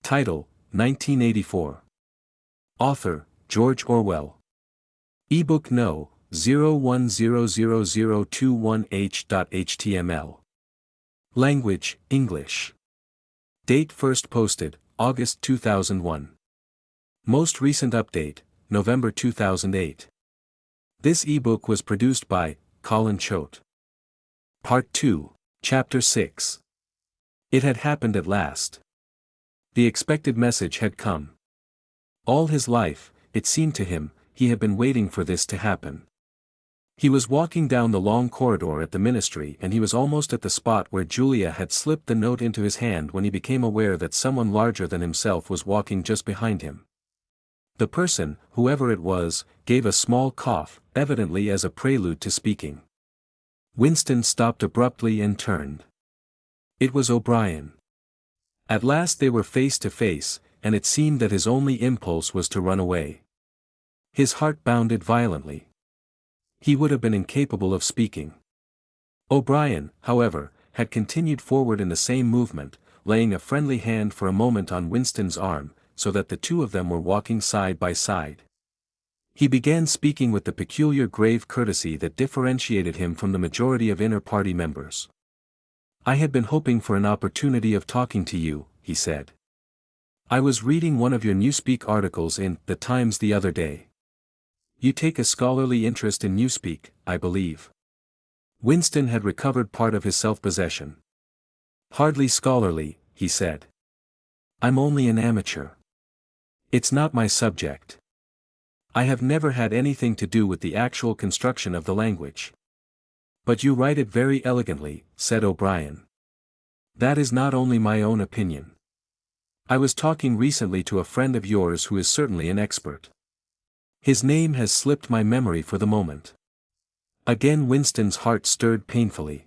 Title, 1984. Author, George Orwell. Ebook No. 010021H.html. Language, English. Date first posted, August 2001. Most recent update, November 2008. This ebook was produced by Colin Choate. Part 2, Chapter 6. It had happened at last. The expected message had come. All his life, it seemed to him, he had been waiting for this to happen. He was walking down the long corridor at the ministry and he was almost at the spot where Julia had slipped the note into his hand when he became aware that someone larger than himself was walking just behind him. The person, whoever it was, gave a small cough, evidently as a prelude to speaking. Winston stopped abruptly and turned. It was O'Brien. At last they were face to face, and it seemed that his only impulse was to run away. His heart bounded violently. He would have been incapable of speaking. O'Brien, however, had continued forward in the same movement, laying a friendly hand for a moment on Winston's arm, so that the two of them were walking side by side. He began speaking with the peculiar grave courtesy that differentiated him from the majority of inner-party members. "I had been hoping for an opportunity of talking to you," he said. "I was reading one of your Newspeak articles in The Times the other day. You take a scholarly interest in Newspeak, I believe." Winston had recovered part of his self-possession. "Hardly scholarly," he said. "I'm only an amateur. It's not my subject. I have never had anything to do with the actual construction of the language." "But you write it very elegantly," said O'Brien. "That is not only my own opinion. I was talking recently to a friend of yours who is certainly an expert. His name has slipped my memory for the moment." Again Winston's heart stirred painfully.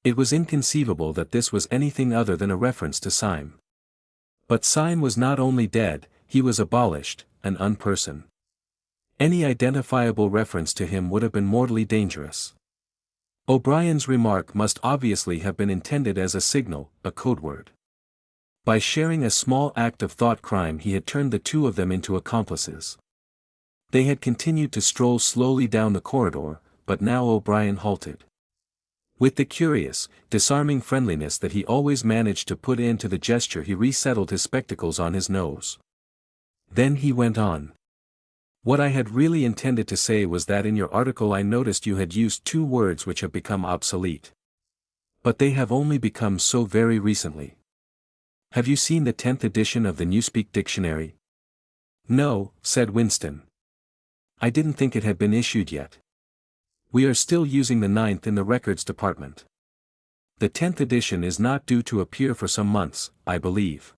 It was inconceivable that this was anything other than a reference to Syme. But Syme was not only dead, he was abolished, an unperson. Any identifiable reference to him would have been mortally dangerous. O'Brien's remark must obviously have been intended as a signal, a code word. By sharing a small act of thought crime he had turned the two of them into accomplices. They had continued to stroll slowly down the corridor, but now O'Brien halted. With the curious, disarming friendliness that he always managed to put into the gesture he resettled his spectacles on his nose. Then he went on. "What I had really intended to say was that in your article I noticed you had used two words which have become obsolete. But they have only become so very recently. Have you seen the 10th edition of the Newspeak Dictionary?" "No," said Winston. "I didn't think it had been issued yet. We are still using the 9th in the records department. The 10th edition is not due to appear for some months, I believe.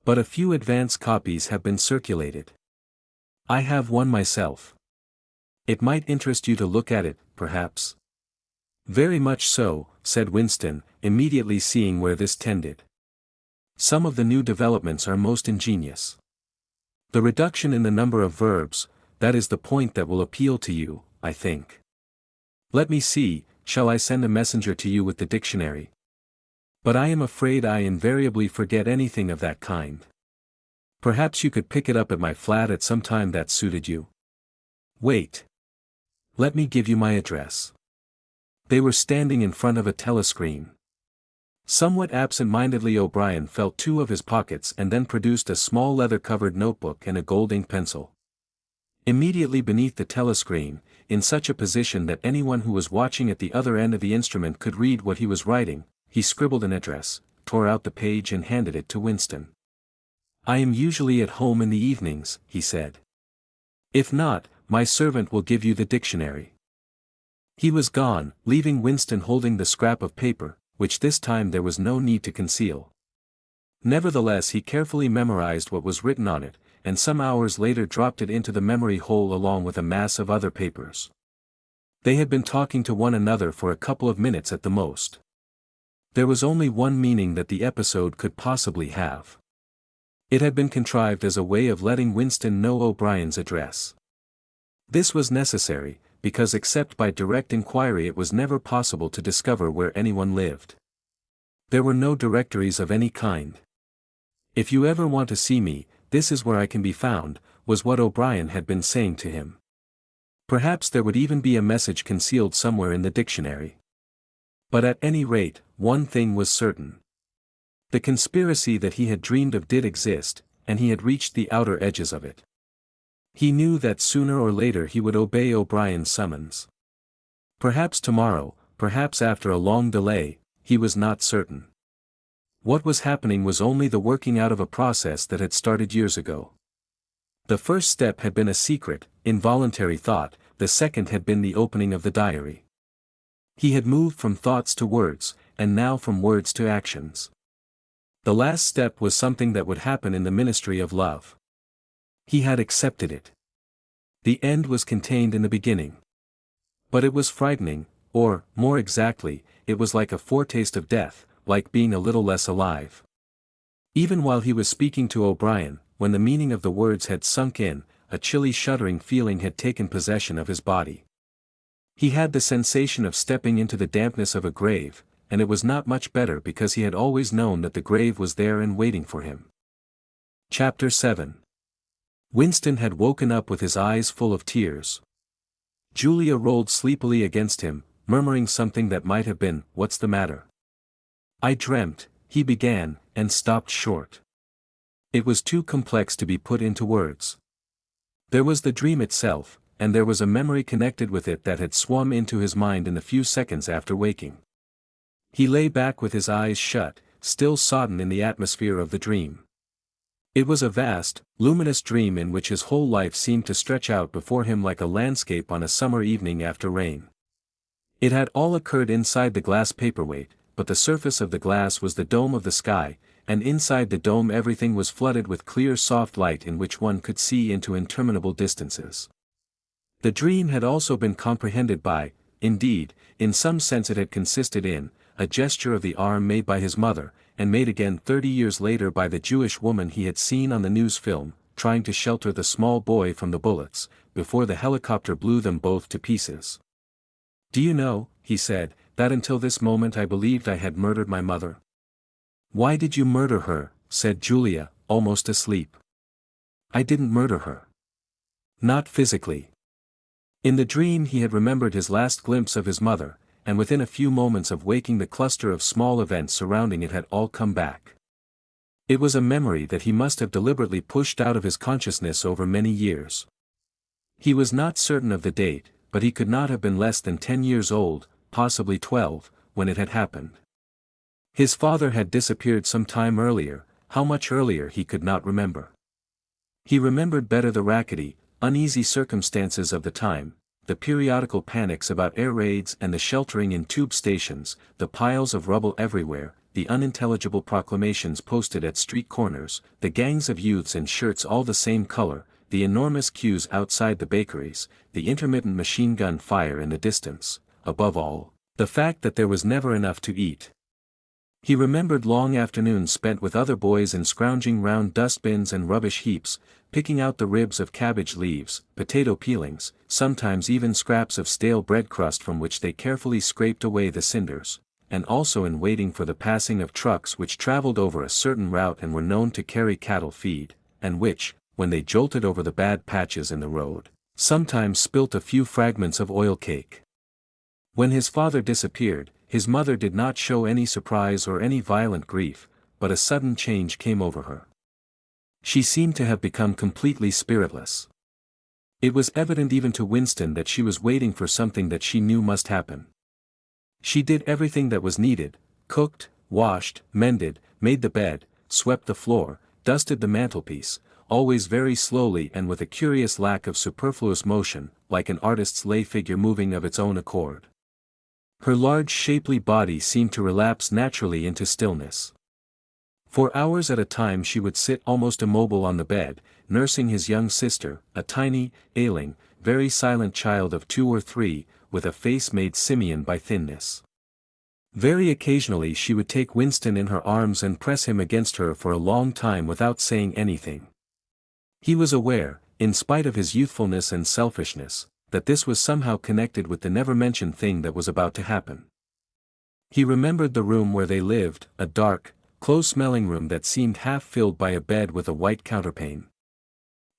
But a few advance copies have been circulated. I have one myself. It might interest you to look at it, perhaps." "Very much so," said Winston, immediately seeing where this tended. "Some of the new developments are most ingenious. The reduction in the number of verbs, that is the point that will appeal to you, I think. Let me see, shall I send a messenger to you with the dictionary? But I am afraid I invariably forget anything of that kind. Perhaps you could pick it up at my flat at some time that suited you. Wait. Let me give you my address." They were standing in front of a telescreen. Somewhat absent-mindedly O'Brien felt two of his pockets and then produced a small leather-covered notebook and a gold ink pencil. Immediately beneath the telescreen, in such a position that anyone who was watching at the other end of the instrument could read what he was writing, he scribbled an address, tore out the page and handed it to Winston. "I am usually at home in the evenings," he said. "If not, my servant will give you the dictionary." He was gone, leaving Winston holding the scrap of paper, which this time there was no need to conceal. Nevertheless he carefully memorized what was written on it, and some hours later dropped it into the memory hole along with a mass of other papers. They had been talking to one another for a couple of minutes at the most. There was only one meaning that the episode could possibly have. It had been contrived as a way of letting Winston know O'Brien's address. This was necessary, because except by direct inquiry it was never possible to discover where anyone lived. There were no directories of any kind. "If you ever want to see me, this is where I can be found," was what O'Brien had been saying to him. Perhaps there would even be a message concealed somewhere in the dictionary. But at any rate, one thing was certain. The conspiracy that he had dreamed of did exist, and he had reached the outer edges of it. He knew that sooner or later he would obey O'Brien's summons. Perhaps tomorrow, perhaps after a long delay, he was not certain. What was happening was only the working out of a process that had started years ago. The first step had been a secret, involuntary thought, the second had been the opening of the diary. He had moved from thoughts to words, and now from words to actions. The last step was something that would happen in the ministry of love. He had accepted it. The end was contained in the beginning. But it was frightening, or, more exactly, it was like a foretaste of death, like being a little less alive. Even while he was speaking to O'Brien, when the meaning of the words had sunk in, a chilly shuddering feeling had taken possession of his body. He had the sensation of stepping into the dampness of a grave, and it was not much better because he had always known that the grave was there and waiting for him. Chapter 7. Winston had woken up with his eyes full of tears. Julia rolled sleepily against him, murmuring something that might have been, "What's the matter?" "I dreamt," he began, and stopped short. It was too complex to be put into words. There was the dream itself, and there was a memory connected with it that had swum into his mind in the few seconds after waking. He lay back with his eyes shut, still sodden in the atmosphere of the dream. It was a vast, luminous dream in which his whole life seemed to stretch out before him like a landscape on a summer evening after rain. It had all occurred inside the glass paperweight, but the surface of the glass was the dome of the sky, and inside the dome everything was flooded with clear soft light in which one could see into interminable distances. The dream had also been comprehended by, indeed, in some sense it had consisted in, a gesture of the arm made by his mother, and made again 30 years later by the Jewish woman he had seen on the news film, trying to shelter the small boy from the bullets, before the helicopter blew them both to pieces. "Do you know," he said, "that until this moment I believed I had murdered my mother?" "Why did you murder her?" said Julia, almost asleep. "I didn't murder her. Not physically." In the dream he had remembered his last glimpse of his mother, and within a few moments of waking the cluster of small events surrounding it had all come back. It was a memory that he must have deliberately pushed out of his consciousness over many years. He was not certain of the date, but he could not have been less than 10 years old, possibly 12, when it had happened. His father had disappeared some time earlier, how much earlier he could not remember. He remembered better the rackety, uneasy circumstances of the time, the periodical panics about air raids and the sheltering in tube stations, the piles of rubble everywhere, the unintelligible proclamations posted at street corners, the gangs of youths in shirts all the same color, the enormous queues outside the bakeries, the intermittent machine gun fire in the distance, above all, the fact that there was never enough to eat. He remembered long afternoons spent with other boys in scrounging round dustbins and rubbish heaps, picking out the ribs of cabbage leaves, potato peelings, sometimes even scraps of stale bread crust from which they carefully scraped away the cinders, and also in waiting for the passing of trucks which traveled over a certain route and were known to carry cattle feed, and which, when they jolted over the bad patches in the road, sometimes spilt a few fragments of oil cake. When his father disappeared, his mother did not show any surprise or any violent grief, but a sudden change came over her. She seemed to have become completely spiritless. It was evident even to Winston that she was waiting for something that she knew must happen. She did everything that was needed, cooked, washed, mended, made the bed, swept the floor, dusted the mantelpiece, always very slowly and with a curious lack of superfluous motion, like an artist's lay figure moving of its own accord. Her large shapely body seemed to relapse naturally into stillness. For hours at a time she would sit almost immobile on the bed, nursing his young sister, a tiny, ailing, very silent child of 2 or 3, with a face made simian by thinness. Very occasionally she would take Winston in her arms and press him against her for a long time without saying anything. He was aware, in spite of his youthfulness and selfishness, that this was somehow connected with the never-mentioned thing that was about to happen. He remembered the room where they lived, a dark, close-smelling room that seemed half filled by a bed with a white counterpane.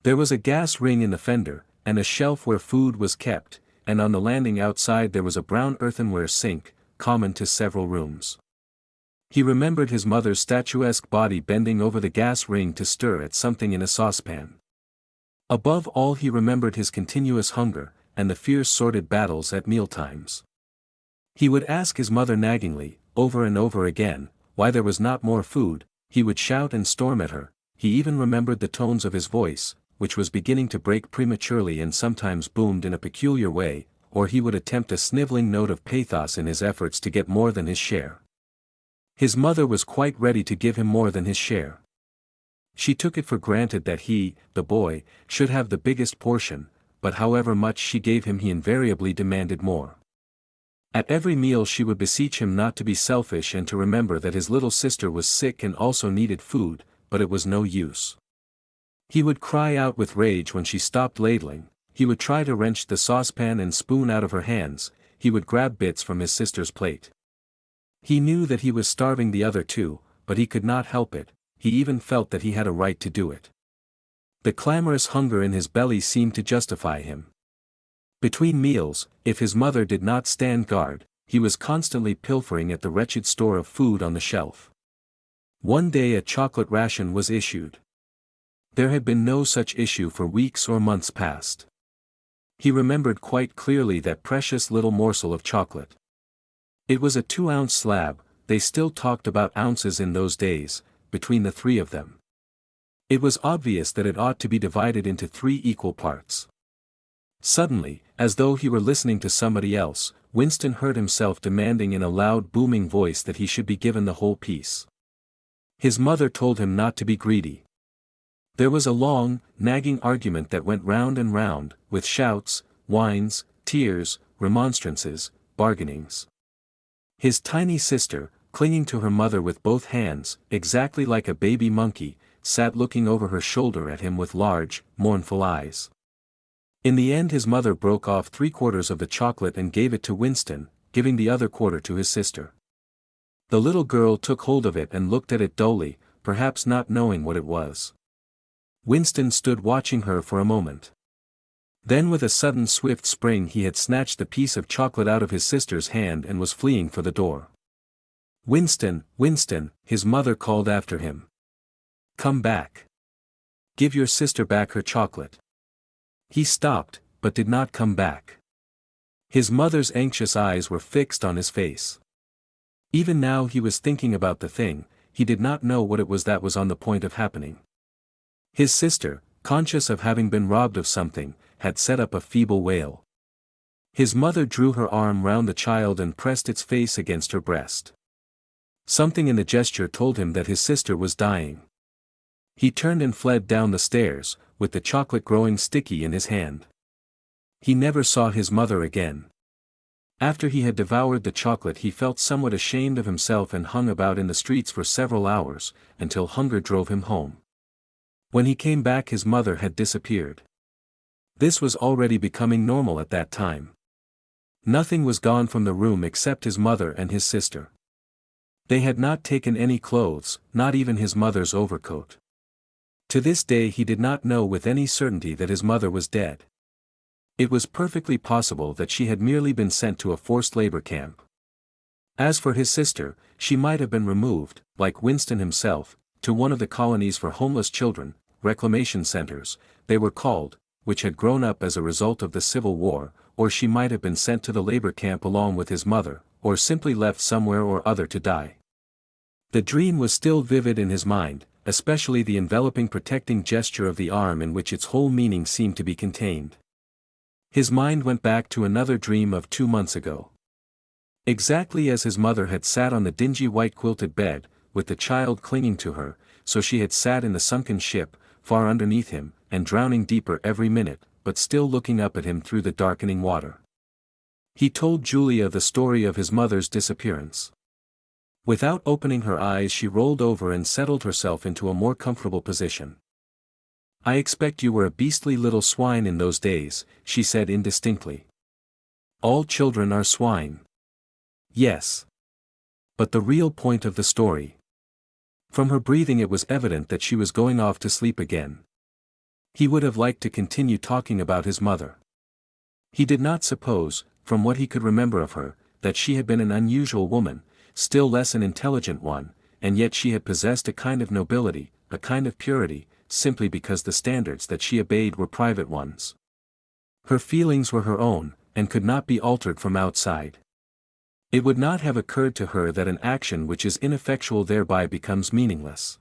There was a gas ring in the fender, and a shelf where food was kept, and on the landing outside there was a brown earthenware sink, common to several rooms. He remembered his mother's statuesque body bending over the gas ring to stir at something in a saucepan. Above all, he remembered his continuous hunger, and the fierce sordid battles at mealtimes. He would ask his mother naggingly, over and over again, why there was not more food. He would shout and storm at her. He even remembered the tones of his voice, which was beginning to break prematurely and sometimes boomed in a peculiar way, or he would attempt a sniveling note of pathos in his efforts to get more than his share. His mother was quite ready to give him more than his share. She took it for granted that he, the boy, should have the biggest portion, but however much she gave him he invariably demanded more. At every meal she would beseech him not to be selfish and to remember that his little sister was sick and also needed food, but it was no use. He would cry out with rage when she stopped ladling. He would try to wrench the saucepan and spoon out of her hands. He would grab bits from his sister's plate. He knew that he was starving the other two, but he could not help it. He even felt that he had a right to do it. The clamorous hunger in his belly seemed to justify him. Between meals, if his mother did not stand guard, he was constantly pilfering at the wretched store of food on the shelf. One day a chocolate ration was issued. There had been no such issue for weeks or months past. He remembered quite clearly that precious little morsel of chocolate. It was a 2-ounce slab. They still talked about ounces in those days, between the three of them. It was obvious that it ought to be divided into 3 equal parts. Suddenly, as though he were listening to somebody else, Winston heard himself demanding in a loud booming voice that he should be given the whole piece. His mother told him not to be greedy. There was a long, nagging argument that went round and round, with shouts, whines, tears, remonstrances, bargainings. His tiny sister, clinging to her mother with both hands, exactly like a baby monkey, sat looking over her shoulder at him with large, mournful eyes. In the end his mother broke off 3/4 of the chocolate and gave it to Winston, giving the other quarter to his sister. The little girl took hold of it and looked at it dully, perhaps not knowing what it was. Winston stood watching her for a moment. Then with a sudden swift spring he had snatched the piece of chocolate out of his sister's hand and was fleeing for the door. "Winston, Winston," his mother called after him. "Come back. Give your sister back her chocolate." He stopped, but did not come back. His mother's anxious eyes were fixed on his face. Even now he was thinking about the thing. He did not know what it was that was on the point of happening. His sister, conscious of having been robbed of something, had set up a feeble wail. His mother drew her arm round the child and pressed its face against her breast. Something in the gesture told him that his sister was dying. He turned and fled down the stairs, with the chocolate growing sticky in his hand. He never saw his mother again. After he had devoured the chocolate he felt somewhat ashamed of himself and hung about in the streets for several hours, until hunger drove him home. When he came back his mother had disappeared. This was already becoming normal at that time. Nothing was gone from the room except his mother and his sister. They had not taken any clothes, not even his mother's overcoat. To this day he did not know with any certainty that his mother was dead. It was perfectly possible that she had merely been sent to a forced labor camp. As for his sister, she might have been removed, like Winston himself, to one of the colonies for homeless children, reclamation centers, they were called, which had grown up as a result of the Civil War, or she might have been sent to the labor camp along with his mother, or simply left somewhere or other to die. The dream was still vivid in his mind, especially the enveloping protecting gesture of the arm in which its whole meaning seemed to be contained. His mind went back to another dream of 2 months ago. Exactly as his mother had sat on the dingy white quilted bed, with the child clinging to her, so she had sat in the sunken ship, far underneath him, and drowning deeper every minute, but still looking up at him through the darkening water. He told Julia the story of his mother's disappearance. Without opening her eyes she rolled over and settled herself into a more comfortable position. "I expect you were a beastly little swine in those days," she said indistinctly. "All children are swine." "Yes. But the real point of the story." From her breathing it was evident that she was going off to sleep again. He would have liked to continue talking about his mother. He did not suppose, from what he could remember of her, that she had been an unusual woman, still less an intelligent one, and yet she had possessed a kind of nobility, a kind of purity, simply because the standards that she obeyed were private ones. Her feelings were her own, and could not be altered from outside. It would not have occurred to her that an action which is ineffectual thereby becomes meaningless.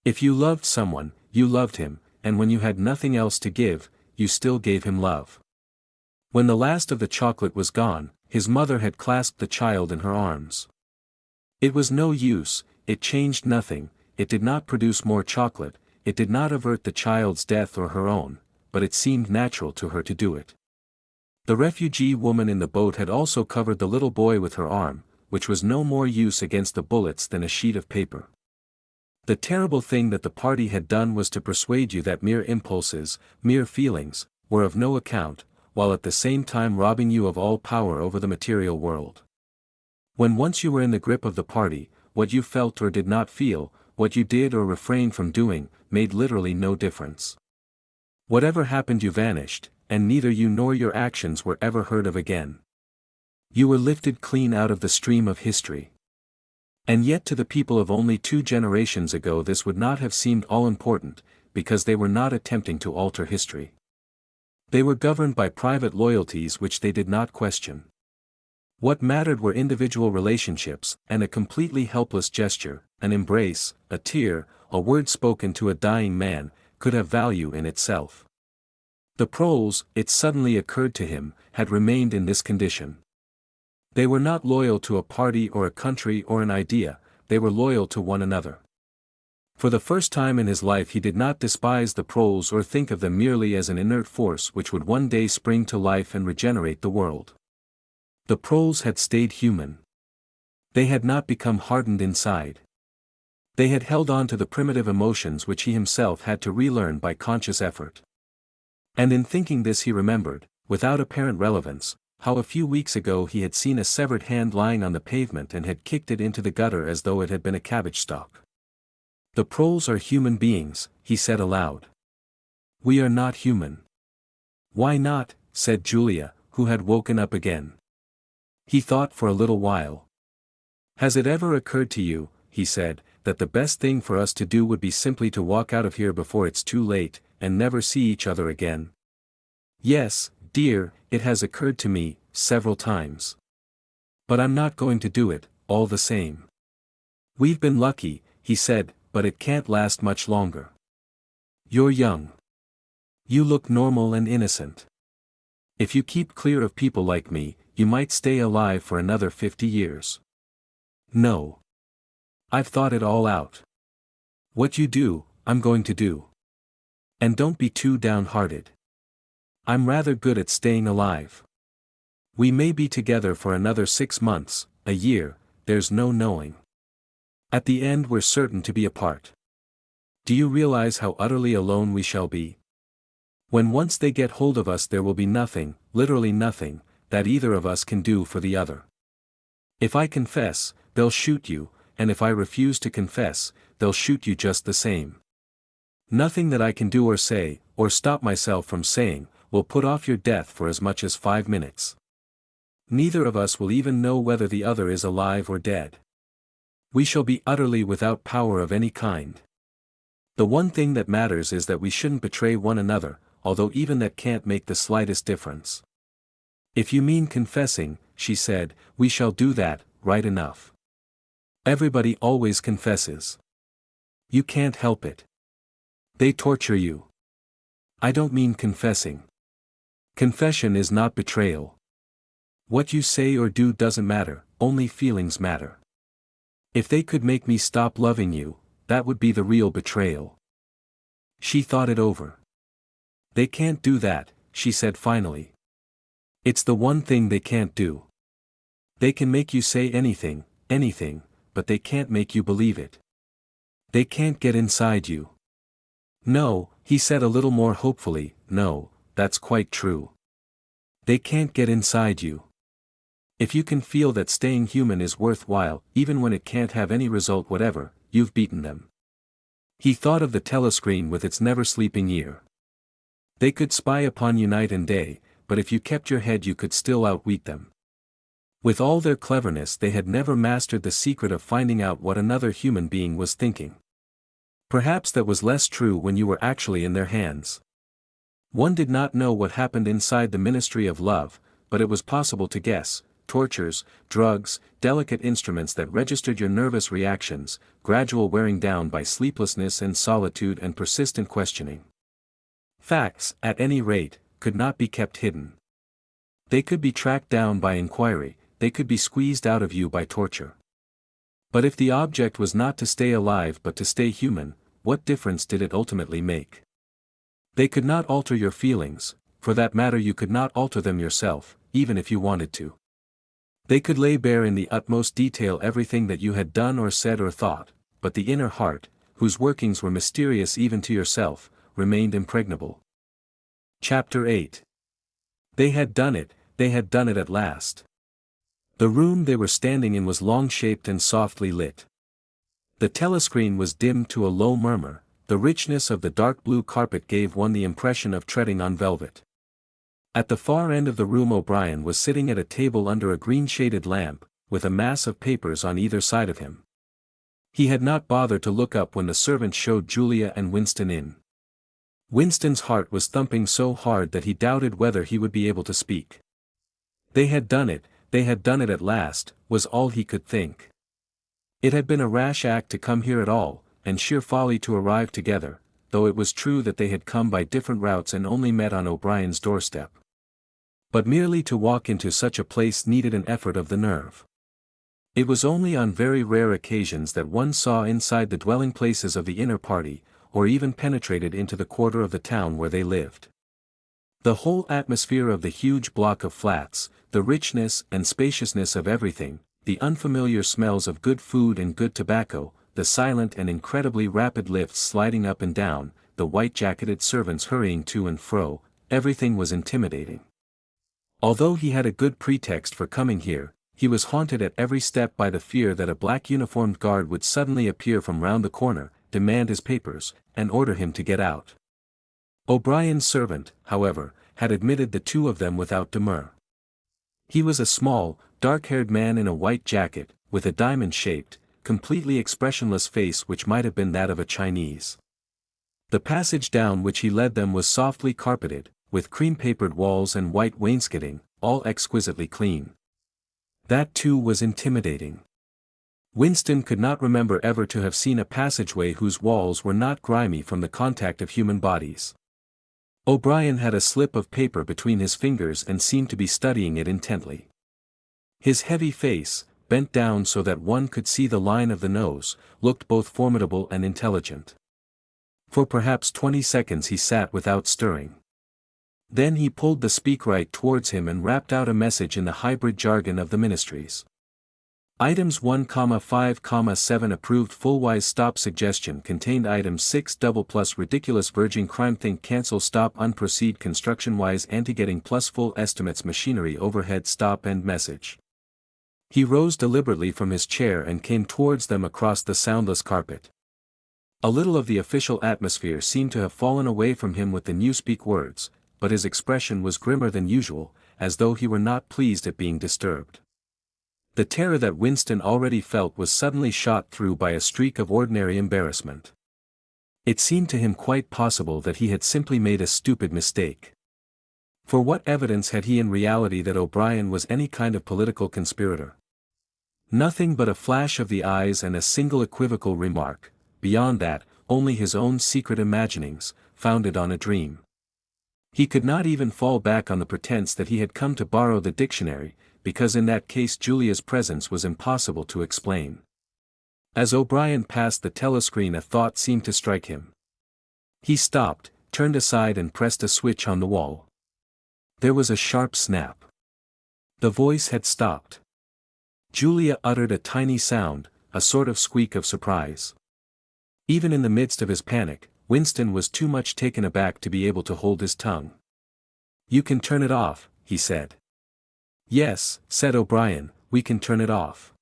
If you loved someone, you loved him, and when you had nothing else to give, you still gave him love. When the last of the chocolate was gone, his mother had clasped the child in her arms. It was no use, it changed nothing, it did not produce more chocolate, it did not avert the child's death or her own, but it seemed natural to her to do it. The refugee woman in the boat had also covered the little boy with her arm, which was no more use against the bullets than a sheet of paper. The terrible thing that the party had done was to persuade you that mere impulses, mere feelings, were of no account, while at the same time robbing you of all power over the material world. When once you were in the grip of the party, what you felt or did not feel, what you did or refrained from doing, made literally no difference. Whatever happened you vanished, and neither you nor your actions were ever heard of again. You were lifted clean out of the stream of history. And yet to the people of only 2 generations ago this would not have seemed all important, because they were not attempting to alter history. They were governed by private loyalties which they did not question. What mattered were individual relationships, and a completely helpless gesture, an embrace, a tear, a word spoken to a dying man, could have value in itself. The proles, it suddenly occurred to him, had remained in this condition. They were not loyal to a party or a country or an idea, they were loyal to one another. For the first time in his life he did not despise the proles or think of them merely as an inert force which would one day spring to life and regenerate the world. The proles had stayed human. They had not become hardened inside. They had held on to the primitive emotions which he himself had to relearn by conscious effort. And in thinking this he remembered, without apparent relevance, how a few weeks ago he had seen a severed hand lying on the pavement and had kicked it into the gutter as though it had been a cabbage stalk. The proles are human beings, he said aloud. We are not human. Why not, said Julia, who had woken up again. He thought for a little while. Has it ever occurred to you, he said, that the best thing for us to do would be simply to walk out of here before it's too late, and never see each other again? Yes, dear, it has occurred to me, several times. But I'm not going to do it, all the same. We've been lucky, he said, but it can't last much longer. You're young. You look normal and innocent. If you keep clear of people like me, you might stay alive for another 50 years. No. I've thought it all out. What you do, I'm going to do. And don't be too downhearted. I'm rather good at staying alive. We may be together for another 6 months, a year, there's no knowing. At the end we're certain to be apart. Do you realize how utterly alone we shall be? When once they get hold of us there will be nothing, literally nothing, that either of us can do for the other. If I confess, they'll shoot you, and if I refuse to confess, they'll shoot you just the same. Nothing that I can do or say, or stop myself from saying, will put off your death for as much as 5 minutes. Neither of us will even know whether the other is alive or dead. We shall be utterly without power of any kind. The one thing that matters is that we shouldn't betray one another, although even that can't make the slightest difference. If you mean confessing, she said, we shall do that, right enough. Everybody always confesses. You can't help it. They torture you. I don't mean confessing. Confession is not betrayal. What you say or do doesn't matter, only feelings matter. If they could make me stop loving you, that would be the real betrayal. She thought it over. They can't do that, she said finally. It's the one thing they can't do. They can make you say anything, but they can't make you believe it. They can't get inside you. No, he said a little more hopefully, no, that's quite true. They can't get inside you. If you can feel that staying human is worthwhile, even when it can't have any result whatever, you've beaten them. He thought of the telescreen with its never-sleeping ear. They could spy upon you night and day, but if you kept your head you could still outwit them. With all their cleverness they had never mastered the secret of finding out what another human being was thinking. Perhaps that was less true when you were actually in their hands. One did not know what happened inside the Ministry of Love, but it was possible to guess: tortures, drugs, delicate instruments that registered your nervous reactions, gradual wearing down by sleeplessness and solitude and persistent questioning. Facts, at any rate, could not be kept hidden. They could be tracked down by inquiry, they could be squeezed out of you by torture. But if the object was not to stay alive but to stay human, what difference did it ultimately make? They could not alter your feelings, for that matter you could not alter them yourself, even if you wanted to. They could lay bare in the utmost detail everything that you had done or said or thought, but the inner heart, whose workings were mysterious even to yourself, remained impregnable. Chapter 8. They had done it at last. The room they were standing in was long-shaped and softly lit. The telescreen was dimmed to a low murmur. The richness of the dark blue carpet gave one the impression of treading on velvet. At the far end of the room O'Brien was sitting at a table under a green-shaded lamp, with a mass of papers on either side of him. He had not bothered to look up when the servant showed Julia and Winston in. Winston's heart was thumping so hard that he doubted whether he would be able to speak. They had done it at last, was all he could think. It had been a rash act to come here at all, and sheer folly to arrive together, though it was true that they had come by different routes and only met on O'Brien's doorstep. But merely to walk into such a place needed an effort of the nerve. It was only on very rare occasions that one saw inside the dwelling places of the inner party, or even penetrated into the quarter of the town where they lived. The whole atmosphere of the huge block of flats, the richness and spaciousness of everything, the unfamiliar smells of good food and good tobacco, the silent and incredibly rapid lifts sliding up and down, the white-jacketed servants hurrying to and fro, everything was intimidating. Although he had a good pretext for coming here, he was haunted at every step by the fear that a black uniformed guard would suddenly appear from round the corner, demand his papers, and order him to get out. O'Brien's servant, however, had admitted the two of them without demur. He was a small, dark-haired man in a white jacket, with a diamond-shaped, completely expressionless face which might have been that of a Chinese. The passage down which he led them was softly carpeted, with cream-papered walls and white wainscoting, all exquisitely clean. That too was intimidating. Winston could not remember ever to have seen a passageway whose walls were not grimy from the contact of human bodies. O'Brien had a slip of paper between his fingers and seemed to be studying it intently. His heavy face, bent down so that one could see the line of the nose, looked both formidable and intelligent. For perhaps 20 seconds he sat without stirring. Then he pulled the speakwrite towards him and rapped out a message in the hybrid jargon of the ministries. Items 1,5,7 approved full-wise stop suggestion contained items 6 double plus ridiculous verging crime think cancel stop unproceed construction-wise anti-getting plus full estimates machinery overhead stop end message. He rose deliberately from his chair and came towards them across the soundless carpet. A little of the official atmosphere seemed to have fallen away from him with the newspeak words, but his expression was grimmer than usual, as though he were not pleased at being disturbed. The terror that Winston already felt was suddenly shot through by a streak of ordinary embarrassment. It seemed to him quite possible that he had simply made a stupid mistake. For what evidence had he in reality that O'Brien was any kind of political conspirator? Nothing but a flash of the eyes and a single equivocal remark, beyond that, only his own secret imaginings, founded on a dream. He could not even fall back on the pretense that he had come to borrow the dictionary, because in that case Julia's presence was impossible to explain. As O'Brien passed the telescreen a thought seemed to strike him. He stopped, turned aside and pressed a switch on the wall. There was a sharp snap. The voice had stopped. Julia uttered a tiny sound, a sort of squeak of surprise. Even in the midst of his panic, Winston was too much taken aback to be able to hold his tongue. "You can turn it off," he said. "Yes," said O'Brien, "we can turn it off.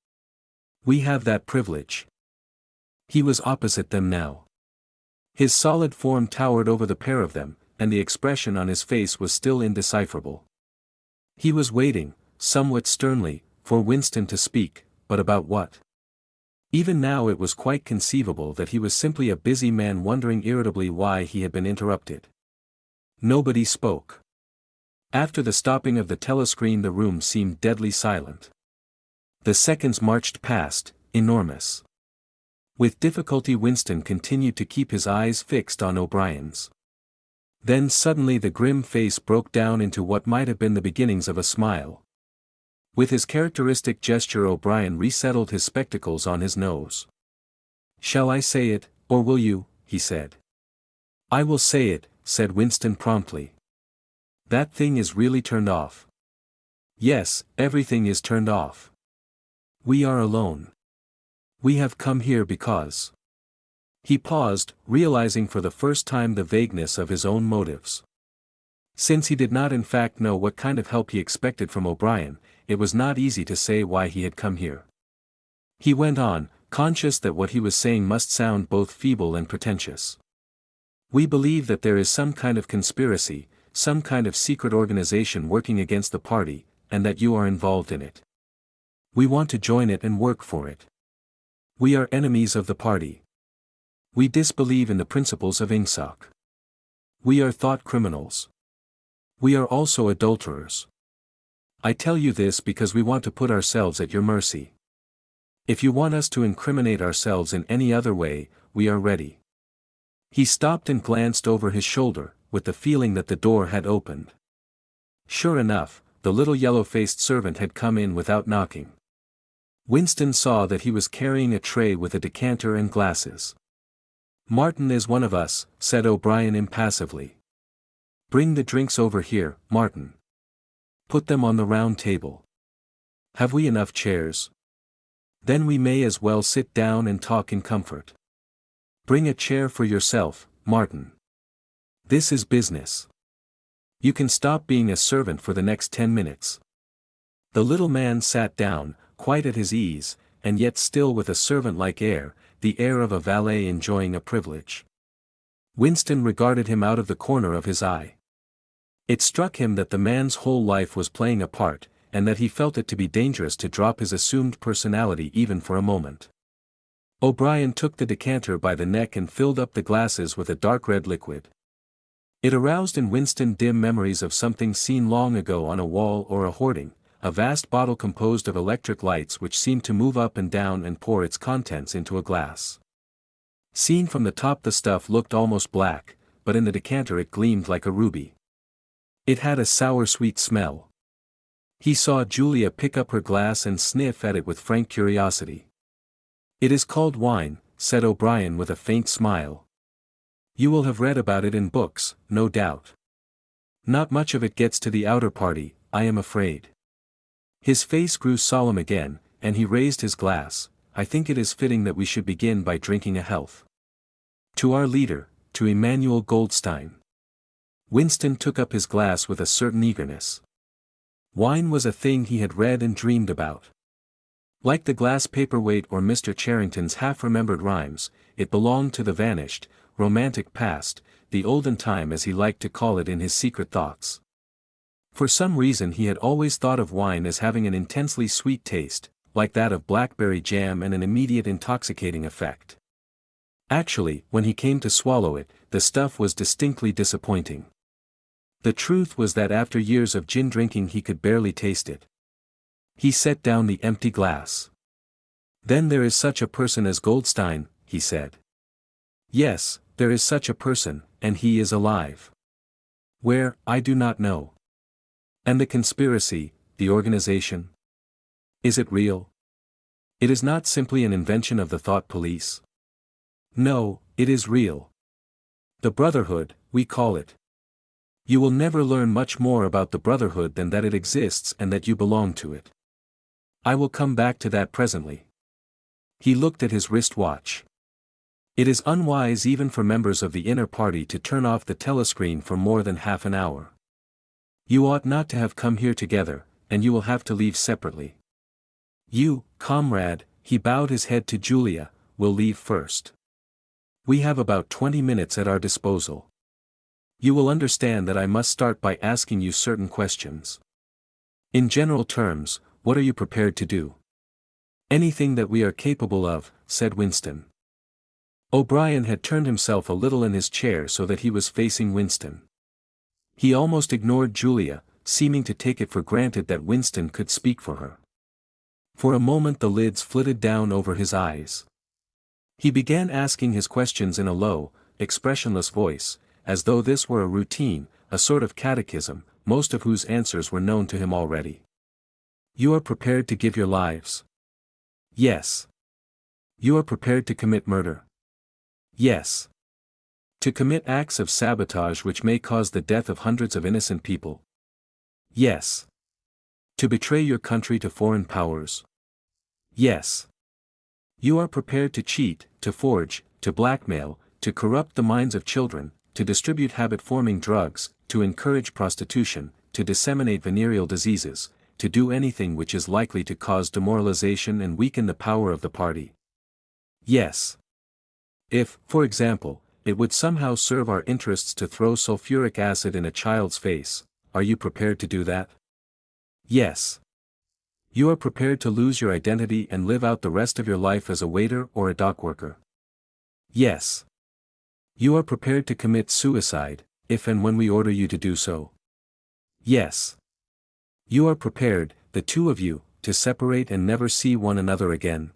We have that privilege." He was opposite them now. His solid form towered over the pair of them, and the expression on his face was still indecipherable. He was waiting, somewhat sternly, for Winston to speak, but about what? Even now it was quite conceivable that he was simply a busy man wondering irritably why he had been interrupted. Nobody spoke. After the stopping of the telescreen the room seemed deadly silent. The seconds marched past, enormous. With difficulty Winston continued to keep his eyes fixed on O'Brien's. Then suddenly the grim face broke down into what might have been the beginnings of a smile. With his characteristic gesture O'Brien resettled his spectacles on his nose. "Shall I say it, or will you?" he said. "I will say it," said Winston promptly. "That thing is really turned off." "Yes, everything is turned off. We are alone. We have come here because—" He paused, realizing for the first time the vagueness of his own motives. Since he did not in fact know what kind of help he expected from O'Brien, it was not easy to say why he had come here. He went on, conscious that what he was saying must sound both feeble and pretentious. "We believe that there is some kind of conspiracy, some kind of secret organization working against the party, and that you are involved in it. We want to join it and work for it. We are enemies of the party. We disbelieve in the principles of INGSOC. We are thought criminals. We are also adulterers. I tell you this because we want to put ourselves at your mercy. If you want us to incriminate ourselves in any other way, we are ready." He stopped and glanced over his shoulder, with the feeling that the door had opened. Sure enough, the little yellow-faced servant had come in without knocking. Winston saw that he was carrying a tray with a decanter and glasses. "Martin is one of us," said O'Brien impassively. "Bring the drinks over here, Martin. Put them on the round table. Have we enough chairs? Then we may as well sit down and talk in comfort. Bring a chair for yourself, Martin. This is business. You can stop being a servant for the next 10 minutes. The little man sat down, quite at his ease, and yet still with a servant-like air, the air of a valet enjoying a privilege. Winston regarded him out of the corner of his eye. It struck him that the man's whole life was playing a part, and that he felt it to be dangerous to drop his assumed personality even for a moment. O'Brien took the decanter by the neck and filled up the glasses with a dark red liquid. It aroused in Winston dim memories of something seen long ago on a wall or a hoarding, a vast bottle composed of electric lights which seemed to move up and down and pour its contents into a glass. Seen from the top the stuff looked almost black, but in the decanter it gleamed like a ruby. It had a sour-sweet smell. He saw Julia pick up her glass and sniff at it with frank curiosity. "It is called wine," said O'Brien with a faint smile. "You will have read about it in books, no doubt. Not much of it gets to the outer party, I am afraid." His face grew solemn again, and he raised his glass. "I think it is fitting that we should begin by drinking a health. To our leader, to Emmanuel Goldstein." Winston took up his glass with a certain eagerness. Wine was a thing he had read and dreamed about. Like the glass paperweight or Mr. Charrington's half-remembered rhymes, it belonged to the vanished, romantic past, the olden time as he liked to call it in his secret thoughts. For some reason he had always thought of wine as having an intensely sweet taste, like that of blackberry jam, and an immediate intoxicating effect. Actually, when he came to swallow it, the stuff was distinctly disappointing. The truth was that after years of gin drinking he could barely taste it. He set down the empty glass. "Then there is such a person as Goldstein," he said. "Yes, there is such a person, and he is alive. Where, I do not know. And the conspiracy, the organization? Is it real? It is not simply an invention of the thought police. No, it is real. The Brotherhood, we call it. You will never learn much more about the Brotherhood than that it exists and that you belong to it. I will come back to that presently." He looked at his wristwatch. "It is unwise even for members of the inner party to turn off the telescreen for more than half an hour. You ought not to have come here together, and you will have to leave separately. You, comrade," he bowed his head to Julia, will leave first. We have about 20 minutes at our disposal. You will understand that I must start by asking you certain questions. In general terms, what are you prepared to do? Anything that we are capable of, said Winston. O'Brien had turned himself a little in his chair so that he was facing Winston. He almost ignored Julia, seeming to take it for granted that Winston could speak for her. For a moment the lids flitted down over his eyes. He began asking his questions in a low, expressionless voice, as though this were a routine, a sort of catechism, most of whose answers were known to him already. You are prepared to give your lives? Yes. You are prepared to commit murder? Yes. To commit acts of sabotage which may cause the death of hundreds of innocent people? Yes. To betray your country to foreign powers? Yes. You are prepared to cheat, to forge, to blackmail, to corrupt the minds of children, to distribute habit-forming drugs, to encourage prostitution, to disseminate venereal diseases, to do anything which is likely to cause demoralization and weaken the power of the party? Yes. If, for example, it would somehow serve our interests to throw sulfuric acid in a child's face, are you prepared to do that? Yes. You are prepared to lose your identity and live out the rest of your life as a waiter or a dock worker? Yes. You are prepared to commit suicide, if and when we order you to do so? Yes. You are prepared, the two of you, to separate and never see one another again?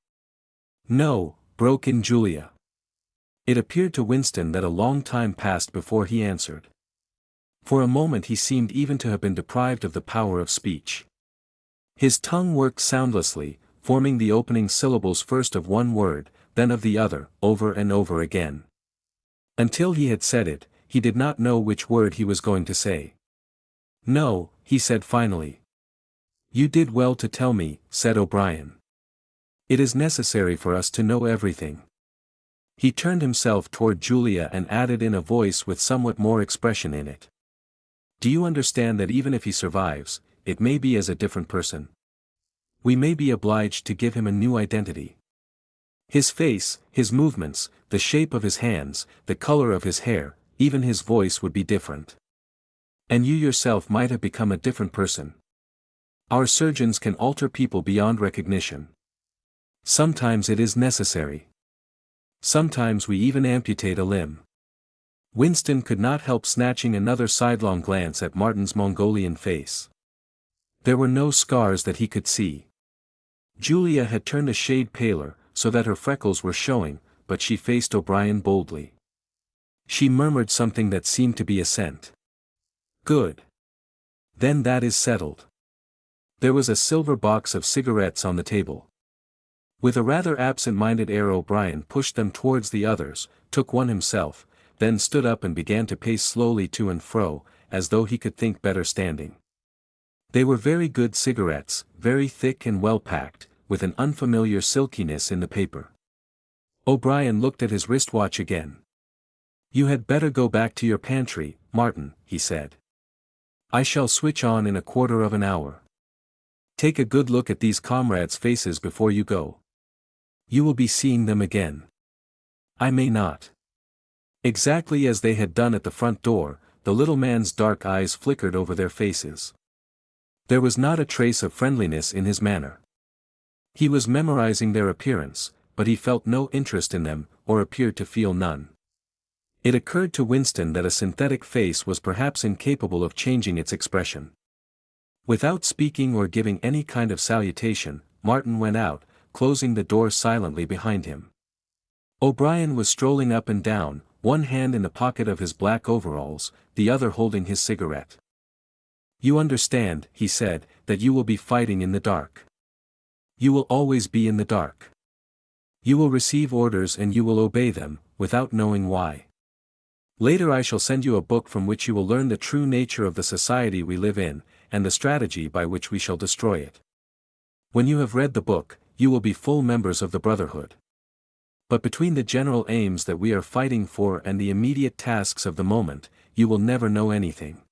No, broke in Julia. It appeared to Winston that a long time passed before he answered. For a moment he seemed even to have been deprived of the power of speech. His tongue worked soundlessly, forming the opening syllables first of one word, then of the other, over and over again. Until he had said it, he did not know which word he was going to say. No, he said finally. You did well to tell me, said O'Brien. It is necessary for us to know everything. He turned himself toward Julia and added in a voice with somewhat more expression in it. Do you understand that even if he survives, it may be as a different person? We may be obliged to give him a new identity. His face, his movements, the shape of his hands, the color of his hair, even his voice would be different. And you yourself might have become a different person. Our surgeons can alter people beyond recognition. Sometimes it is necessary. Sometimes we even amputate a limb. Winston could not help snatching another sidelong glance at Martin's Mongolian face. There were no scars that he could see. Julia had turned a shade paler, so that her freckles were showing, but she faced O'Brien boldly. She murmured something that seemed to be assent. Good. Then that is settled. There was a silver box of cigarettes on the table. With a rather absent-minded air O'Brien pushed them towards the others, took one himself, then stood up and began to pace slowly to and fro, as though he could think better standing. They were very good cigarettes, very thick and well-packed, with an unfamiliar silkiness in the paper. O'Brien looked at his wristwatch again. You had better go back to your pantry, Martin, he said. I shall switch on in a quarter of an hour. Take a good look at these comrades' faces before you go. You will be seeing them again. I may not. Exactly as they had done at the front door, the little man's dark eyes flickered over their faces. There was not a trace of friendliness in his manner. He was memorizing their appearance, but he felt no interest in them, or appeared to feel none. It occurred to Winston that a synthetic face was perhaps incapable of changing its expression. Without speaking or giving any kind of salutation, Martin went out, closing the door silently behind him. O'Brien was strolling up and down, one hand in the pocket of his black overalls, the other holding his cigarette. You understand, he said, that you will be fighting in the dark. You will always be in the dark. You will receive orders and you will obey them, without knowing why. Later I shall send you a book from which you will learn the true nature of the society we live in, and the strategy by which we shall destroy it. When you have read the book, you will be full members of the Brotherhood. But between the general aims that we are fighting for and the immediate tasks of the moment, you will never know anything.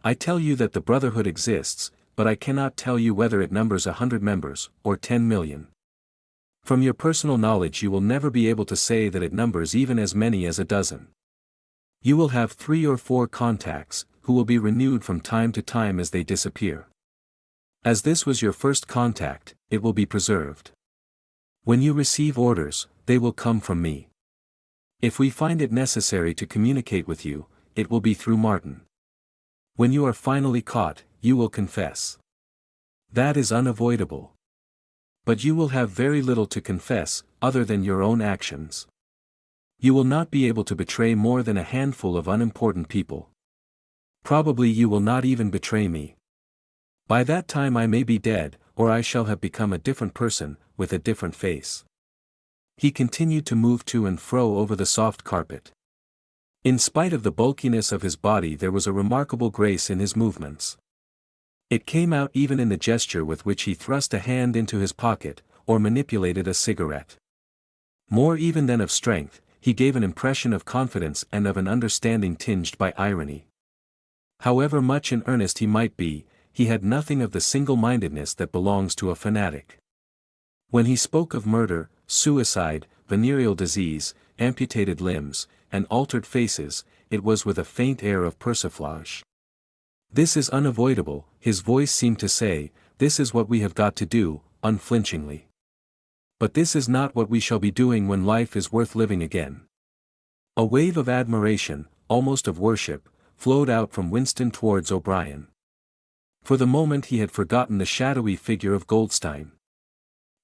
I tell you that the Brotherhood exists, but I cannot tell you whether it numbers 100 members, or 10 million. From your personal knowledge you will never be able to say that it numbers even as many as a dozen. You will have 3 or 4 contacts, who will be renewed from time to time as they disappear. As this was your first contact, it will be preserved. When you receive orders, they will come from me. If we find it necessary to communicate with you, it will be through Martin. When you are finally caught, you will confess. That is unavoidable. But you will have very little to confess, other than your own actions. You will not be able to betray more than a handful of unimportant people. Probably you will not even betray me. By that time I may be dead, or I shall have become a different person, with a different face. He continued to move to and fro over the soft carpet. In spite of the bulkiness of his body there was a remarkable grace in his movements. It came out even in the gesture with which he thrust a hand into his pocket, or manipulated a cigarette. More even than of strength, he gave an impression of confidence and of an understanding tinged by irony. However much in earnest he might be, he had nothing of the single-mindedness that belongs to a fanatic. When he spoke of murder, suicide, venereal disease, amputated limbs, and altered faces, it was with a faint air of persiflage. This is unavoidable, his voice seemed to say, this is what we have got to do, unflinchingly. But this is not what we shall be doing when life is worth living again. A wave of admiration, almost of worship, flowed out from Winston towards O'Brien. For the moment he had forgotten the shadowy figure of Goldstein.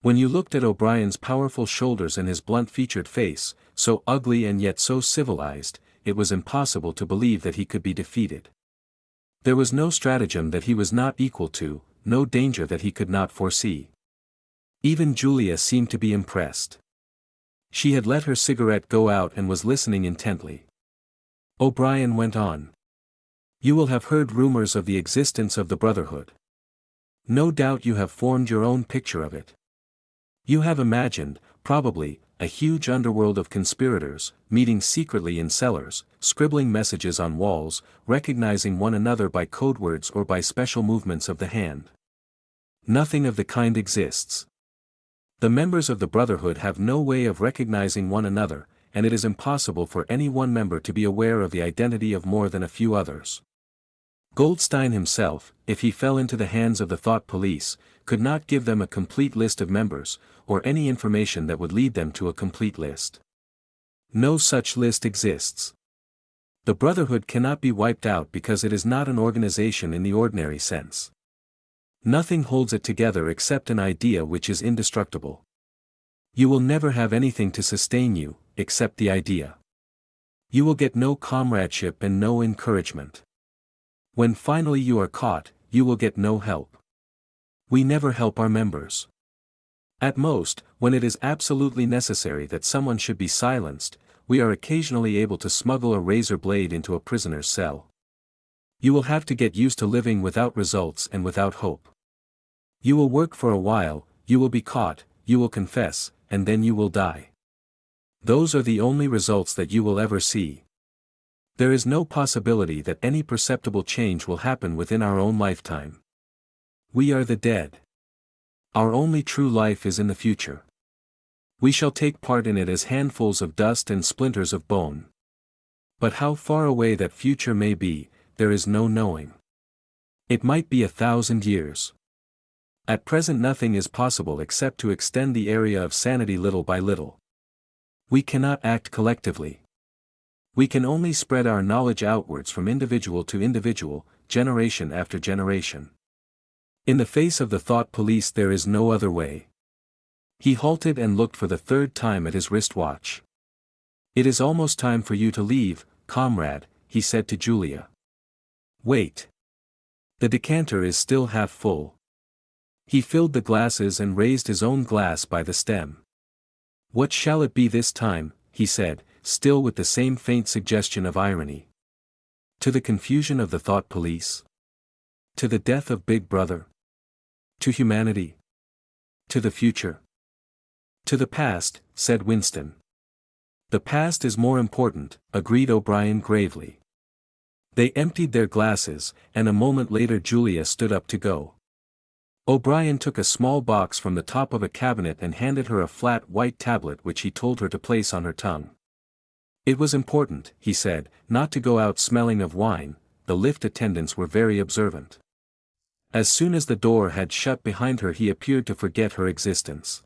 When you looked at O'Brien's powerful shoulders and his blunt-featured face, so ugly and yet so civilized, it was impossible to believe that he could be defeated. There was no stratagem that he was not equal to, no danger that he could not foresee. Even Julia seemed to be impressed. She had let her cigarette go out and was listening intently. O'Brien went on. You will have heard rumors of the existence of the Brotherhood. No doubt you have formed your own picture of it. You have imagined, probably, a huge underworld of conspirators, meeting secretly in cellars, scribbling messages on walls, recognizing one another by code words or by special movements of the hand. Nothing of the kind exists. The members of the Brotherhood have no way of recognizing one another, and it is impossible for any one member to be aware of the identity of more than a few others. Goldstein himself, if he fell into the hands of the thought police, could not give them a complete list of members, or any information that would lead them to a complete list. No such list exists. The Brotherhood cannot be wiped out because it is not an organization in the ordinary sense. Nothing holds it together except an idea which is indestructible. You will never have anything to sustain you, except the idea. You will get no comradeship and no encouragement. When finally you are caught, you will get no help. We never help our members. At most, when it is absolutely necessary that someone should be silenced, we are occasionally able to smuggle a razor blade into a prisoner's cell. You will have to get used to living without results and without hope. You will work for a while, you will be caught, you will confess, and then you will die. Those are the only results that you will ever see. There is no possibility that any perceptible change will happen within our own lifetime. We are the dead. Our only true life is in the future. We shall take part in it as handfuls of dust and splinters of bone. But how far away that future may be, there is no knowing. It might be 1,000 years. At present nothing is possible except to extend the area of sanity little by little. We cannot act collectively. We can only spread our knowledge outwards from individual to individual, generation after generation. In the face of the thought police there is no other way. He halted and looked for the 3rd time at his wristwatch. It is almost time for you to leave, comrade, he said to Julia. Wait. The decanter is still half full. He filled the glasses and raised his own glass by the stem. What shall it be this time, he said, still with the same faint suggestion of irony. To the confusion of the thought police? To the death of Big Brother? To humanity? To the future? To the past, said Winston. The past is more important, agreed O'Brien gravely. They emptied their glasses, and a moment later Julia stood up to go. O'Brien took a small box from the top of a cabinet and handed her a flat white tablet which he told her to place on her tongue. It was important, he said, not to go out smelling of wine. The lift attendants were very observant. As soon as the door had shut behind her he appeared to forget her existence.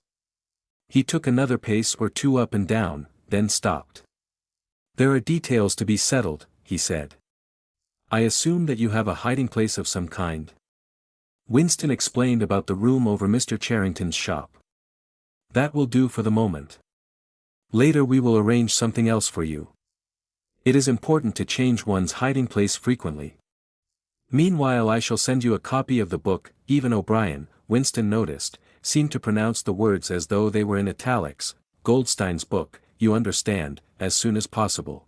He took another pace or two up and down, then stopped. "There are details to be settled," he said. "I assume that you have a hiding place of some kind." Winston explained about the room over Mr. Charrington's shop. "That will do for the moment. Later we will arrange something else for you. It is important to change one's hiding place frequently. Meanwhile I shall send you a copy of the book." Even O'Brien, Winston noticed, seemed to pronounce the words as though they were in italics. "Goldstein's book, you understand, as soon as possible.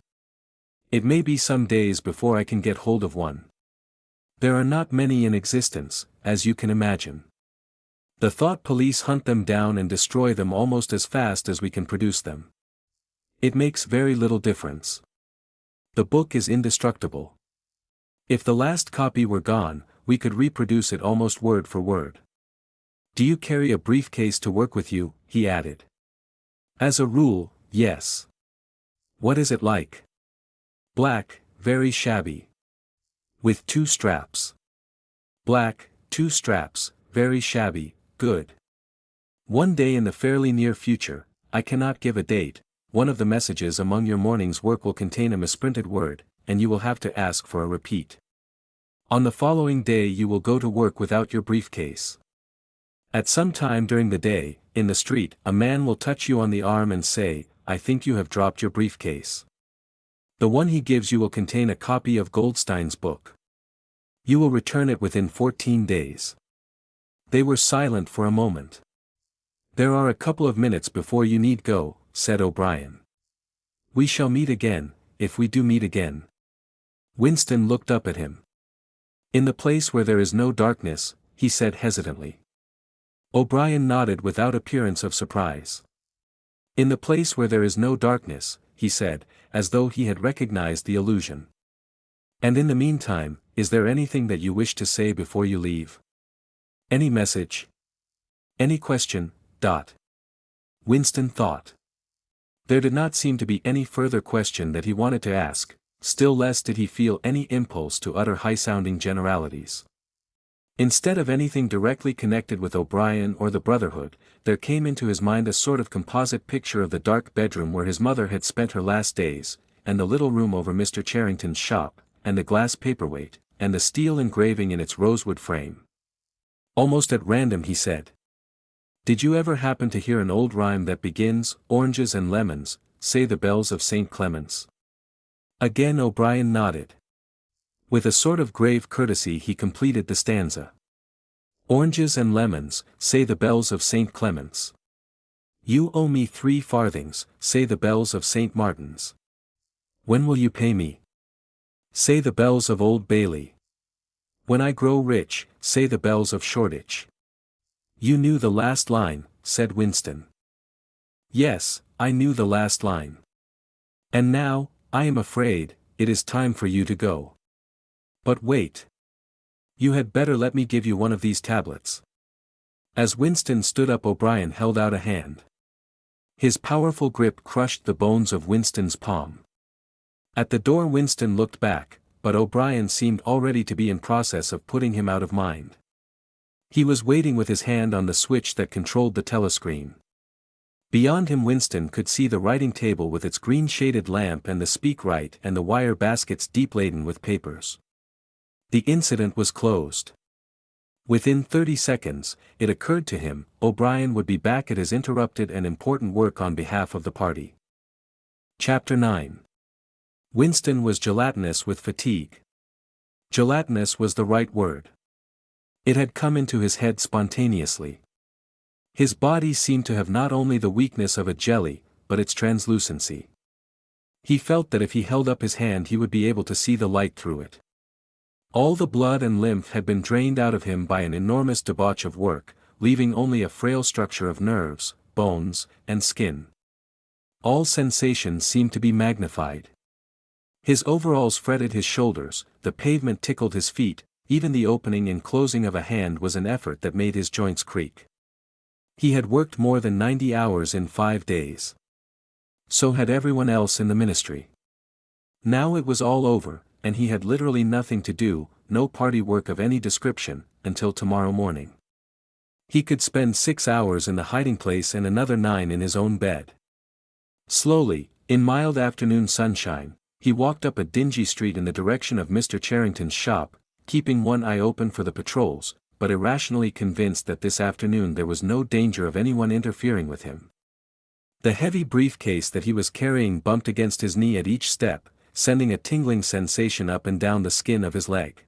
It may be some days before I can get hold of one. There are not many in existence, as you can imagine. The thought police hunt them down and destroy them almost as fast as we can produce them. It makes very little difference. The book is indestructible. If the last copy were gone, we could reproduce it almost word for word. Do you carry a briefcase to work with you?" he added. "As a rule, yes." "What is it like?" "Black, very shabby. With 2 straps." "Black, 2 straps, very shabby, good. One day in the fairly near future, I cannot give a date, one of the messages among your morning's work will contain a misprinted word, and you will have to ask for a repeat. On the following day you will go to work without your briefcase. At some time during the day, in the street, a man will touch you on the arm and say, 'I think you have dropped your briefcase.' The one he gives you will contain a copy of Goldstein's book. You will return it within 14 days. They were silent for a moment. "There are a couple of minutes before you need go," said O'Brien. "We shall meet again, if we do meet again." Winston looked up at him. "In the place where there is no darkness," he said hesitantly. O'Brien nodded without appearance of surprise. "In the place where there is no darkness," he said, as though he had recognized the allusion. "And in the meantime, is there anything that you wish to say before you leave? Any message? Any question?" Winston thought. There did not seem to be any further question that he wanted to ask, still less did he feel any impulse to utter high-sounding generalities. Instead of anything directly connected with O'Brien or the Brotherhood, there came into his mind a sort of composite picture of the dark bedroom where his mother had spent her last days, and the little room over Mr. Charrington's shop, and the glass paperweight, and the steel engraving in its rosewood frame. Almost at random he said, "Did you ever happen to hear an old rhyme that begins, 'Oranges and lemons, say the bells of St. Clement's'?" Again O'Brien nodded. With a sort of grave courtesy he completed the stanza. "Oranges and lemons, say the bells of St. Clement's. You owe me 3 farthings, say the bells of St. Martin's. When will you pay me? Say the bells of Old Bailey. When I grow rich, say the bells of Shoreditch." "You knew the last line," said Winston. "Yes, I knew the last line. And now, I am afraid, it is time for you to go. But wait. You had better let me give you one of these tablets." As Winston stood up O'Brien held out a hand. His powerful grip crushed the bones of Winston's palm. At the door Winston looked back, but O'Brien seemed already to be in process of putting him out of mind. He was waiting with his hand on the switch that controlled the telescreen. Beyond him Winston could see the writing table with its green-shaded lamp and the speakwrite and the wire baskets deep laden with papers. The incident was closed. Within 30 seconds, it occurred to him, O'Brien would be back at his interrupted and important work on behalf of the party. Chapter 9. Winston was gelatinous with fatigue. Gelatinous was the right word. It had come into his head spontaneously. His body seemed to have not only the weakness of a jelly, but its translucency. He felt that if he held up his hand he would be able to see the light through it. All the blood and lymph had been drained out of him by an enormous debauch of work, leaving only a frail structure of nerves, bones, and skin. All sensations seemed to be magnified. His overalls fretted his shoulders, the pavement tickled his feet, even the opening and closing of a hand was an effort that made his joints creak. He had worked more than 90 hours in 5 days. So had everyone else in the ministry. Now it was all over, and he had literally nothing to do, no party work of any description, until tomorrow morning. He could spend 6 hours in the hiding place and another 9 in his own bed. Slowly, in mild afternoon sunshine, he walked up a dingy street in the direction of Mr. Charrington's shop, keeping one eye open for the patrols, but irrationally convinced that this afternoon there was no danger of anyone interfering with him. The heavy briefcase that he was carrying bumped against his knee at each step, sending a tingling sensation up and down the skin of his leg.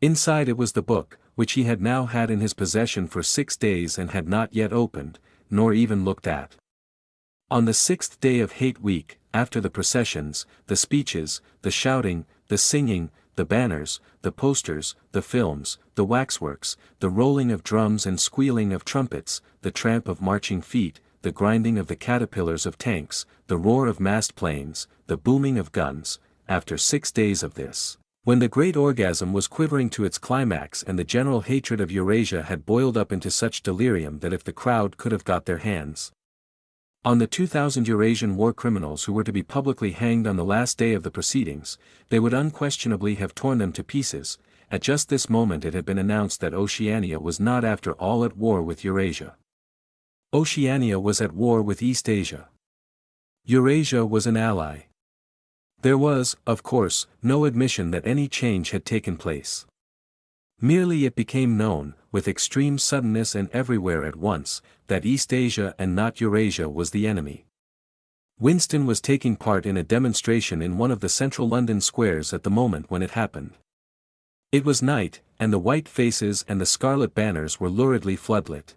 Inside it was the book, which he had now had in his possession for 6 days and had not yet opened, nor even looked at. On the 6th day of Hate Week, after the processions, the speeches, the shouting, the singing, the banners, the posters, the films, the waxworks, the rolling of drums and squealing of trumpets, the tramp of marching feet, the grinding of the caterpillars of tanks, the roar of massed planes, the booming of guns, after 6 days of this, when the great orgasm was quivering to its climax and the general hatred of Eurasia had boiled up into such delirium that if the crowd could have got their hands on the 2,000 Eurasian war criminals who were to be publicly hanged on the last day of the proceedings, they would unquestionably have torn them to pieces. At just this moment it had been announced that Oceania was not after all at war with Eurasia. Oceania was at war with East Asia. Eurasia was an ally. There was, of course, no admission that any change had taken place. Merely it became known, with extreme suddenness and everywhere at once, that East Asia and not Eurasia was the enemy. Winston was taking part in a demonstration in one of the central London squares at the moment when it happened. It was night, and the white faces and the scarlet banners were luridly floodlit.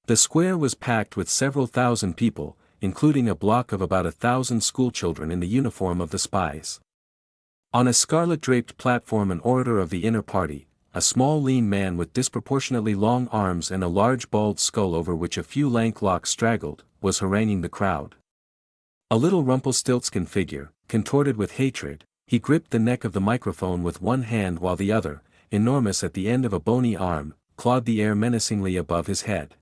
The square was packed with several thousand people, including a block of about 1,000 schoolchildren in the uniform of the spies. On a scarlet-draped platform an orator of the inner party, a small lean man with disproportionately long arms and a large bald skull over which a few lank locks straggled, was haranguing the crowd. A little Rumpelstiltskin figure, contorted with hatred, he gripped the neck of the microphone with one hand while the other, enormous at the end of a bony arm, clawed the air menacingly above his head.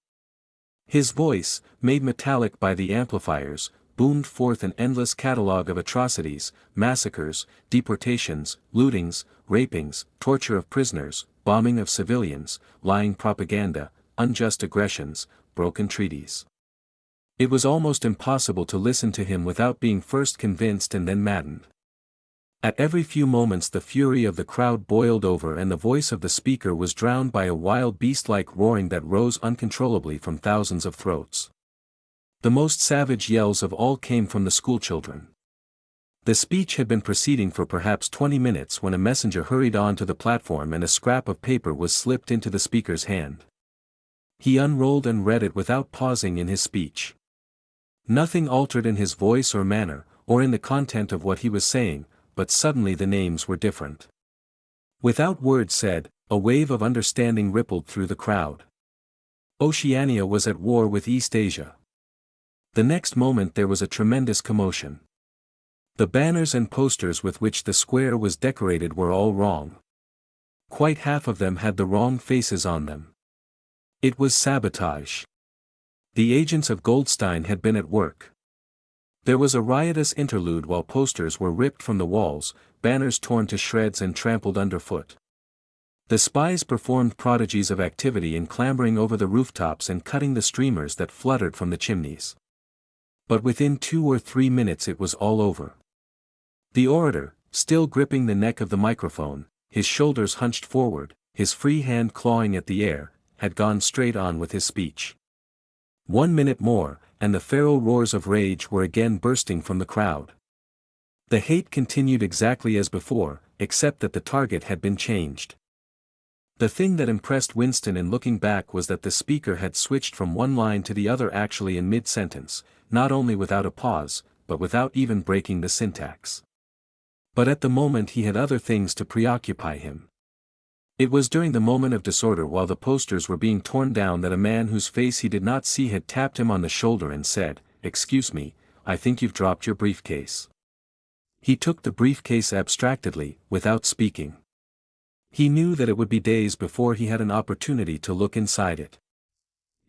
His voice, made metallic by the amplifiers, boomed forth an endless catalogue of atrocities, massacres, deportations, lootings, rapings, torture of prisoners, bombing of civilians, lying propaganda, unjust aggressions, broken treaties. It was almost impossible to listen to him without being first convinced and then maddened. At every few moments the fury of the crowd boiled over and the voice of the speaker was drowned by a wild beast-like roaring that rose uncontrollably from thousands of throats. The most savage yells of all came from the schoolchildren. The speech had been proceeding for perhaps 20 minutes when a messenger hurried on to the platform and a scrap of paper was slipped into the speaker's hand. He unrolled and read it without pausing in his speech. Nothing altered in his voice or manner, or in the content of what he was saying, but suddenly the names were different. Without words said, a wave of understanding rippled through the crowd. Oceania was at war with East Asia. The next moment there was a tremendous commotion. The banners and posters with which the square was decorated were all wrong. Quite half of them had the wrong faces on them. It was sabotage. The agents of Goldstein had been at work. There was a riotous interlude while posters were ripped from the walls, banners torn to shreds and trampled underfoot. The spies performed prodigies of activity in clambering over the rooftops and cutting the streamers that fluttered from the chimneys. But within 2 or 3 minutes it was all over. The orator, still gripping the neck of the microphone, his shoulders hunched forward, his free hand clawing at the air, had gone straight on with his speech. 1 minute more, and the feral roars of rage were again bursting from the crowd. The hate continued exactly as before, except that the target had been changed. The thing that impressed Winston in looking back was that the speaker had switched from one line to the other actually in mid-sentence, not only without a pause, but without even breaking the syntax. But at the moment he had other things to preoccupy him. It was during the moment of disorder while the posters were being torn down that a man whose face he did not see had tapped him on the shoulder and said, "Excuse me, I think you've dropped your briefcase." He took the briefcase abstractedly, without speaking. He knew that it would be days before he had an opportunity to look inside it.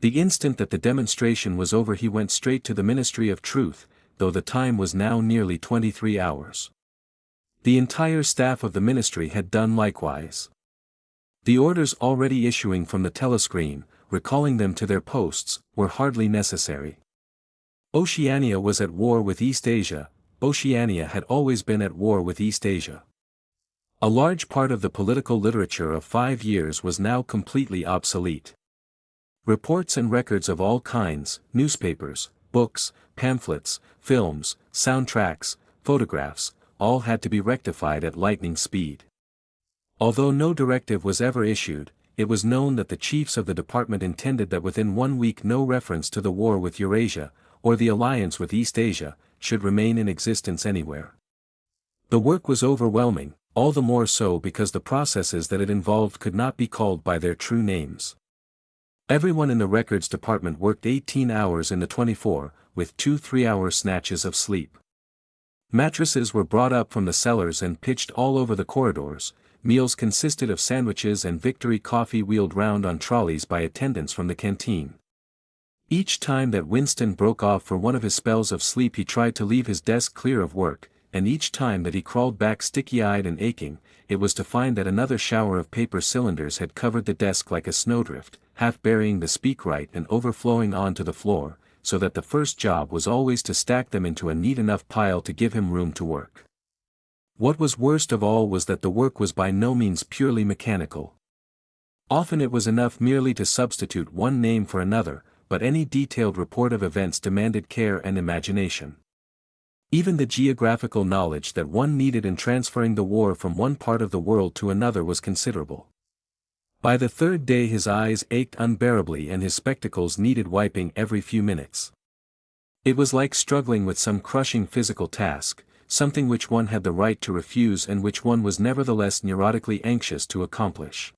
The instant that the demonstration was over he went straight to the Ministry of Truth, though the time was now nearly 23 hours. The entire staff of the ministry had done likewise. The orders already issuing from the telescreen, recalling them to their posts, were hardly necessary. Oceania was at war with East Asia. Oceania had always been at war with East Asia. A large part of the political literature of 5 years was now completely obsolete. Reports and records of all kinds, newspapers, books, pamphlets, films, soundtracks, photographs, all had to be rectified at lightning speed. Although no directive was ever issued, it was known that the chiefs of the department intended that within 1 week no reference to the war with Eurasia, or the alliance with East Asia, should remain in existence anywhere. The work was overwhelming, all the more so because the processes that it involved could not be called by their true names. Everyone in the records department worked 18 hours in the 24, with 2 3-hour snatches of sleep. Mattresses were brought up from the cellars and pitched all over the corridors. Meals consisted of sandwiches and Victory coffee wheeled round on trolleys by attendants from the canteen. Each time that Winston broke off for one of his spells of sleep he tried to leave his desk clear of work, and each time that he crawled back sticky-eyed and aching, it was to find that another shower of paper cylinders had covered the desk like a snowdrift, half burying the speakwrite and overflowing onto the floor, so that the first job was always to stack them into a neat enough pile to give him room to work. What was worst of all was that the work was by no means purely mechanical. Often it was enough merely to substitute one name for another, but any detailed report of events demanded care and imagination. Even the geographical knowledge that one needed in transferring the war from one part of the world to another was considerable. By the 3rd day his eyes ached unbearably and his spectacles needed wiping every few minutes. It was like struggling with some crushing physical task, something which one had the right to refuse and which one was nevertheless neurotically anxious to accomplish.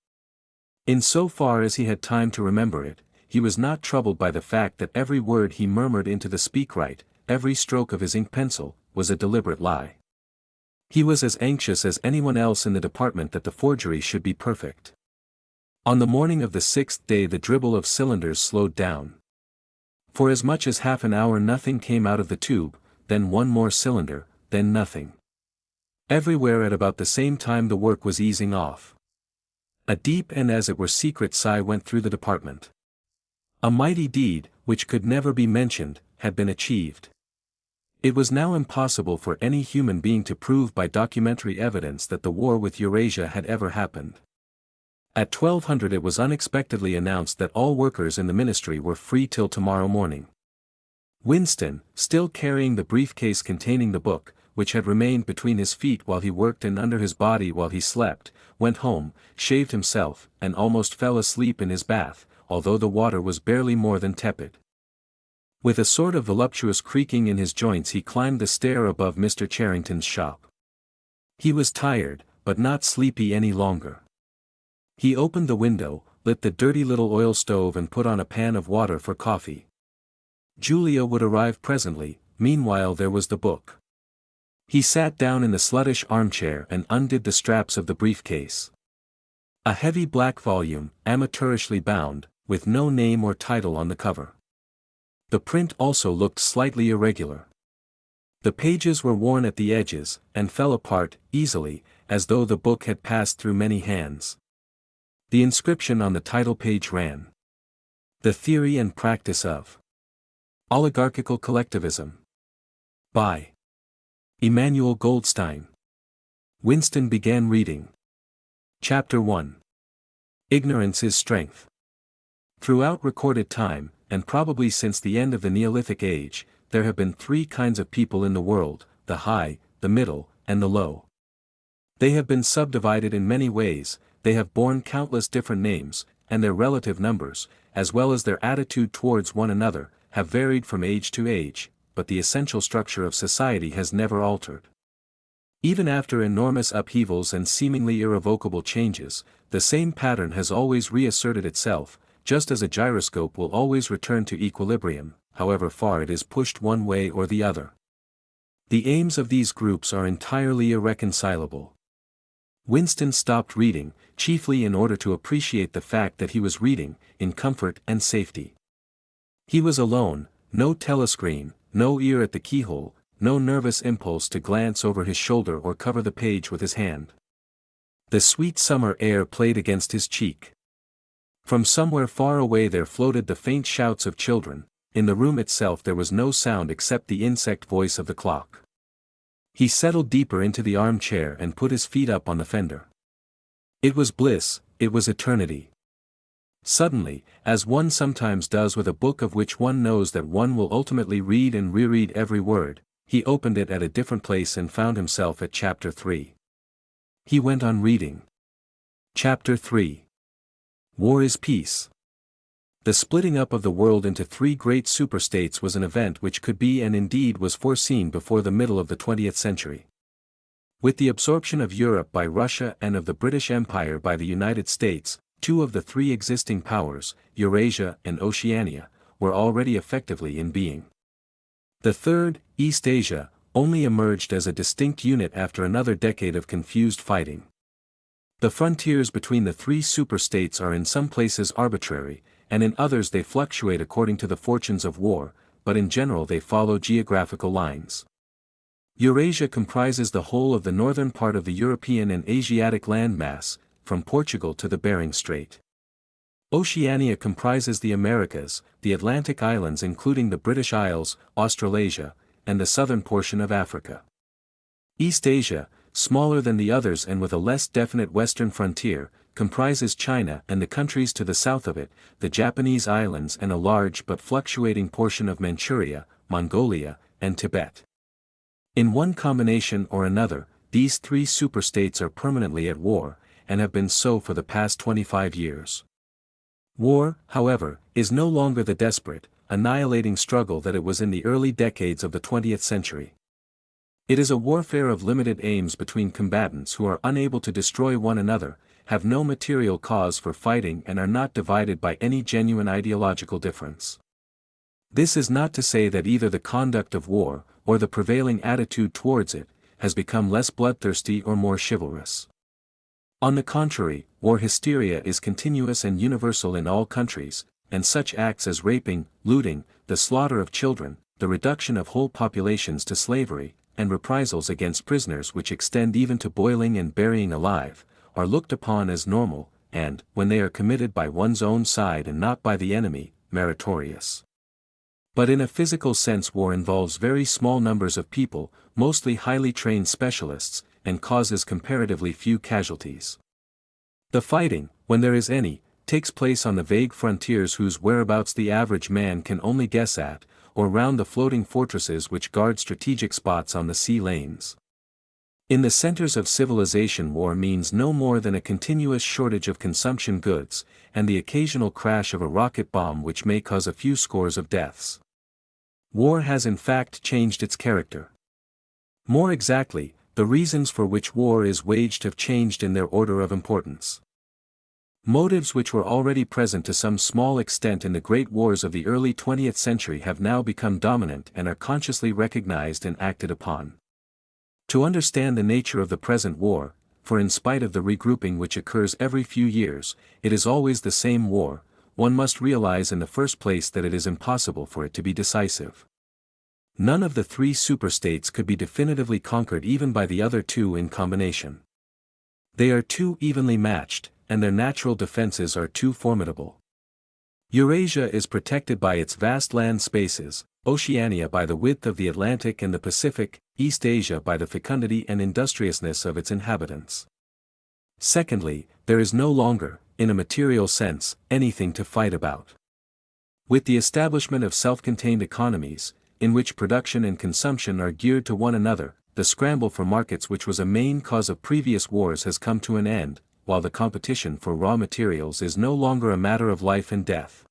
In so far as he had time to remember it, he was not troubled by the fact that every word he murmured into the speakwrite, every stroke of his ink pencil, was a deliberate lie. He was as anxious as anyone else in the department that the forgery should be perfect. On the morning of the 6th day the dribble of cylinders slowed down. For as much as half an hour nothing came out of the tube, then one more cylinder, then nothing. Everywhere at about the same time the work was easing off. A deep and as it were secret sigh went through the department. A mighty deed, which could never be mentioned, had been achieved. It was now impossible for any human being to prove by documentary evidence that the war with Eurasia had ever happened. At 1200 it was unexpectedly announced that all workers in the ministry were free till tomorrow morning. Winston, still carrying the briefcase containing the book, which had remained between his feet while he worked and under his body while he slept, went home, shaved himself, and almost fell asleep in his bath, although the water was barely more than tepid. With a sort of voluptuous creaking in his joints he climbed the stair above Mr. Charrington's shop. He was tired, but not sleepy any longer. He opened the window, lit the dirty little oil stove and put on a pan of water for coffee. Julia would arrive presently, meanwhile there was the book. He sat down in the sluttish armchair and undid the straps of the briefcase. A heavy black volume, amateurishly bound, with no name or title on the cover. The print also looked slightly irregular. The pages were worn at the edges, and fell apart, easily, as though the book had passed through many hands. The inscription on the title page ran: The Theory and Practice of Oligarchical Collectivism. By Emanuel Goldstein. Winston began reading. Chapter 1. Ignorance is Strength. Throughout recorded time, and probably since the end of the Neolithic Age, there have been 3 kinds of people in the world: the high, the middle, and the low. They have been subdivided in many ways, they have borne countless different names, and their relative numbers, as well as their attitude towards one another, have varied from age to age, but the essential structure of society has never altered. Even after enormous upheavals and seemingly irrevocable changes, the same pattern has always reasserted itself, just as a gyroscope will always return to equilibrium, however far it is pushed one way or the other. The aims of these groups are entirely irreconcilable. Winston stopped reading, chiefly in order to appreciate the fact that he was reading, in comfort and safety. He was alone, no telescreen, no ear at the keyhole, no nervous impulse to glance over his shoulder or cover the page with his hand. The sweet summer air played against his cheek. From somewhere far away there floated the faint shouts of children. In the room itself there was no sound except the insect voice of the clock. He settled deeper into the armchair and put his feet up on the fender. It was bliss, it was eternity. Suddenly, as one sometimes does with a book of which one knows that one will ultimately read and reread every word, he opened it at a different place and found himself at Chapter 3. He went on reading. Chapter 3. War is Peace. The splitting up of the world into three great superstates was an event which could be and indeed was foreseen before the middle of the 20th century. With the absorption of Europe by Russia and of the British Empire by the United States, two of the three existing powers, Eurasia and Oceania, were already effectively in being. The third, East Asia, only emerged as a distinct unit after another decade of confused fighting. The frontiers between the three superstates are in some places arbitrary, and in others they fluctuate according to the fortunes of war, but in general they follow geographical lines. Eurasia comprises the whole of the northern part of the European and Asiatic landmass, from Portugal to the Bering Strait. Oceania comprises the Americas, the Atlantic Islands including the British Isles, Australasia, and the southern portion of Africa. East Asia, smaller than the others and with a less definite western frontier, comprises China and the countries to the south of it, the Japanese islands and a large but fluctuating portion of Manchuria, Mongolia, and Tibet. In one combination or another, these three superstates are permanently at war, and have been so for the past 25 years. War, however, is no longer the desperate, annihilating struggle that it was in the early decades of the 20th century. It is a warfare of limited aims between combatants who are unable to destroy one another, have no material cause for fighting and are not divided by any genuine ideological difference. This is not to say that either the conduct of war, or the prevailing attitude towards it, has become less bloodthirsty or more chivalrous. On the contrary, war hysteria is continuous and universal in all countries, and such acts as raping, looting, the slaughter of children, the reduction of whole populations to slavery, and reprisals against prisoners which extend even to boiling and burying alive, are looked upon as normal, and, when they are committed by one's own side and not by the enemy, meritorious. But in a physical sense war involves very small numbers of people, mostly highly trained specialists, and causes comparatively few casualties. The fighting, when there is any, takes place on the vague frontiers whose whereabouts the average man can only guess at, or round the floating fortresses which guard strategic spots on the sea lanes. In the centers of civilization war means no more than a continuous shortage of consumption goods, and the occasional crash of a rocket bomb which may cause a few scores of deaths. War has in fact changed its character. More exactly, the reasons for which war is waged have changed in their order of importance. Motives which were already present to some small extent in the great wars of the early 20th century have now become dominant and are consciously recognized and acted upon. To understand the nature of the present war, for in spite of the regrouping which occurs every few years, it is always the same war, one must realize in the first place that it is impossible for it to be decisive. None of the three superstates could be definitively conquered even by the other two in combination. They are too evenly matched, and their natural defenses are too formidable. Eurasia is protected by its vast land spaces, Oceania by the width of the Atlantic and the Pacific, East Asia by the fecundity and industriousness of its inhabitants. Secondly, there is no longer, in a material sense, anything to fight about. With the establishment of self-contained economies, in which production and consumption are geared to one another, the scramble for markets which was a main cause of previous wars has come to an end, while the competition for raw materials is no longer a matter of life and death.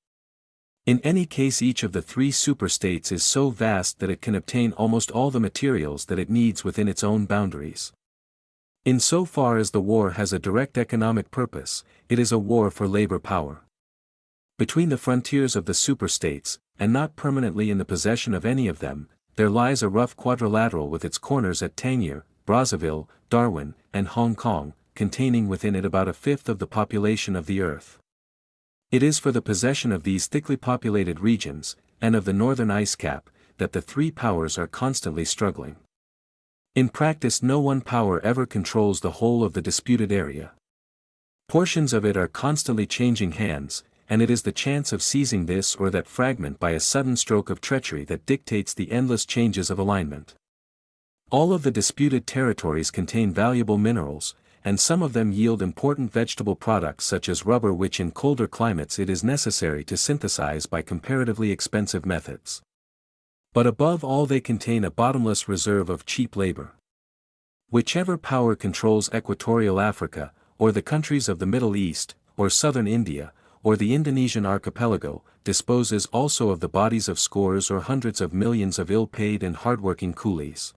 In any case each of the three superstates is so vast that it can obtain almost all the materials that it needs within its own boundaries. In so far as the war has a direct economic purpose, it is a war for labor power. Between the frontiers of the superstates, and not permanently in the possession of any of them, there lies a rough quadrilateral with its corners at Tangier, Brazzaville, Darwin, and Hong Kong, containing within it about a fifth of the population of the Earth. It is for the possession of these thickly populated regions, and of the northern ice cap, that the three powers are constantly struggling. In practice, no one power ever controls the whole of the disputed area. Portions of it are constantly changing hands, and it is the chance of seizing this or that fragment by a sudden stroke of treachery that dictates the endless changes of alignment. All of the disputed territories contain valuable minerals, and some of them yield important vegetable products such as rubber, which in colder climates it is necessary to synthesize by comparatively expensive methods. But above all, they contain a bottomless reserve of cheap labor. Whichever power controls equatorial Africa, or the countries of the Middle East, or southern India, or the Indonesian archipelago, disposes also of the bodies of scores or hundreds of millions of ill-paid and hardworking coolies.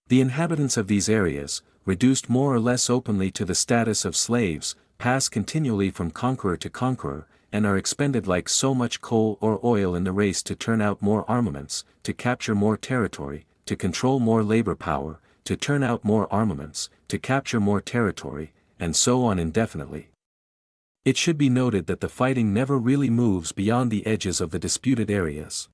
The inhabitants of these areas, reduced more or less openly to the status of slaves, pass continually from conqueror to conqueror, and are expended like so much coal or oil in the race to turn out more armaments, to capture more territory, to control more labor power, to turn out more armaments, to capture more territory, and so on indefinitely. It should be noted that the fighting never really moves beyond the edges of the disputed areas.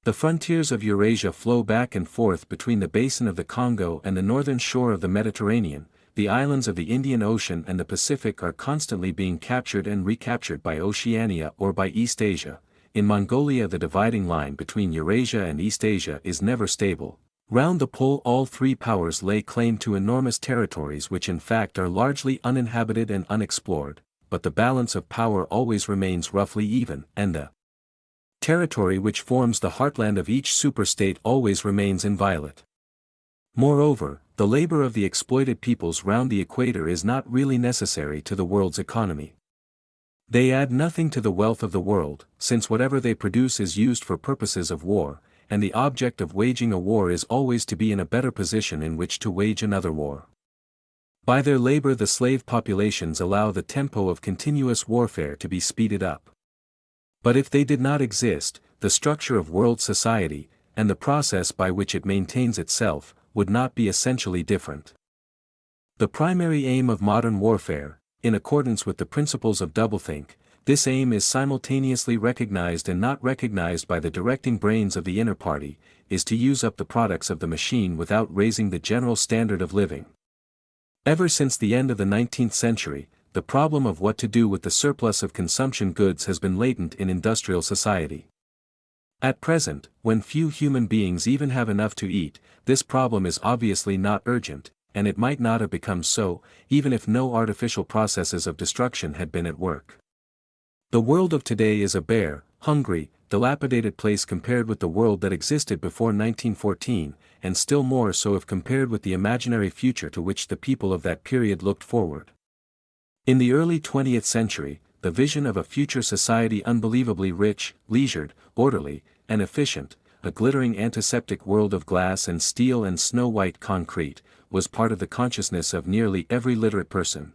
The frontiers of Eurasia flow back and forth between the basin of the Congo and the northern shore of the Mediterranean. The islands of the Indian Ocean and the Pacific are constantly being captured and recaptured by Oceania or by East Asia. In Mongolia, the dividing line between Eurasia and East Asia is never stable. Round the pole, all three powers lay claim to enormous territories which in fact are largely uninhabited and unexplored, but the balance of power always remains roughly even, and the territory which forms the heartland of each superstate always remains inviolate. Moreover, the labor of the exploited peoples round the equator is not really necessary to the world's economy. They add nothing to the wealth of the world, since whatever they produce is used for purposes of war, and the object of waging a war is always to be in a better position in which to wage another war. By their labor, the slave populations allow the tempo of continuous warfare to be speeded up. But if they did not exist, the structure of world society, and the process by which it maintains itself, would not be essentially different. The primary aim of modern warfare, in accordance with the principles of doublethink, this aim is simultaneously recognized and not recognized by the directing brains of the inner party, is to use up the products of the machine without raising the general standard of living. Ever since the end of the 19th century, the problem of what to do with the surplus of consumption goods has been latent in industrial society. At present, when few human beings even have enough to eat, this problem is obviously not urgent, and it might not have become so, even if no artificial processes of destruction had been at work. The world of today is a bare, hungry, dilapidated place compared with the world that existed before 1914, and still more so if compared with the imaginary future to which the people of that period looked forward. In the early 20th century, the vision of a future society unbelievably rich, leisured, orderly, and efficient, a glittering antiseptic world of glass and steel and snow-white concrete, was part of the consciousness of nearly every literate person.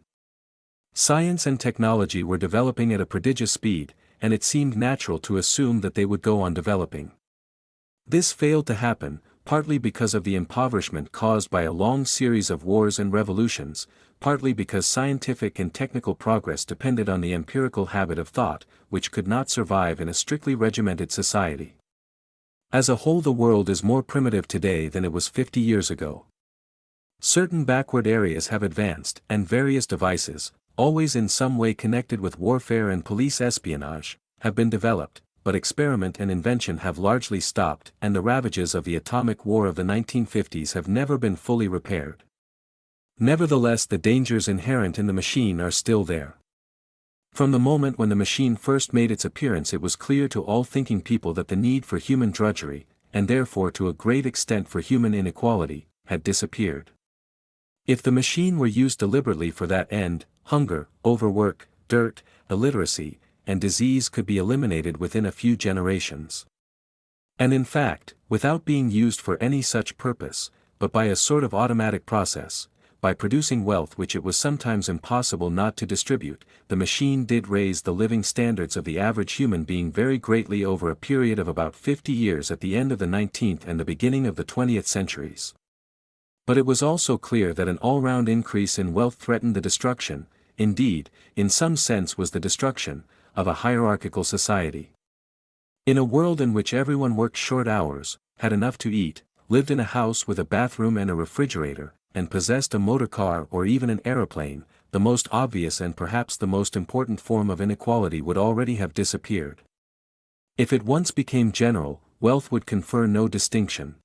Science and technology were developing at a prodigious speed, and it seemed natural to assume that they would go on developing. This failed to happen, partly because of the impoverishment caused by a long series of wars and revolutions, partly because scientific and technical progress depended on the empirical habit of thought, which could not survive in a strictly regimented society. As a whole, the world is more primitive today than it was 50 years ago. Certain backward areas have advanced, and various devices, always in some way connected with warfare and police espionage, have been developed, but experiment and invention have largely stopped, and the ravages of the atomic war of the 1950s have never been fully repaired. Nevertheless, the dangers inherent in the machine are still there. From the moment when the machine first made its appearance, it was clear to all thinking people that the need for human drudgery, and therefore to a great extent for human inequality, had disappeared. If the machine were used deliberately for that end, hunger, overwork, dirt, illiteracy, and disease could be eliminated within a few generations. And in fact, without being used for any such purpose, but by a sort of automatic process, by producing wealth which it was sometimes impossible not to distribute, the machine did raise the living standards of the average human being very greatly over a period of about 50 years at the end of the 19th and the beginning of the 20th centuries. But it was also clear that an all-round increase in wealth threatened the destruction, indeed, in some sense was the destruction, of a hierarchical society. In a world in which everyone worked short hours, had enough to eat, lived in a house with a bathroom and a refrigerator, and possessed a motor car or even an aeroplane, the most obvious and perhaps the most important form of inequality would already have disappeared. If it once became general, wealth would confer no distinction.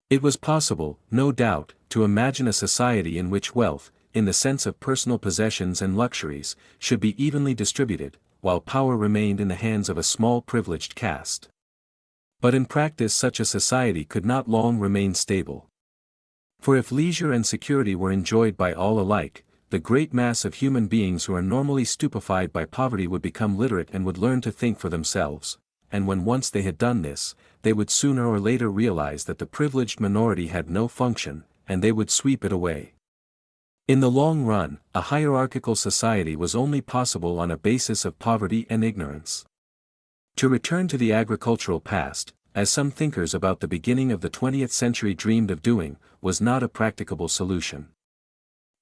It was possible, no doubt, to imagine a society in which wealth, in the sense of personal possessions and luxuries, should be evenly distributed, while power remained in the hands of a small privileged caste. But in practice such a society could not long remain stable. For if leisure and security were enjoyed by all alike, the great mass of human beings who are normally stupefied by poverty would become literate and would learn to think for themselves, and when once they had done this, they would sooner or later realize that the privileged minority had no function, and they would sweep it away. In the long run, a hierarchical society was only possible on a basis of poverty and ignorance. To return to the agricultural past, as some thinkers about the beginning of the 20th century dreamed of doing, was not a practicable solution.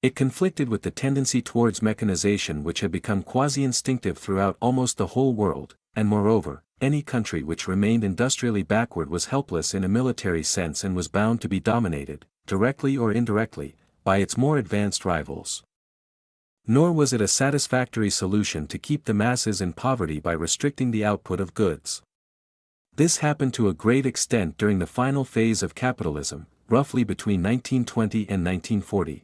It conflicted with the tendency towards mechanization which had become quasi-instinctive throughout almost the whole world, and moreover, any country which remained industrially backward was helpless in a military sense and was bound to be dominated, directly or indirectly, by its more advanced rivals. Nor was it a satisfactory solution to keep the masses in poverty by restricting the output of goods. This happened to a great extent during the final phase of capitalism, roughly between 1920 and 1940.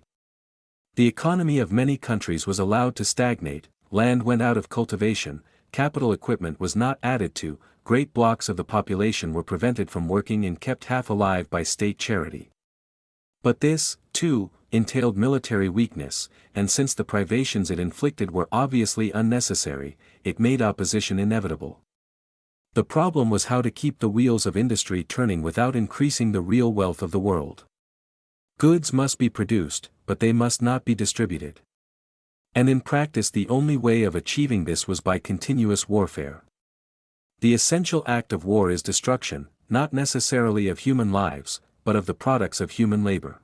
The economy of many countries was allowed to stagnate, land went out of cultivation, capital equipment was not added to, great blocks of the population were prevented from working and kept half alive by state charity. But this, too, entailed military weakness, and since the privations it inflicted were obviously unnecessary, it made opposition inevitable. The problem was how to keep the wheels of industry turning without increasing the real wealth of the world. Goods must be produced, but they must not be distributed. And in practice the only way of achieving this was by continuous warfare. The essential act of war is destruction, not necessarily of human lives, but of the products of human labor.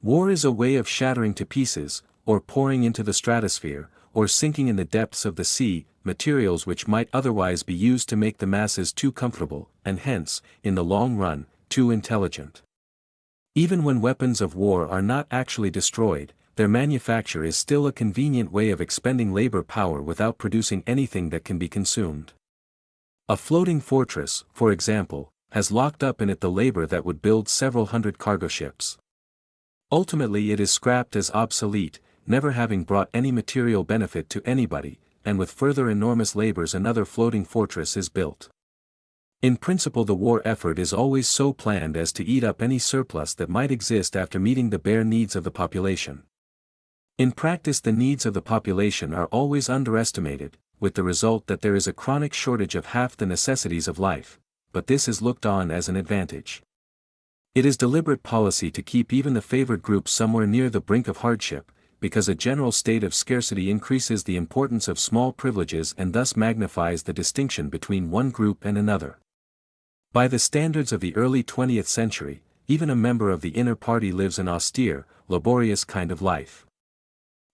War is a way of shattering to pieces, or pouring into the stratosphere, or sinking in the depths of the sea, materials which might otherwise be used to make the masses too comfortable, and hence, in the long run, too intelligent. Even when weapons of war are not actually destroyed, their manufacture is still a convenient way of expending labor power without producing anything that can be consumed. A floating fortress, for example, has locked up in it the labor that would build several hundred cargo ships. Ultimately it is scrapped as obsolete, never having brought any material benefit to anybody, and with further enormous labors another floating fortress is built. In principle the war effort is always so planned as to eat up any surplus that might exist after meeting the bare needs of the population. In practice the needs of the population are always underestimated, with the result that there is a chronic shortage of half the necessities of life, but this is looked on as an advantage. It is deliberate policy to keep even the favored groups somewhere near the brink of hardship, because a general state of scarcity increases the importance of small privileges and thus magnifies the distinction between one group and another. By the standards of the early 20th century, even a member of the inner party lives an austere, laborious kind of life.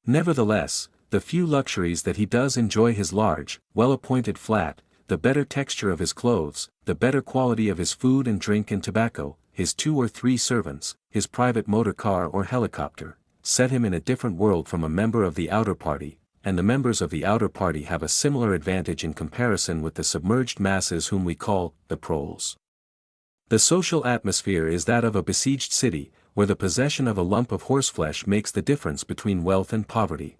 Nevertheless, the few luxuries that he does enjoy, his large, well-appointed flat, the better texture of his clothes, the better quality of his food and drink and tobacco, his 2 or 3 servants, his private motor car or helicopter, set him in a different world from a member of the outer party, and the members of the outer party have a similar advantage in comparison with the submerged masses whom we call the proles. The social atmosphere is that of a besieged city, where the possession of a lump of horseflesh makes the difference between wealth and poverty.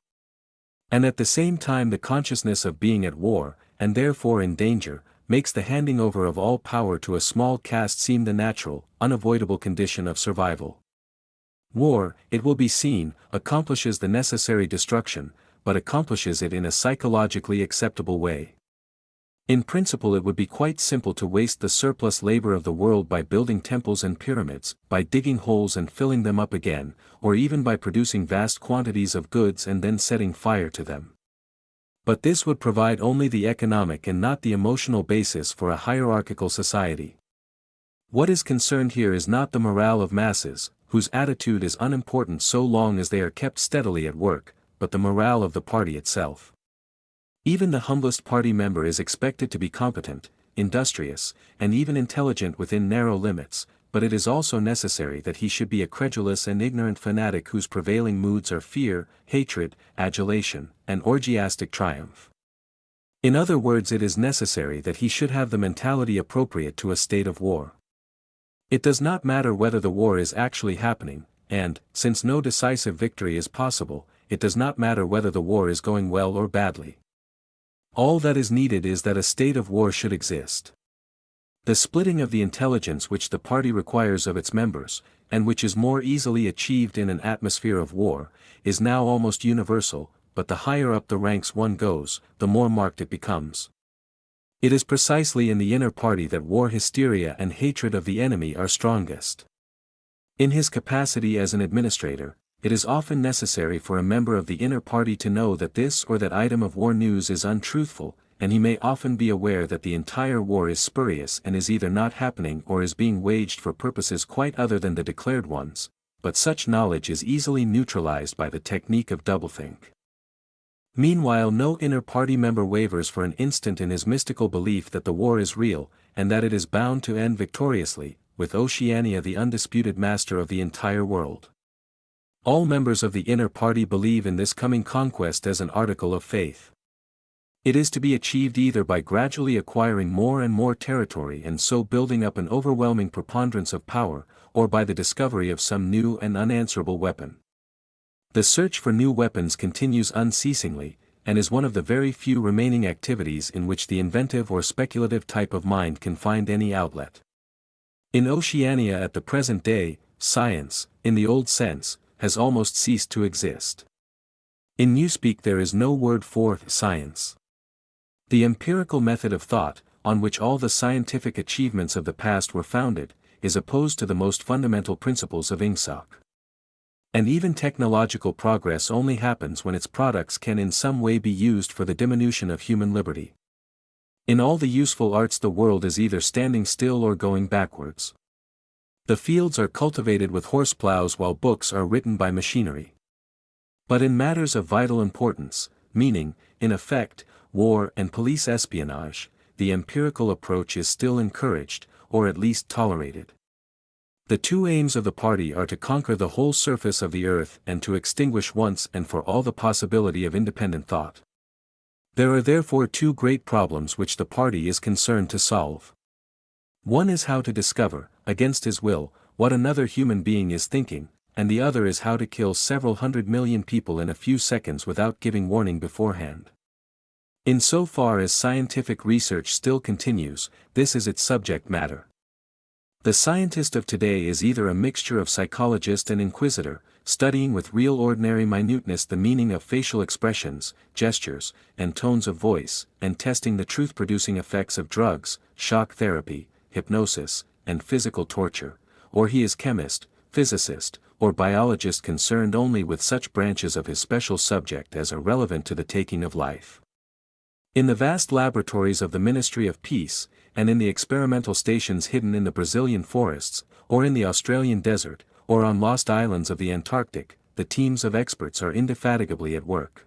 And at the same time the consciousness of being at war, and therefore in danger, makes the handing over of all power to a small caste seem the natural, unavoidable condition of survival. War, it will be seen, accomplishes the necessary destruction, but accomplishes it in a psychologically acceptable way. In principle it would be quite simple to waste the surplus labor of the world by building temples and pyramids, by digging holes and filling them up again, or even by producing vast quantities of goods and then setting fire to them. But this would provide only the economic and not the emotional basis for a hierarchical society. What is concerned here is not the morale of masses, whose attitude is unimportant so long as they are kept steadily at work, but the morale of the party itself. Even the humblest party member is expected to be competent, industrious, and even intelligent within narrow limits, but it is also necessary that he should be a credulous and ignorant fanatic whose prevailing moods are fear, hatred, adulation, and orgiastic triumph. In other words, it is necessary that he should have the mentality appropriate to a state of war. It does not matter whether the war is actually happening, and, since no decisive victory is possible, it does not matter whether the war is going well or badly. All that is needed is that a state of war should exist. The splitting of the intelligence which the party requires of its members, and which is more easily achieved in an atmosphere of war, is now almost universal, but the higher up the ranks one goes, the more marked it becomes. It is precisely in the inner party that war hysteria and hatred of the enemy are strongest. In his capacity as an administrator, it is often necessary for a member of the inner party to know that this or that item of war news is untruthful, and he may often be aware that the entire war is spurious and is either not happening or is being waged for purposes quite other than the declared ones, but such knowledge is easily neutralized by the technique of doublethink. Meanwhile, no inner party member wavers for an instant in his mystical belief that the war is real, and that it is bound to end victoriously, with Oceania the undisputed master of the entire world. All members of the inner party believe in this coming conquest as an article of faith. It is to be achieved either by gradually acquiring more and more territory and so building up an overwhelming preponderance of power, or by the discovery of some new and unanswerable weapon. The search for new weapons continues unceasingly, and is one of the very few remaining activities in which the inventive or speculative type of mind can find any outlet. In Oceania at the present day, science, in the old sense, has almost ceased to exist. In newspeak there is no word for science. The empirical method of thought, on which all the scientific achievements of the past were founded, is opposed to the most fundamental principles of Ingsoc. And even technological progress only happens when its products can in some way be used for the diminution of human liberty. In all the useful arts the world is either standing still or going backwards. The fields are cultivated with horse plows while books are written by machinery. But in matters of vital importance, meaning, in effect, war and police espionage, the empirical approach is still encouraged, or at least tolerated. The two aims of the party are to conquer the whole surface of the earth and to extinguish once and for all the possibility of independent thought. There are therefore two great problems which the party is concerned to solve. One is how to discover, against his will, what another human being is thinking, and the other is how to kill several 100 million people in a few seconds without giving warning beforehand. In so far as scientific research still continues, this is its subject matter. The scientist of today is either a mixture of psychologist and inquisitor, studying with real ordinary minuteness the meaning of facial expressions, gestures, and tones of voice, and testing the truth-producing effects of drugs, shock therapy, hypnosis, and physical torture, or he is chemist, physicist, or biologist concerned only with such branches of his special subject as are relevant to the taking of life. In the vast laboratories of the Ministry of Peace, and in the experimental stations hidden in the Brazilian forests, or in the Australian desert, or on lost islands of the Antarctic, the teams of experts are indefatigably at work.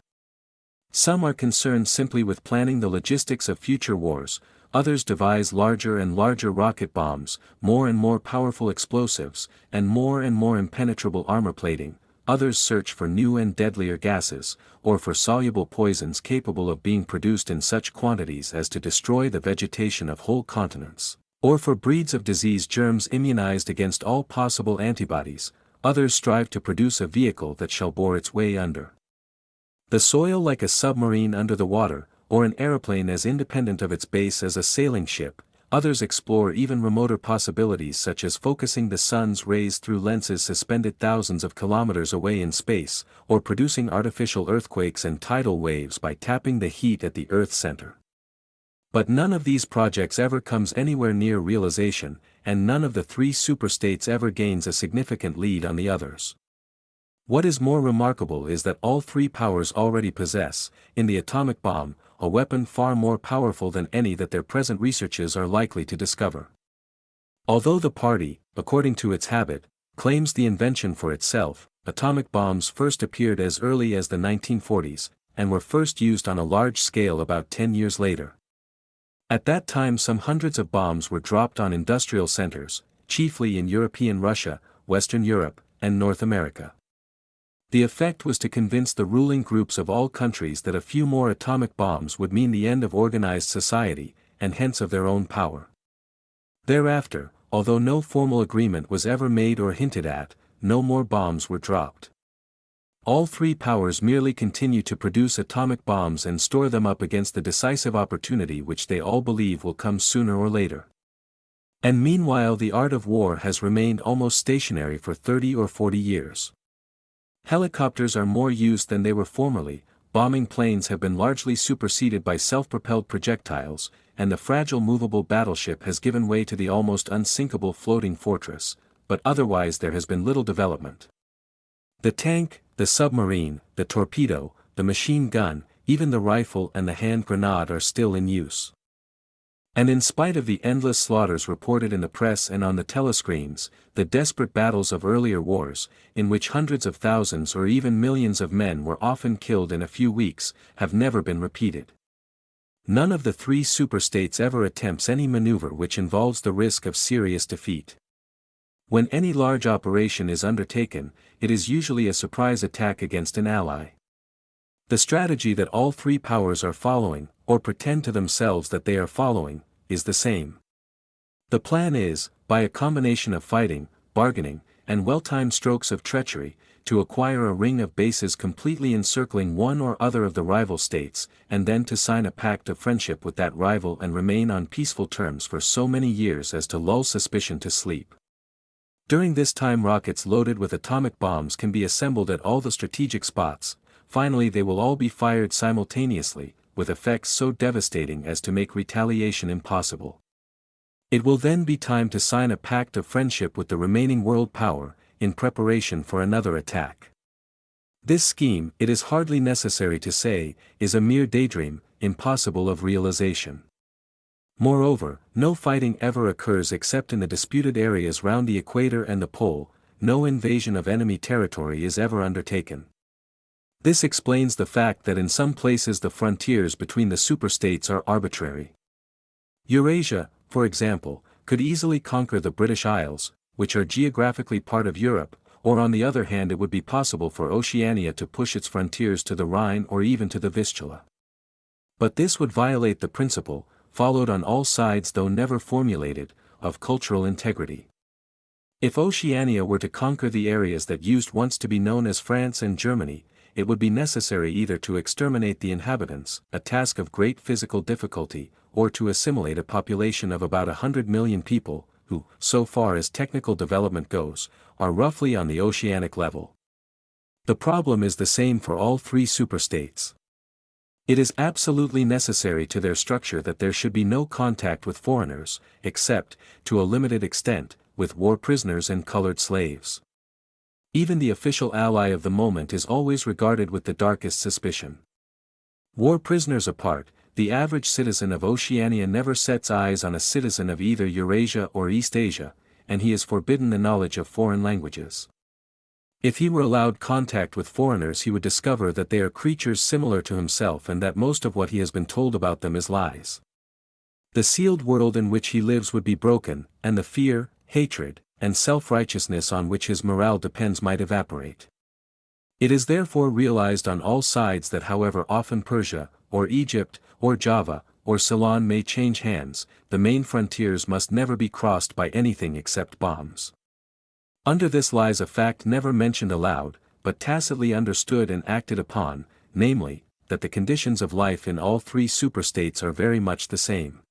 Some are concerned simply with planning the logistics of future wars, others devise larger and larger rocket bombs, more and more powerful explosives, and more impenetrable armor plating. Others search for new and deadlier gases, or for soluble poisons capable of being produced in such quantities as to destroy the vegetation of whole continents, or for breeds of disease germs immunized against all possible antibodies. Others strive to produce a vehicle that shall bore its way under the soil like a submarine under the water, or an aeroplane as independent of its base as a sailing ship. Others explore even remoter possibilities such as focusing the sun's rays through lenses suspended thousands of kilometers away in space, or producing artificial earthquakes and tidal waves by tapping the heat at the Earth's center. But none of these projects ever comes anywhere near realization, and none of the three superstates ever gains a significant lead on the others. What is more remarkable is that all three powers already possess, in the atomic bomb, a weapon far more powerful than any that their present researches are likely to discover. Although the party, according to its habit, claims the invention for itself. Atomic bombs first appeared as early as the 1940s, and were first used on a large scale about 10 years later. At that time some hundreds of bombs were dropped on industrial centers, chiefly in European Russia, Western Europe, and North America. The effect was to convince the ruling groups of all countries that a few more atomic bombs would mean the end of organized society, and hence of their own power. Thereafter, although no formal agreement was ever made or hinted at, no more bombs were dropped. All three powers merely continue to produce atomic bombs and store them up against the decisive opportunity which they all believe will come sooner or later. And meanwhile the art of war has remained almost stationary for 30 or 40 years. Helicopters are more used than they were formerly, bombing planes have been largely superseded by self-propelled projectiles, and the fragile movable battleship has given way to the almost unsinkable floating fortress, but otherwise there has been little development. The tank, the submarine, the torpedo, the machine gun, even the rifle and the hand grenade are still in use. And in spite of the endless slaughters reported in the press and on the telescreens, the desperate battles of earlier wars, in which hundreds of thousands or even millions of men were often killed in a few weeks, have never been repeated. None of the three superstates ever attempts any maneuver which involves the risk of serious defeat. When any large operation is undertaken, it is usually a surprise attack against an ally. The strategy that all three powers are following, or pretend to themselves that they are following, is the same. The plan is, by a combination of fighting, bargaining, and well-timed strokes of treachery, to acquire a ring of bases completely encircling one or other of the rival states, and then to sign a pact of friendship with that rival and remain on peaceful terms for so many years as to lull suspicion to sleep. During this time rockets loaded with atomic bombs can be assembled at all the strategic spots. Finally they will all be fired simultaneously, with effects so devastating as to make retaliation impossible. It will then be time to sign a pact of friendship with the remaining world power, in preparation for another attack. This scheme, it is hardly necessary to say, is a mere daydream, impossible of realization. Moreover, no fighting ever occurs except in the disputed areas round the equator and the pole, no invasion of enemy territory is ever undertaken. This explains the fact that in some places the frontiers between the superstates are arbitrary. Eurasia, for example, could easily conquer the British Isles, which are geographically part of Europe, or on the other hand it would be possible for Oceania to push its frontiers to the Rhine or even to the Vistula. But this would violate the principle, followed on all sides though never formulated, of cultural integrity. If Oceania were to conquer the areas that used once to be known as France and Germany, it would be necessary either to exterminate the inhabitants, a task of great physical difficulty, or to assimilate a population of about 100 million people, who, so far as technical development goes, are roughly on the oceanic level. The problem is the same for all three superstates. It is absolutely necessary to their structure that there should be no contact with foreigners, except, to a limited extent, with war prisoners and colored slaves. Even the official ally of the moment is always regarded with the darkest suspicion. War prisoners apart, the average citizen of Oceania never sets eyes on a citizen of either Eurasia or East Asia, and he is forbidden the knowledge of foreign languages. If he were allowed contact with foreigners he would discover that they are creatures similar to himself and that most of what he has been told about them is lies. The sealed world in which he lives would be broken, and the fear, hatred, and self-righteousness on which his morale depends might evaporate. It is therefore realized on all sides that however often Persia, or Egypt, or Java, or Ceylon may change hands, the main frontiers must never be crossed by anything except bombs. Under this lies a fact never mentioned aloud, but tacitly understood and acted upon, namely, that the conditions of life in all three superstates are very much the same.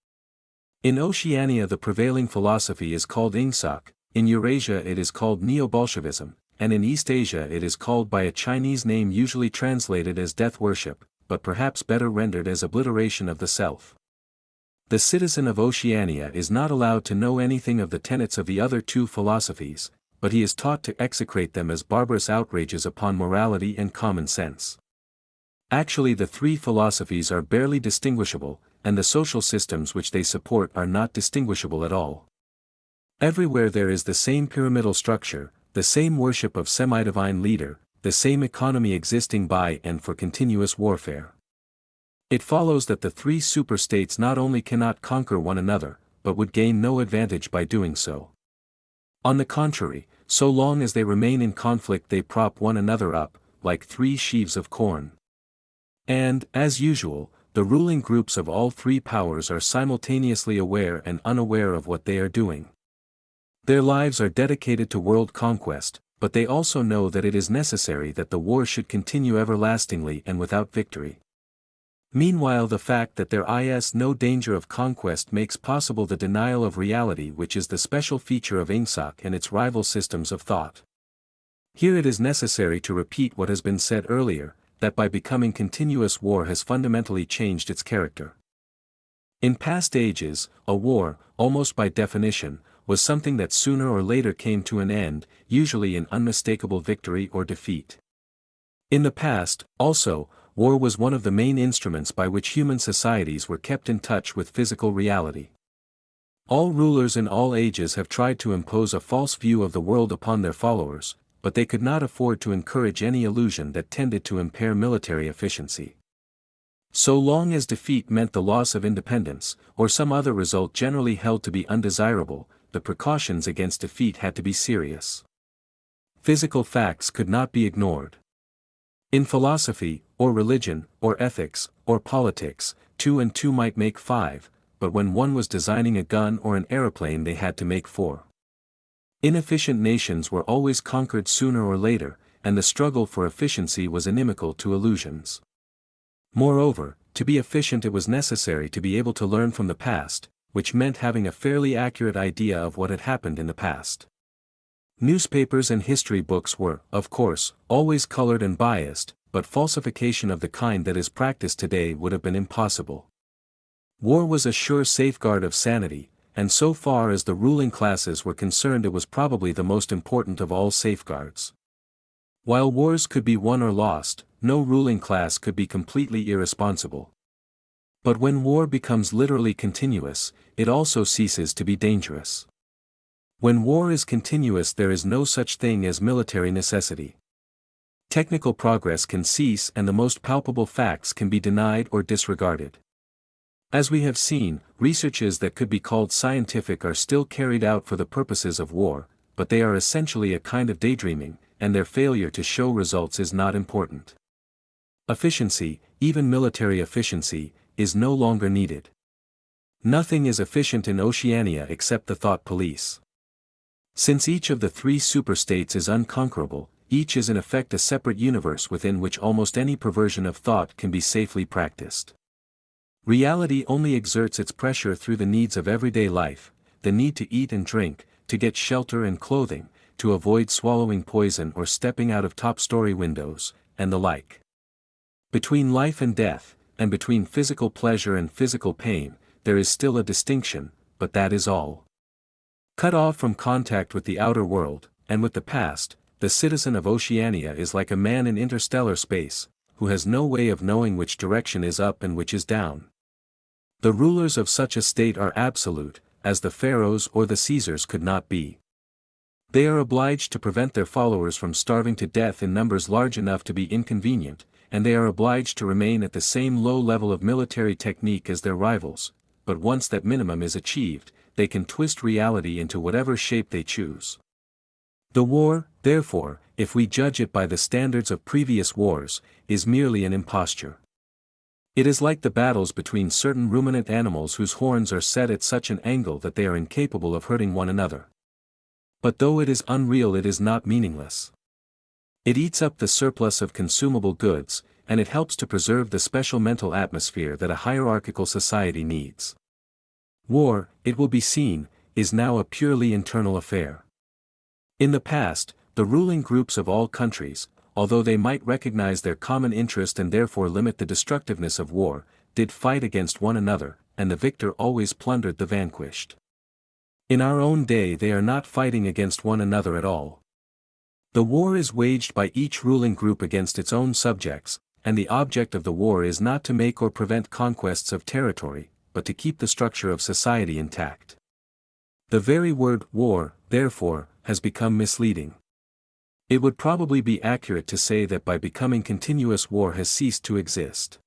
In Oceania the prevailing philosophy is called Ingsoc, in Eurasia it is called Neo-Bolshevism, and in East Asia it is called by a Chinese name usually translated as death worship, but perhaps better rendered as obliteration of the self. The citizen of Oceania is not allowed to know anything of the tenets of the other two philosophies, but he is taught to execrate them as barbarous outrages upon morality and common sense. Actually the three philosophies are barely distinguishable, and the social systems which they support are not distinguishable at all. Everywhere there is the same pyramidal structure, the same worship of semi-divine leader, the same economy existing by and for continuous warfare. It follows that the three superstates not only cannot conquer one another, but would gain no advantage by doing so. On the contrary, so long as they remain in conflict they prop one another up, like three sheaves of corn. And, as usual, the ruling groups of all three powers are simultaneously aware and unaware of what they are doing. Their lives are dedicated to world conquest, but they also know that it is necessary that the war should continue everlastingly and without victory. Meanwhile, the fact that there is no danger of conquest makes possible the denial of reality, which is the special feature of Ingsoc and its rival systems of thought. Here it is necessary to repeat what has been said earlier, that by becoming continuous war has fundamentally changed its character. In past ages, a war, almost by definition, was something that sooner or later came to an end, usually in unmistakable victory or defeat. In the past, also, war was one of the main instruments by which human societies were kept in touch with physical reality. All rulers in all ages have tried to impose a false view of the world upon their followers, but they could not afford to encourage any illusion that tended to impair military efficiency. So long as defeat meant the loss of independence, or some other result generally held to be undesirable, the precautions against defeat had to be serious. Physical facts could not be ignored. In philosophy, or religion, or ethics, or politics, 2 and 2 might make 5, but when one was designing a gun or an aeroplane they had to make 4. Inefficient nations were always conquered sooner or later, and the struggle for efficiency was inimical to illusions. Moreover, to be efficient it was necessary to be able to learn from the past, which meant having a fairly accurate idea of what had happened in the past. Newspapers and history books were, of course, always colored and biased, but falsification of the kind that is practiced today would have been impossible. War was a sure safeguard of sanity, and so far as the ruling classes were concerned it was probably the most important of all safeguards. While wars could be won or lost, no ruling class could be completely irresponsible. But when war becomes literally continuous, it also ceases to be dangerous. When war is continuous there is no such thing as military necessity. Technical progress can cease and the most palpable facts can be denied or disregarded. As we have seen, researches that could be called scientific are still carried out for the purposes of war, but they are essentially a kind of daydreaming, and their failure to show results is not important. Efficiency, even military efficiency, is no longer needed. Nothing is efficient in Oceania except the thought police. Since each of the three superstates is unconquerable, each is in effect a separate universe within which almost any perversion of thought can be safely practiced. Reality only exerts its pressure through the needs of everyday life, the need to eat and drink, to get shelter and clothing, to avoid swallowing poison or stepping out of top-story windows, and the like. Between life and death, and between physical pleasure and physical pain, there is still a distinction, but that is all. Cut off from contact with the outer world, and with the past, the citizen of Oceania is like a man in interstellar space, who has no way of knowing which direction is up and which is down. The rulers of such a state are absolute, as the pharaohs or the Caesars could not be. They are obliged to prevent their followers from starving to death in numbers large enough to be inconvenient, and they are obliged to remain at the same low level of military technique as their rivals, but once that minimum is achieved, they can twist reality into whatever shape they choose. The war, therefore, if we judge it by the standards of previous wars, is merely an imposture. It is like the battles between certain ruminant animals whose horns are set at such an angle that they are incapable of hurting one another. But though it is unreal it is not meaningless. It eats up the surplus of consumable goods, and it helps to preserve the special mental atmosphere that a hierarchical society needs. War, it will be seen, is now a purely internal affair. In the past, the ruling groups of all countries, although they might recognize their common interest and therefore limit the destructiveness of war, did fight against one another, and the victor always plundered the vanquished. In our own day they are not fighting against one another at all. The war is waged by each ruling group against its own subjects, and the object of the war is not to make or prevent conquests of territory, but to keep the structure of society intact. The very word war, therefore, has become misleading. It would probably be accurate to say that by becoming continuous war has ceased to exist.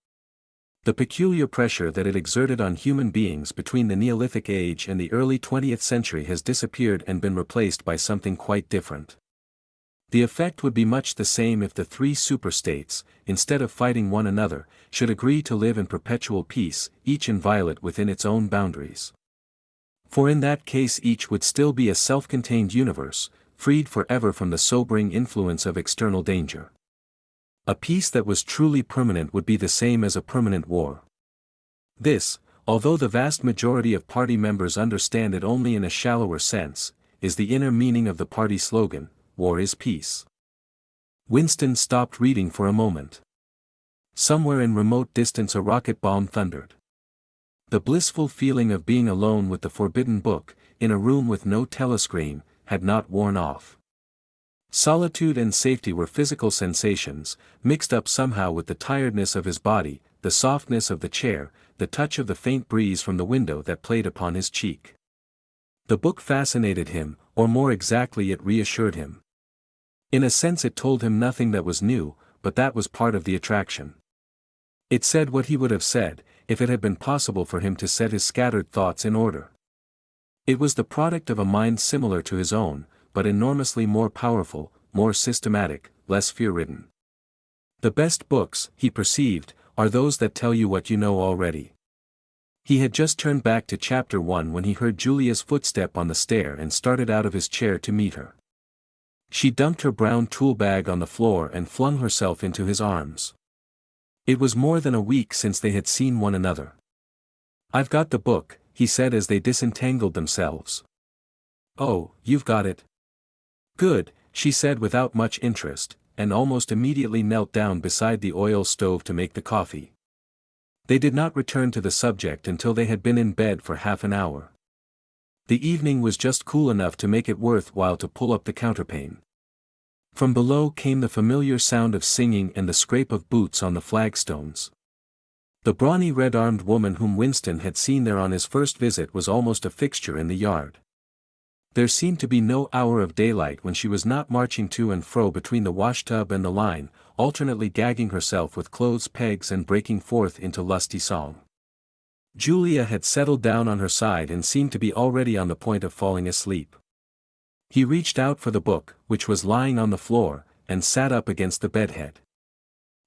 The peculiar pressure that it exerted on human beings between the Neolithic age and the early 20th century has disappeared and been replaced by something quite different. The effect would be much the same if the three superstates, instead of fighting one another, should agree to live in perpetual peace, each inviolate within its own boundaries. For in that case each would still be a self-contained universe, freed forever from the sobering influence of external danger. A peace that was truly permanent would be the same as a permanent war. This, although the vast majority of party members understand it only in a shallower sense, is the inner meaning of the party slogan, "War is peace." Winston stopped reading for a moment. Somewhere in remote distance a rocket bomb thundered. The blissful feeling of being alone with the forbidden book, in a room with no telescreen, had not worn off. Solitude and safety were physical sensations, mixed up somehow with the tiredness of his body, the softness of the chair, the touch of the faint breeze from the window that played upon his cheek. The book fascinated him, or more exactly it reassured him. In a sense it told him nothing that was new, but that was part of the attraction. It said what he would have said, if it had been possible for him to set his scattered thoughts in order. It was the product of a mind similar to his own, but enormously more powerful, more systematic, less fear-ridden. The best books, he perceived, are those that tell you what you know already. He had just turned back to chapter 1 when he heard Julia's footstep on the stair and started out of his chair to meet her. She dumped her brown tool bag on the floor and flung herself into his arms. It was more than a week since they had seen one another. "I've got the book," he said as they disentangled themselves. "Oh, you've got it? Good," she said without much interest, and almost immediately knelt down beside the oil stove to make the coffee. They did not return to the subject until they had been in bed for half an hour. The evening was just cool enough to make it worth while to pull up the counterpane. From below came the familiar sound of singing and the scrape of boots on the flagstones. The brawny red-armed woman whom Winston had seen there on his first visit was almost a fixture in the yard. There seemed to be no hour of daylight when she was not marching to and fro between the washtub and the line, alternately gagging herself with clothes pegs and breaking forth into lusty song. Julia had settled down on her side and seemed to be already on the point of falling asleep. He reached out for the book, which was lying on the floor, and sat up against the bedhead.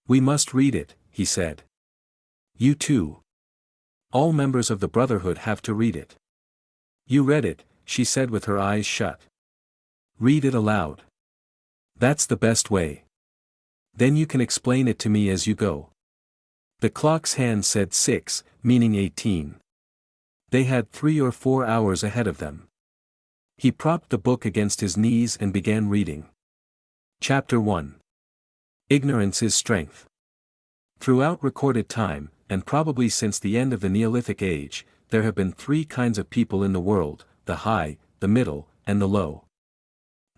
"We must read it," he said. "You too. All members of the Brotherhood have to read it." "You read it," she said with her eyes shut. "Read it aloud. That's the best way. Then you can explain it to me as you go." The clock's hand said 6, meaning 18. They had 3 or 4 hours ahead of them. He propped the book against his knees and began reading. Chapter 1. Ignorance is Strength. Throughout recorded time, and probably since the end of the Neolithic age, there have been 3 kinds of people in the world: the high, the middle, and the low.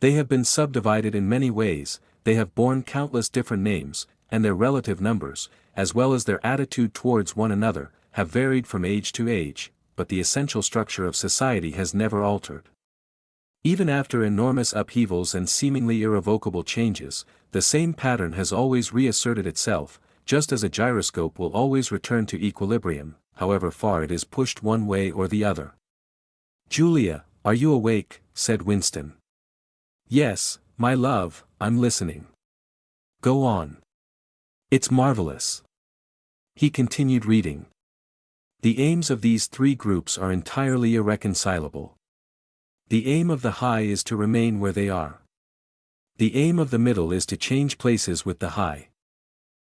They have been subdivided in many ways, they have borne countless different names, and their relative numbers, as well as their attitude towards one another, have varied from age to age, but the essential structure of society has never altered. Even after enormous upheavals and seemingly irrevocable changes, the same pattern has always reasserted itself, just as a gyroscope will always return to equilibrium, however far it is pushed one way or the other. "Julia, are you awake?" said Winston. "Yes, my love, I'm listening." "Go on. It's marvelous." He continued reading. "The aims of these 3 groups are entirely irreconcilable. The aim of the high is to remain where they are. The aim of the middle is to change places with the high.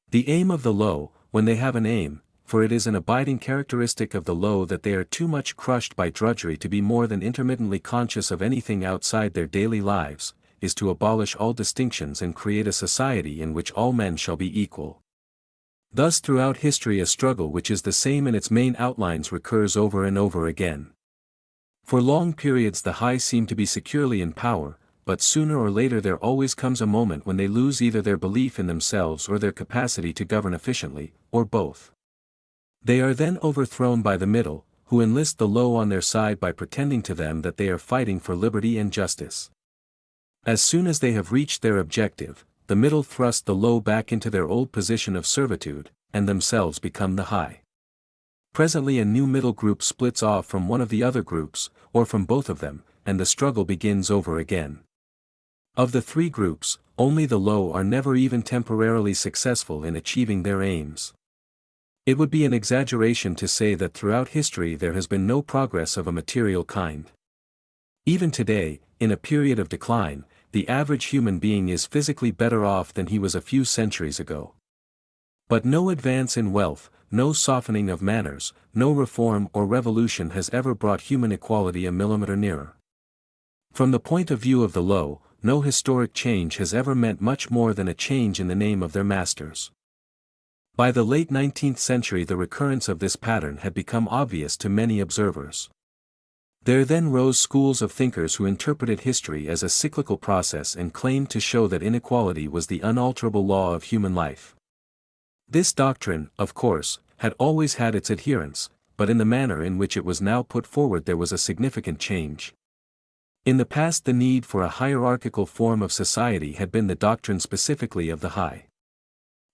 The aim of the low, when they have an aim, for it is an abiding characteristic of the low that they are too much crushed by drudgery to be more than intermittently conscious of anything outside their daily lives, is to abolish all distinctions and create a society in which all men shall be equal. Thus throughout history a struggle which is the same in its main outlines recurs over and over again. For long periods the high seem to be securely in power, but sooner or later there always comes a moment when they lose either their belief in themselves or their capacity to govern efficiently, or both. They are then overthrown by the middle, who enlist the low on their side by pretending to them that they are fighting for liberty and justice. As soon as they have reached their objective, the middle thrust the low back into their old position of servitude, and themselves become the high. Presently a new middle group splits off from one of the other groups, or from both of them, and the struggle begins over again. Of the three groups, only the low are never even temporarily successful in achieving their aims. It would be an exaggeration to say that throughout history there has been no progress of a material kind. Even today, in a period of decline, the average human being is physically better off than he was a few centuries ago. But no advance in wealth, no softening of manners, no reform or revolution has ever brought human equality a millimeter nearer. From the point of view of the low, no historic change has ever meant much more than a change in the name of their masters. By the late 19th century the recurrence of this pattern had become obvious to many observers. There then rose schools of thinkers who interpreted history as a cyclical process and claimed to show that inequality was the unalterable law of human life. This doctrine, of course, had always had its adherents, but in the manner in which it was now put forward there was a significant change. In the past the need for a hierarchical form of society had been the doctrine specifically of the high.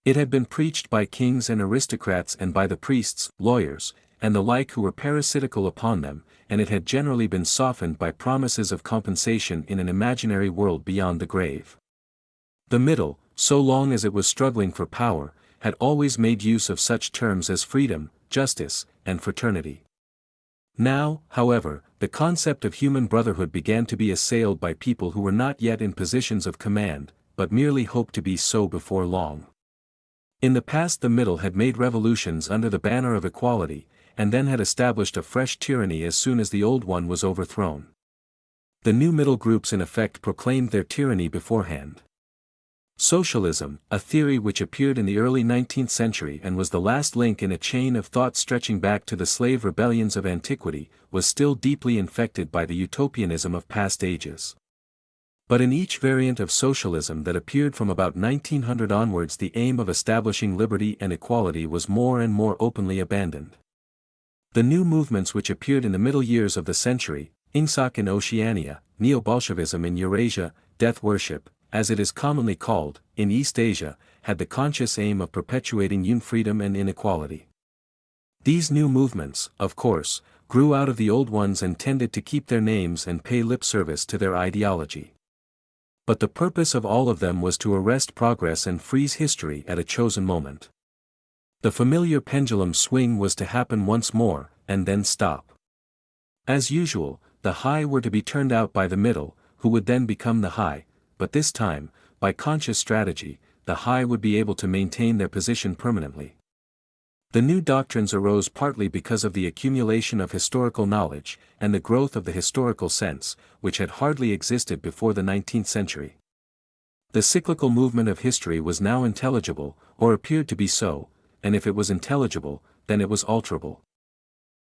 It had been preached by kings and aristocrats and by the priests, lawyers, and the like who were parasitical upon them, and it had generally been softened by promises of compensation in an imaginary world beyond the grave. The middle, so long as it was struggling for power, had always made use of such terms as freedom, justice, and fraternity. Now, however, the concept of human brotherhood began to be assailed by people who were not yet in positions of command, but merely hoped to be so before long. In the past the middle had made revolutions under the banner of equality, and then had established a fresh tyranny as soon as the old one was overthrown. The new middle groups in effect proclaimed their tyranny beforehand. Socialism, a theory which appeared in the early 19th century and was the last link in a chain of thought stretching back to the slave rebellions of antiquity, was still deeply infected by the utopianism of past ages. But in each variant of socialism that appeared from about 1900 onwards the aim of establishing liberty and equality was more and more openly abandoned. The new movements which appeared in the middle years of the century, Ingsoc in Oceania, Neo-Bolshevism in Eurasia, death worship, as it is commonly called, in East Asia, had the conscious aim of perpetuating freedom and inequality. These new movements, of course, grew out of the old ones and tended to keep their names and pay lip service to their ideology. But the purpose of all of them was to arrest progress and freeze history at a chosen moment. The familiar pendulum swing was to happen once more, and then stop. As usual, the high were to be turned out by the middle, who would then become the high, but this time, by conscious strategy, the high would be able to maintain their position permanently. The new doctrines arose partly because of the accumulation of historical knowledge, and the growth of the historical sense, which had hardly existed before the 19th century. The cyclical movement of history was now intelligible, or appeared to be so, and if it was intelligible, then it was alterable.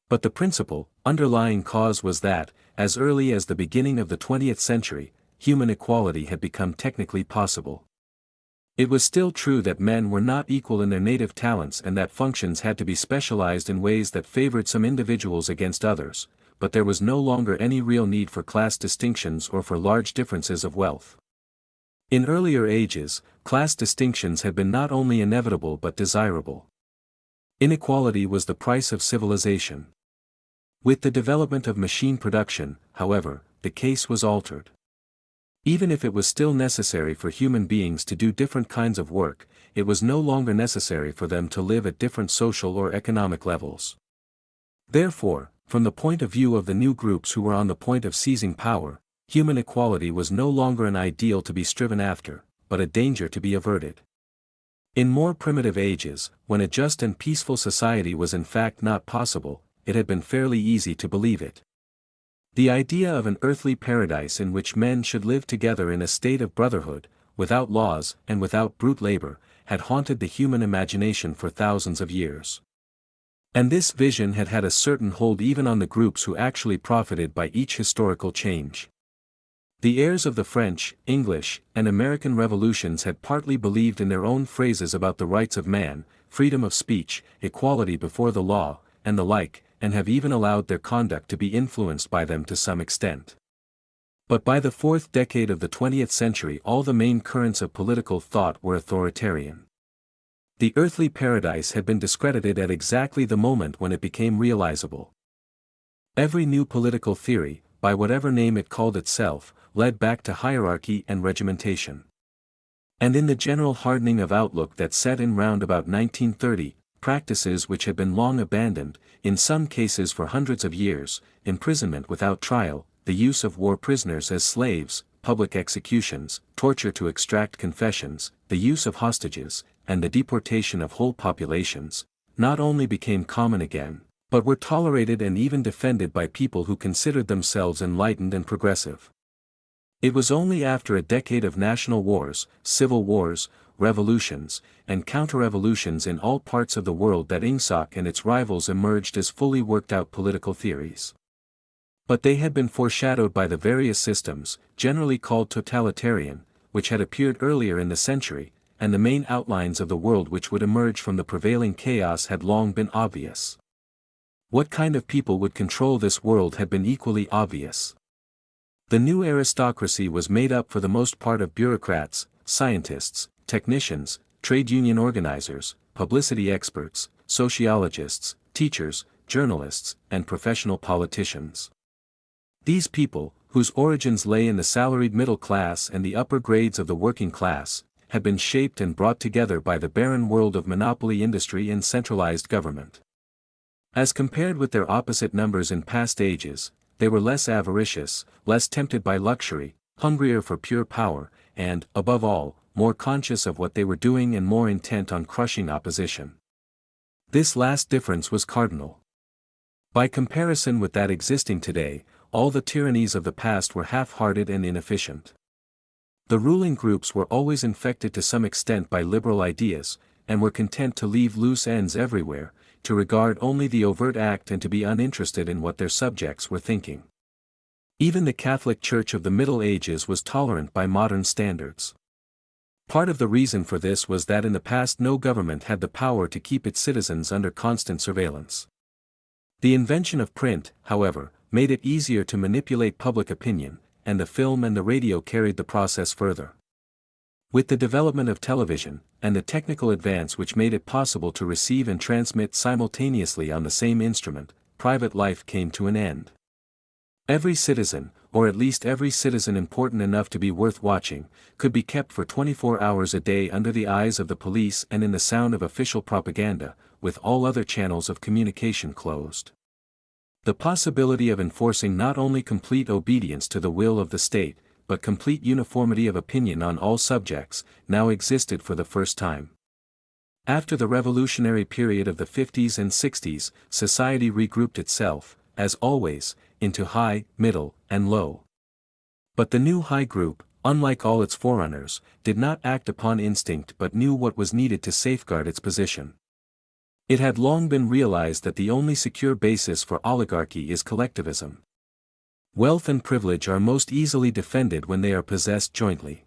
But the principal, underlying cause was that, as early as the beginning of the 20th century, human equality had become technically possible. It was still true that men were not equal in their native talents and that functions had to be specialized in ways that favored some individuals against others, but there was no longer any real need for class distinctions or for large differences of wealth. In earlier ages, class distinctions had been not only inevitable but desirable. Inequality was the price of civilization. With the development of machine production, however, the case was altered. Even if it was still necessary for human beings to do different kinds of work, it was no longer necessary for them to live at different social or economic levels. Therefore, from the point of view of the new groups who were on the point of seizing power, human equality was no longer an ideal to be striven after, but a danger to be averted. In more primitive ages, when a just and peaceful society was in fact not possible, it had been fairly easy to believe it. The idea of an earthly paradise in which men should live together in a state of brotherhood, without laws and without brute labor, had haunted the human imagination for thousands of years. And this vision had had a certain hold even on the groups who actually profited by each historical change. The heirs of the French, English, and American revolutions had partly believed in their own phrases about the rights of man, freedom of speech, equality before the law, and the like, and have even allowed their conduct to be influenced by them to some extent. But by the fourth decade of the 20th century all the main currents of political thought were authoritarian. The earthly paradise had been discredited at exactly the moment when it became realizable. Every new political theory, by whatever name it called itself, led back to hierarchy and regimentation. And in the general hardening of outlook that set in round about 1930, practices which had been long abandoned, in some cases for hundreds of years, imprisonment without trial, the use of war prisoners as slaves, public executions, torture to extract confessions, the use of hostages, and the deportation of whole populations, not only became common again, but were tolerated and even defended by people who considered themselves enlightened and progressive. It was only after a decade of national wars, civil wars, revolutions, and counter-revolutions in all parts of the world that INGSOC and its rivals emerged as fully worked-out political theories. But they had been foreshadowed by the various systems, generally called totalitarian, which had appeared earlier in the century, and the main outlines of the world which would emerge from the prevailing chaos had long been obvious. What kind of people would control this world had been equally obvious. The new aristocracy was made up for the most part of bureaucrats, scientists, technicians, trade union organizers, publicity experts, sociologists, teachers, journalists, and professional politicians. These people, whose origins lay in the salaried middle class and the upper grades of the working class, had been shaped and brought together by the barren world of monopoly industry and centralized government. As compared with their opposite numbers in past ages, they were less avaricious, less tempted by luxury, hungrier for pure power, and, above all, more conscious of what they were doing and more intent on crushing opposition. This last difference was cardinal. By comparison with that existing today, all the tyrannies of the past were half-hearted and inefficient. The ruling groups were always infected to some extent by liberal ideas, and were content to leave loose ends everywhere, to regard only the overt act and to be uninterested in what their subjects were thinking. Even the Catholic Church of the Middle Ages was tolerant by modern standards. Part of the reason for this was that in the past no government had the power to keep its citizens under constant surveillance. The invention of print, however, made it easier to manipulate public opinion, and the film and the radio carried the process further. With the development of television, and the technical advance which made it possible to receive and transmit simultaneously on the same instrument, private life came to an end. Every citizen, or at least every citizen important enough to be worth watching, could be kept for 24 hours a day under the eyes of the police and in the sound of official propaganda, with all other channels of communication closed. The possibility of enforcing not only complete obedience to the will of the state, but complete uniformity of opinion on all subjects, now existed for the first time. After the revolutionary period of the 50s and 60s, society regrouped itself, as always, into high, middle, and low. But the new high group, unlike all its forerunners, did not act upon instinct but knew what was needed to safeguard its position. It had long been realized that the only secure basis for oligarchy is collectivism. Wealth and privilege are most easily defended when they are possessed jointly.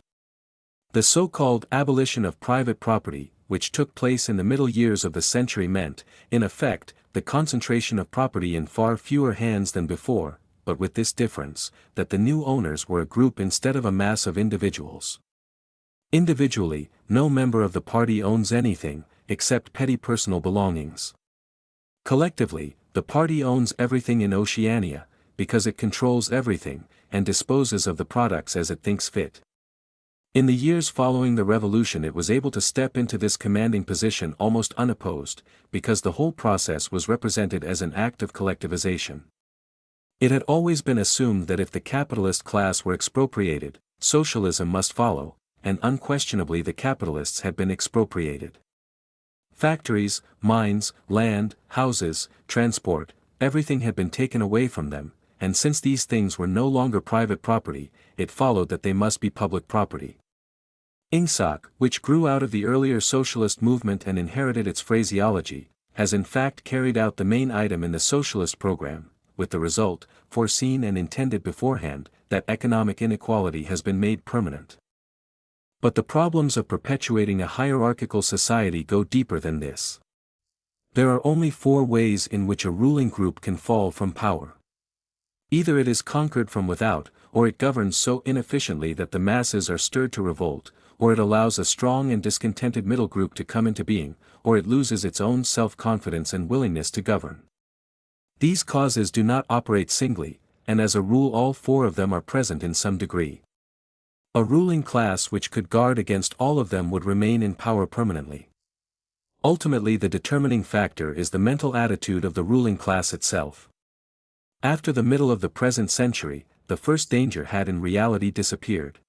The so-called abolition of private property, which took place in the middle years of the century meant, in effect, the concentration of property in far fewer hands than before, but with this difference, that the new owners were a group instead of a mass of individuals. Individually, no member of the party owns anything, except petty personal belongings. Collectively, the party owns everything in Oceania, because it controls everything, and disposes of the products as it thinks fit. In the years following the revolution it was able to step into this commanding position almost unopposed, because the whole process was represented as an act of collectivization. It had always been assumed that if the capitalist class were expropriated, socialism must follow, and unquestionably the capitalists had been expropriated. Factories, mines, land, houses, transport, everything had been taken away from them, and since these things were no longer private property, it followed that they must be public property. INGSOC, which grew out of the earlier socialist movement and inherited its phraseology, has in fact carried out the main item in the socialist program, with the result, foreseen and intended beforehand, that economic inequality has been made permanent. But the problems of perpetuating a hierarchical society go deeper than this. There are only 4 ways in which a ruling group can fall from power. Either it is conquered from without, or it governs so inefficiently that the masses are stirred to revolt, or it allows a strong and discontented middle group to come into being, or it loses its own self-confidence and willingness to govern. These causes do not operate singly, and as a rule all four of them are present in some degree. A ruling class which could guard against all of them would remain in power permanently. Ultimately, the determining factor is the mental attitude of the ruling class itself. After the middle of the present century, the first danger had in reality disappeared.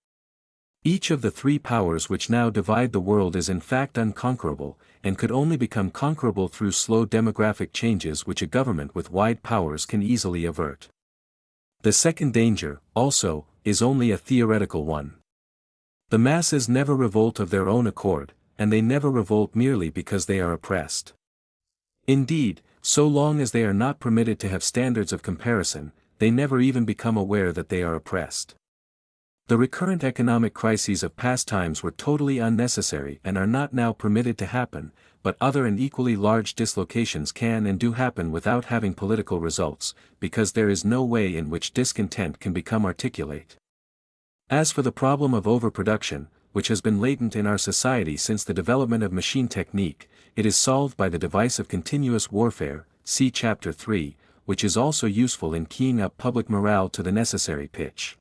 Each of the three powers which now divide the world is in fact unconquerable, and could only become conquerable through slow demographic changes which a government with wide powers can easily avert. The second danger, also, is only a theoretical one. The masses never revolt of their own accord, and they never revolt merely because they are oppressed. Indeed, so long as they are not permitted to have standards of comparison, they never even become aware that they are oppressed. The recurrent economic crises of past times were totally unnecessary and are not now permitted to happen, but other and equally large dislocations can and do happen without having political results, because there is no way in which discontent can become articulate. As for the problem of overproduction, which has been latent in our society since the development of machine technique, it is solved by the device of continuous warfare, see Chapter 3, which is also useful in keying up public morale to the necessary pitch.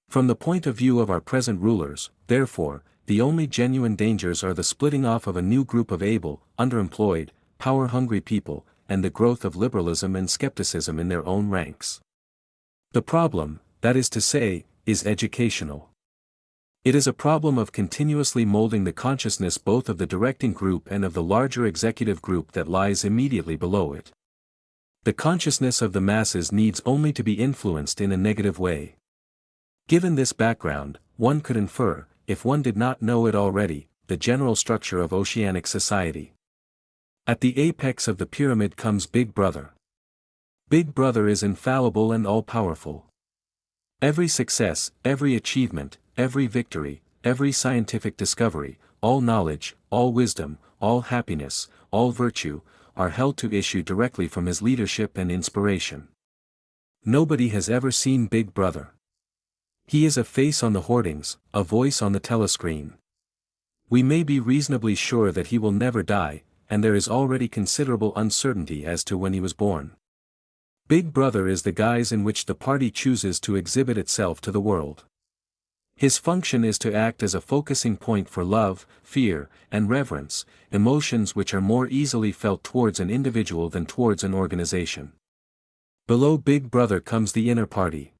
From the point of view of our present rulers, therefore, the only genuine dangers are the splitting off of a new group of able, underemployed, power-hungry people, and the growth of liberalism and skepticism in their own ranks. The problem, that is to say, is educational. It is a problem of continuously molding the consciousness both of the directing group and of the larger executive group that lies immediately below it. The consciousness of the masses needs only to be influenced in a negative way. Given this background, one could infer, if one did not know it already, the general structure of oceanic society. At the apex of the pyramid comes Big Brother. Big Brother is infallible and all-powerful. Every success, every achievement, every victory, every scientific discovery, all knowledge, all wisdom, all happiness, all virtue, are held to issue directly from his leadership and inspiration. Nobody has ever seen Big Brother. He is a face on the hoardings, a voice on the telescreen. We may be reasonably sure that he will never die, and there is already considerable uncertainty as to when he was born. Big Brother is the guise in which the party chooses to exhibit itself to the world. His function is to act as a focusing point for love, fear, and reverence, emotions which are more easily felt towards an individual than towards an organization. Below Big Brother comes the inner party.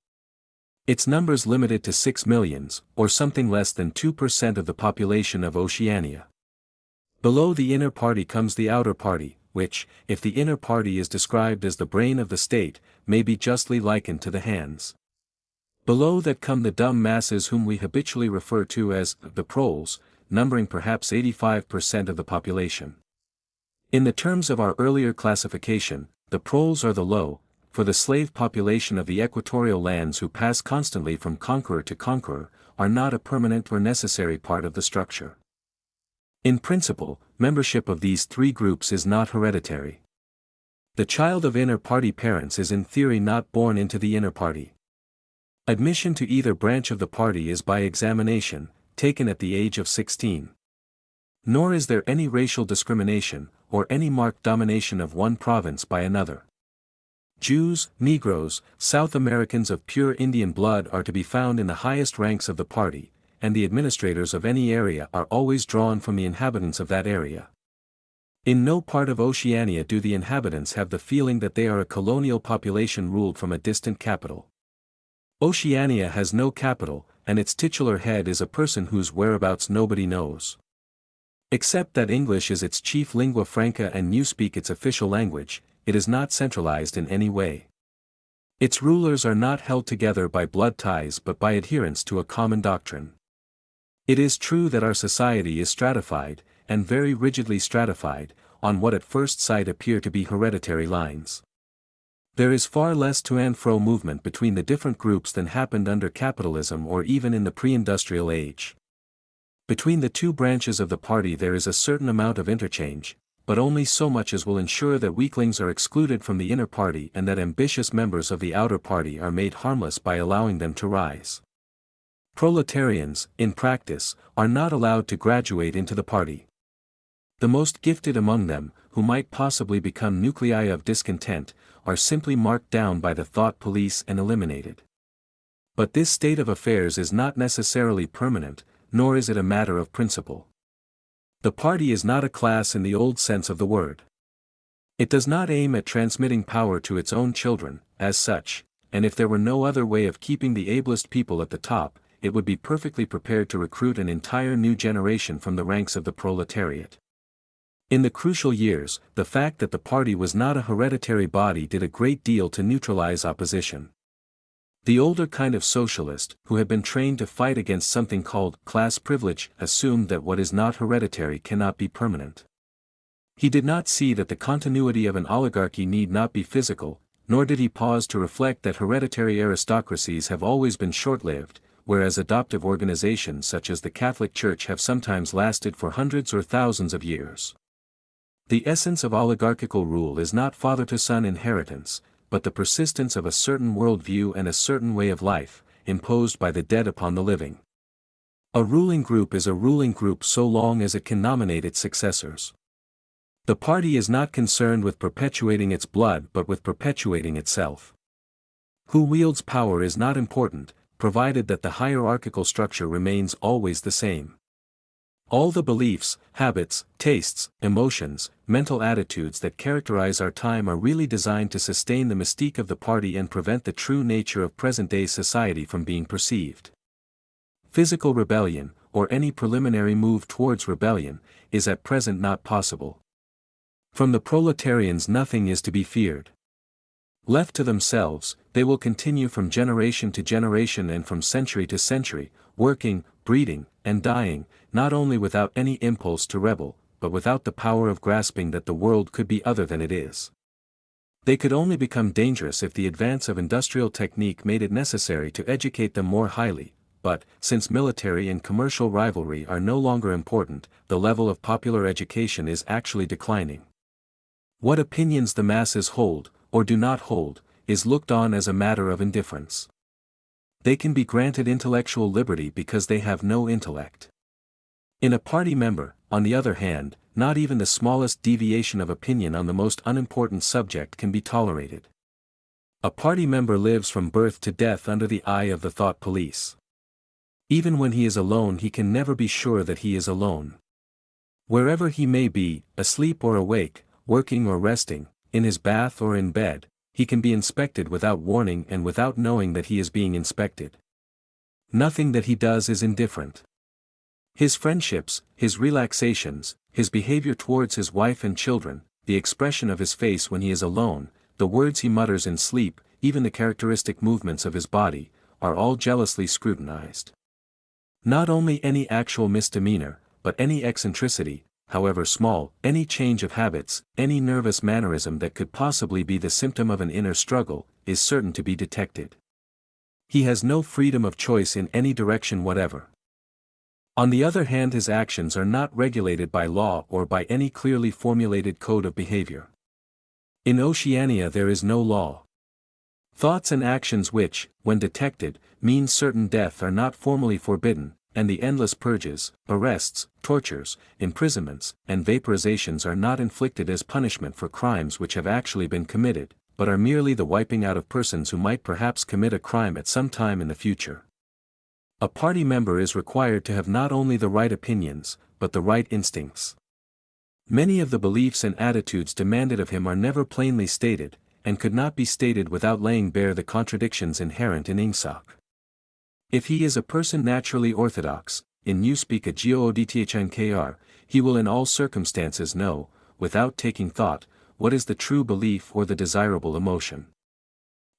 Its numbers limited to 6 millions, or something less than 2% of the population of Oceania. Below the inner party comes the outer party, which, if the inner party is described as the brain of the state, may be justly likened to the hands. Below that come the dumb masses whom we habitually refer to as the proles, numbering perhaps 85% of the population. In the terms of our earlier classification, the proles are the low, for the slave population of the equatorial lands who pass constantly from conqueror to conqueror, are not a permanent or necessary part of the structure. In principle, membership of these three groups is not hereditary. The child of inner party parents is in theory not born into the inner party. Admission to either branch of the party is by examination, taken at the age of 16. Nor is there any racial discrimination, or any marked domination of one province by another. Jews, Negroes, South Americans of pure Indian blood are to be found in the highest ranks of the party, and the administrators of any area are always drawn from the inhabitants of that area. In no part of Oceania do the inhabitants have the feeling that they are a colonial population ruled from a distant capital. Oceania has no capital, and its titular head is a person whose whereabouts nobody knows. Except that English is its chief lingua franca and newspeak its official language, it is not centralized in any way. Its rulers are not held together by blood ties but by adherence to a common doctrine. It is true that our society is stratified, and very rigidly stratified, on what at first sight appear to be hereditary lines. There is far less to and fro movement between the different groups than happened under capitalism or even in the pre-industrial age. Between the two branches of the party there is a certain amount of interchange, but only so much as will ensure that weaklings are excluded from the inner party and that ambitious members of the outer party are made harmless by allowing them to rise. Proletarians, in practice, are not allowed to graduate into the party. The most gifted among them, who might possibly become nuclei of discontent, are simply marked down by the thought police and eliminated. But this state of affairs is not necessarily permanent, nor is it a matter of principle. The party is not a class in the old sense of the word. It does not aim at transmitting power to its own children, as such, and if there were no other way of keeping the ablest people at the top, it would be perfectly prepared to recruit an entire new generation from the ranks of the proletariat. In the crucial years, the fact that the party was not a hereditary body did a great deal to neutralize opposition. The older kind of socialist, who had been trained to fight against something called class privilege, assumed that what is not hereditary cannot be permanent. He did not see that the continuity of an oligarchy need not be physical, nor did he pause to reflect that hereditary aristocracies have always been short-lived, whereas adoptive organizations such as the Catholic Church have sometimes lasted for hundreds or thousands of years. The essence of oligarchical rule is not father-to-son inheritance, but the persistence of a certain worldview and a certain way of life, imposed by the dead upon the living. A ruling group is a ruling group so long as it can nominate its successors. The party is not concerned with perpetuating its blood but with perpetuating itself. Who wields power is not important, provided that the hierarchical structure remains always the same. All the beliefs, habits, tastes, emotions, mental attitudes that characterize our time are really designed to sustain the mystique of the party and prevent the true nature of present-day society from being perceived. Physical rebellion, or any preliminary move towards rebellion, is at present not possible. From the proletarians nothing is to be feared. Left to themselves, they will continue from generation to generation and from century to century, working, breeding, and dying, not only without any impulse to rebel, but without the power of grasping that the world could be other than it is. They could only become dangerous if the advance of industrial technique made it necessary to educate them more highly, but, since military and commercial rivalry are no longer important, the level of popular education is actually declining. What opinions the masses hold, or do not hold, is looked on as a matter of indifference. They can be granted intellectual liberty because they have no intellect. In a party member, on the other hand, not even the smallest deviation of opinion on the most unimportant subject can be tolerated. A party member lives from birth to death under the eye of the thought police. Even when he is alone he can never be sure that he is alone. Wherever he may be, asleep or awake, working or resting, in his bath or in bed, he can be inspected without warning and without knowing that he is being inspected. Nothing that he does is indifferent. His friendships, his relaxations, his behavior towards his wife and children, the expression of his face when he is alone, the words he mutters in sleep, even the characteristic movements of his body, are all jealously scrutinized. Not only any actual misdemeanor, but any eccentricity, however small, any change of habits, any nervous mannerism that could possibly be the symptom of an inner struggle, is certain to be detected. He has no freedom of choice in any direction whatever. On the other hand, his actions are not regulated by law or by any clearly formulated code of behavior. In Oceania there is no law. Thoughts and actions which, when detected, mean certain death are not formally forbidden, and the endless purges, arrests, tortures, imprisonments, and vaporizations are not inflicted as punishment for crimes which have actually been committed, but are merely the wiping out of persons who might perhaps commit a crime at some time in the future. A party member is required to have not only the right opinions, but the right instincts. Many of the beliefs and attitudes demanded of him are never plainly stated, and could not be stated without laying bare the contradictions inherent in ingsoc. If he is a person naturally orthodox, in newspeak a geodthnkr, he will in all circumstances know, without taking thought, what is the true belief or the desirable emotion.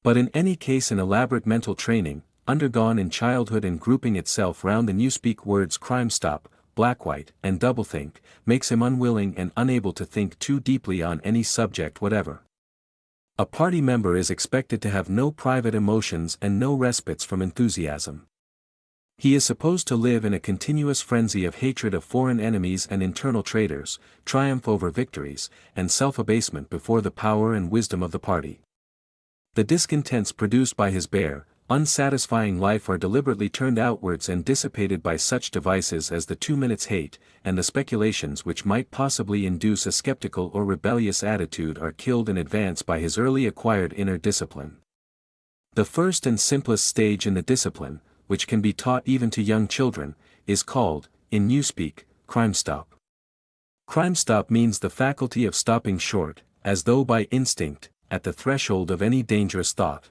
But in any case an elaborate mental training, undergone in childhood and grouping itself round the newspeak words crime stop, black-white, and doublethink, makes him unwilling and unable to think too deeply on any subject whatever. A party member is expected to have no private emotions and no respites from enthusiasm. He is supposed to live in a continuous frenzy of hatred of foreign enemies and internal traitors, triumph over victories, and self-abasement before the power and wisdom of the party. The discontents produced by his bare, unsatisfying life are deliberately turned outwards and dissipated by such devices as the 2 minutes hate, and the speculations which might possibly induce a skeptical or rebellious attitude are killed in advance by his early acquired inner discipline. The first and simplest stage in the discipline, which can be taught even to young children, is called, in newspeak, crime stop. Crime stop means the faculty of stopping short, as though by instinct, at the threshold of any dangerous thought.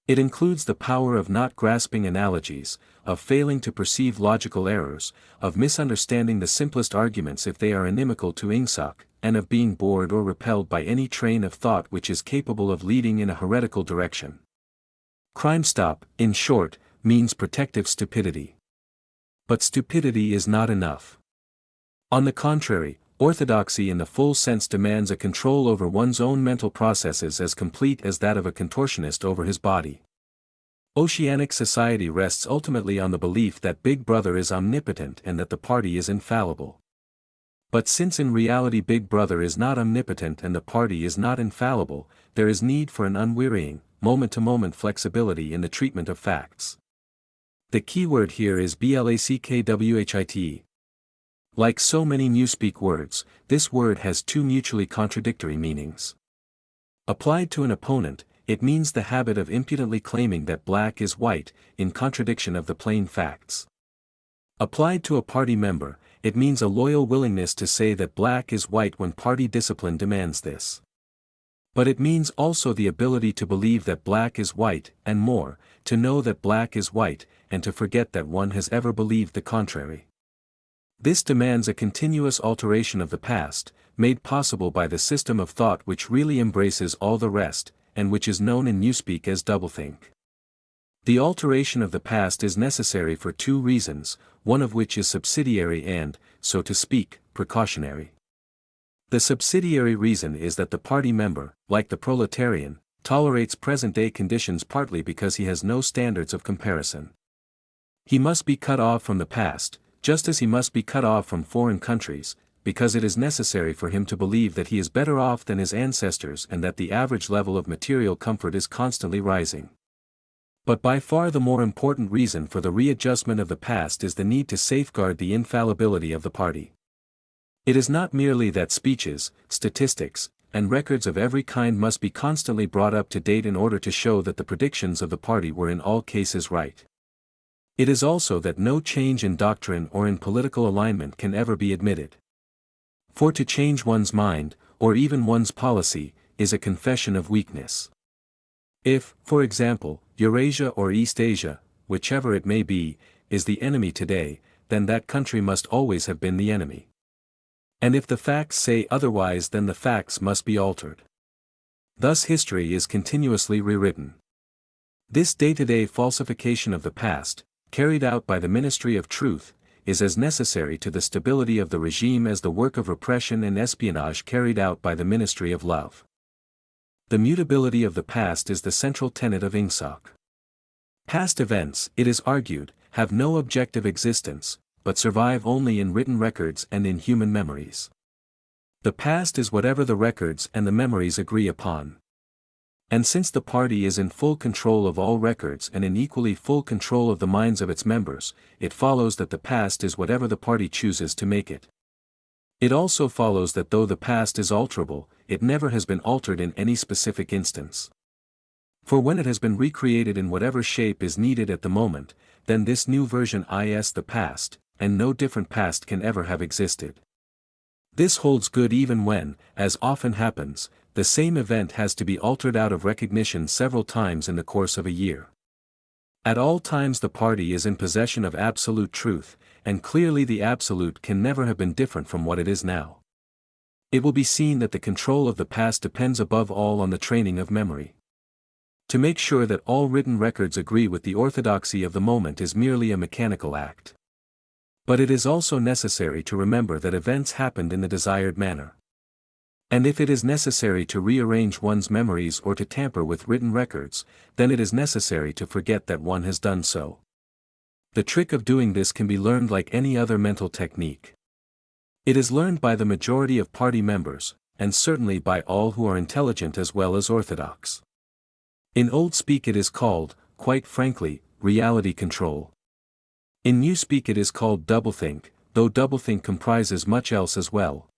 It includes the power of not grasping analogies, of failing to perceive logical errors, of misunderstanding the simplest arguments if they are inimical to ingsoc, and of being bored or repelled by any train of thought which is capable of leading in a heretical direction. Crime stop, in short, means protective stupidity. But stupidity is not enough. On the contrary, orthodoxy in the full sense demands a control over one's own mental processes as complete as that of a contortionist over his body. Oceanic society rests ultimately on the belief that Big Brother is omnipotent and that the party is infallible. But since in reality Big Brother is not omnipotent and the party is not infallible, there is need for an unwearying, moment-to-moment flexibility in the treatment of facts. The key word here is blackkwhite. Like so many newspeak words, this word has two mutually contradictory meanings. Applied to an opponent, it means the habit of impudently claiming that black is white, in contradiction of the plain facts. Applied to a party member, it means a loyal willingness to say that black is white when party discipline demands this. But it means also the ability to believe that black is white, and more, to know that black is white, and to forget that one has ever believed the contrary. This demands a continuous alteration of the past, made possible by the system of thought which really embraces all the rest, and which is known in newspeak as doublethink. The alteration of the past is necessary for two reasons, one of which is subsidiary and, so to speak, precautionary. The subsidiary reason is that the party member, like the proletarian, tolerates present-day conditions partly because he has no standards of comparison. He must be cut off from the past, just as he must be cut off from foreign countries, because it is necessary for him to believe that he is better off than his ancestors and that the average level of material comfort is constantly rising. But by far the more important reason for the readjustment of the past is the need to safeguard the infallibility of the party. It is not merely that speeches, statistics, and records of every kind must be constantly brought up to date in order to show that the predictions of the party were in all cases right. It is also that no change in doctrine or in political alignment can ever be admitted. For to change one's mind, or even one's policy, is a confession of weakness. If, for example, Eurasia or East Asia, whichever it may be, is the enemy today, then that country must always have been the enemy. And if the facts say otherwise, then the facts must be altered. Thus history is continuously rewritten. This day-to-day falsification of the past, carried out by the Ministry of Truth, is as necessary to the stability of the regime as the work of repression and espionage carried out by the Ministry of Love. The mutability of the past is the central tenet of ingsoc. Past events, it is argued, have no objective existence, but survive only in written records and in human memories. The past is whatever the records and the memories agree upon. And since the party is in full control of all records and in equally full control of the minds of its members, it follows that the past is whatever the party chooses to make it. It also follows that though the past is alterable, it never has been altered in any specific instance. For when it has been recreated in whatever shape is needed at the moment, then this new version is the past, and no different past can ever have existed. This holds good even when, as often happens, the same event has to be altered out of recognition several times in the course of a year. At all times the party is in possession of absolute truth, and clearly the absolute can never have been different from what it is now. It will be seen that the control of the past depends above all on the training of memory. To make sure that all written records agree with the orthodoxy of the moment is merely a mechanical act. But it is also necessary to remember that events happened in the desired manner. And if it is necessary to rearrange one's memories or to tamper with written records, then it is necessary to forget that one has done so. The trick of doing this can be learned like any other mental technique. It is learned by the majority of party members, and certainly by all who are intelligent as well as orthodox. In old speak it is called, quite frankly, reality control. In new speak it is called doublethink, though doublethink comprises much else as well.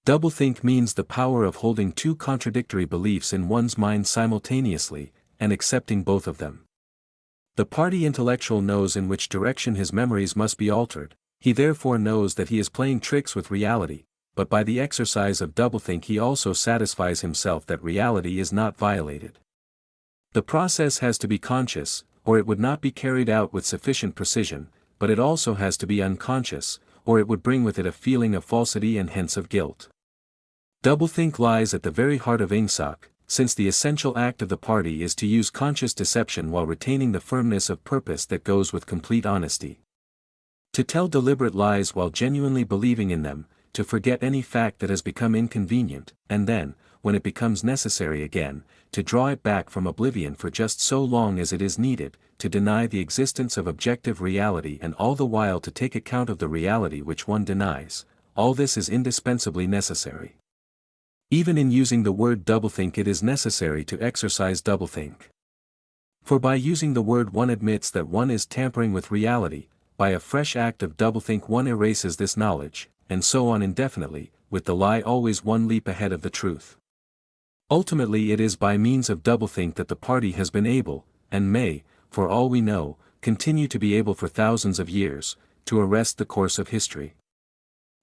Doublethink means the power of holding two contradictory beliefs in one's mind simultaneously, and accepting both of them. The party intellectual knows in which direction his memories must be altered, he therefore knows that he is playing tricks with reality, but by the exercise of doublethink he also satisfies himself that reality is not violated. The process has to be conscious, or it would not be carried out with sufficient precision, but it also has to be unconscious, or it would bring with it a feeling of falsity and hence of guilt. Doublethink lies at the very heart of ingsoc, since the essential act of the party is to use conscious deception while retaining the firmness of purpose that goes with complete honesty. To tell deliberate lies while genuinely believing in them, to forget any fact that has become inconvenient, and then, when it becomes necessary again, to draw it back from oblivion for just so long as it is needed, to deny the existence of objective reality and all the while to take account of the reality which one denies, all this is indispensably necessary. Even in using the word doublethink it is necessary to exercise doublethink. For by using the word one admits that one is tampering with reality, by a fresh act of doublethink one erases this knowledge, and so on indefinitely, with the lie always one leap ahead of the truth. Ultimately it is by means of doublethink that the party has been able, and may, for all we know, continue to be able for thousands of years, to arrest the course of history.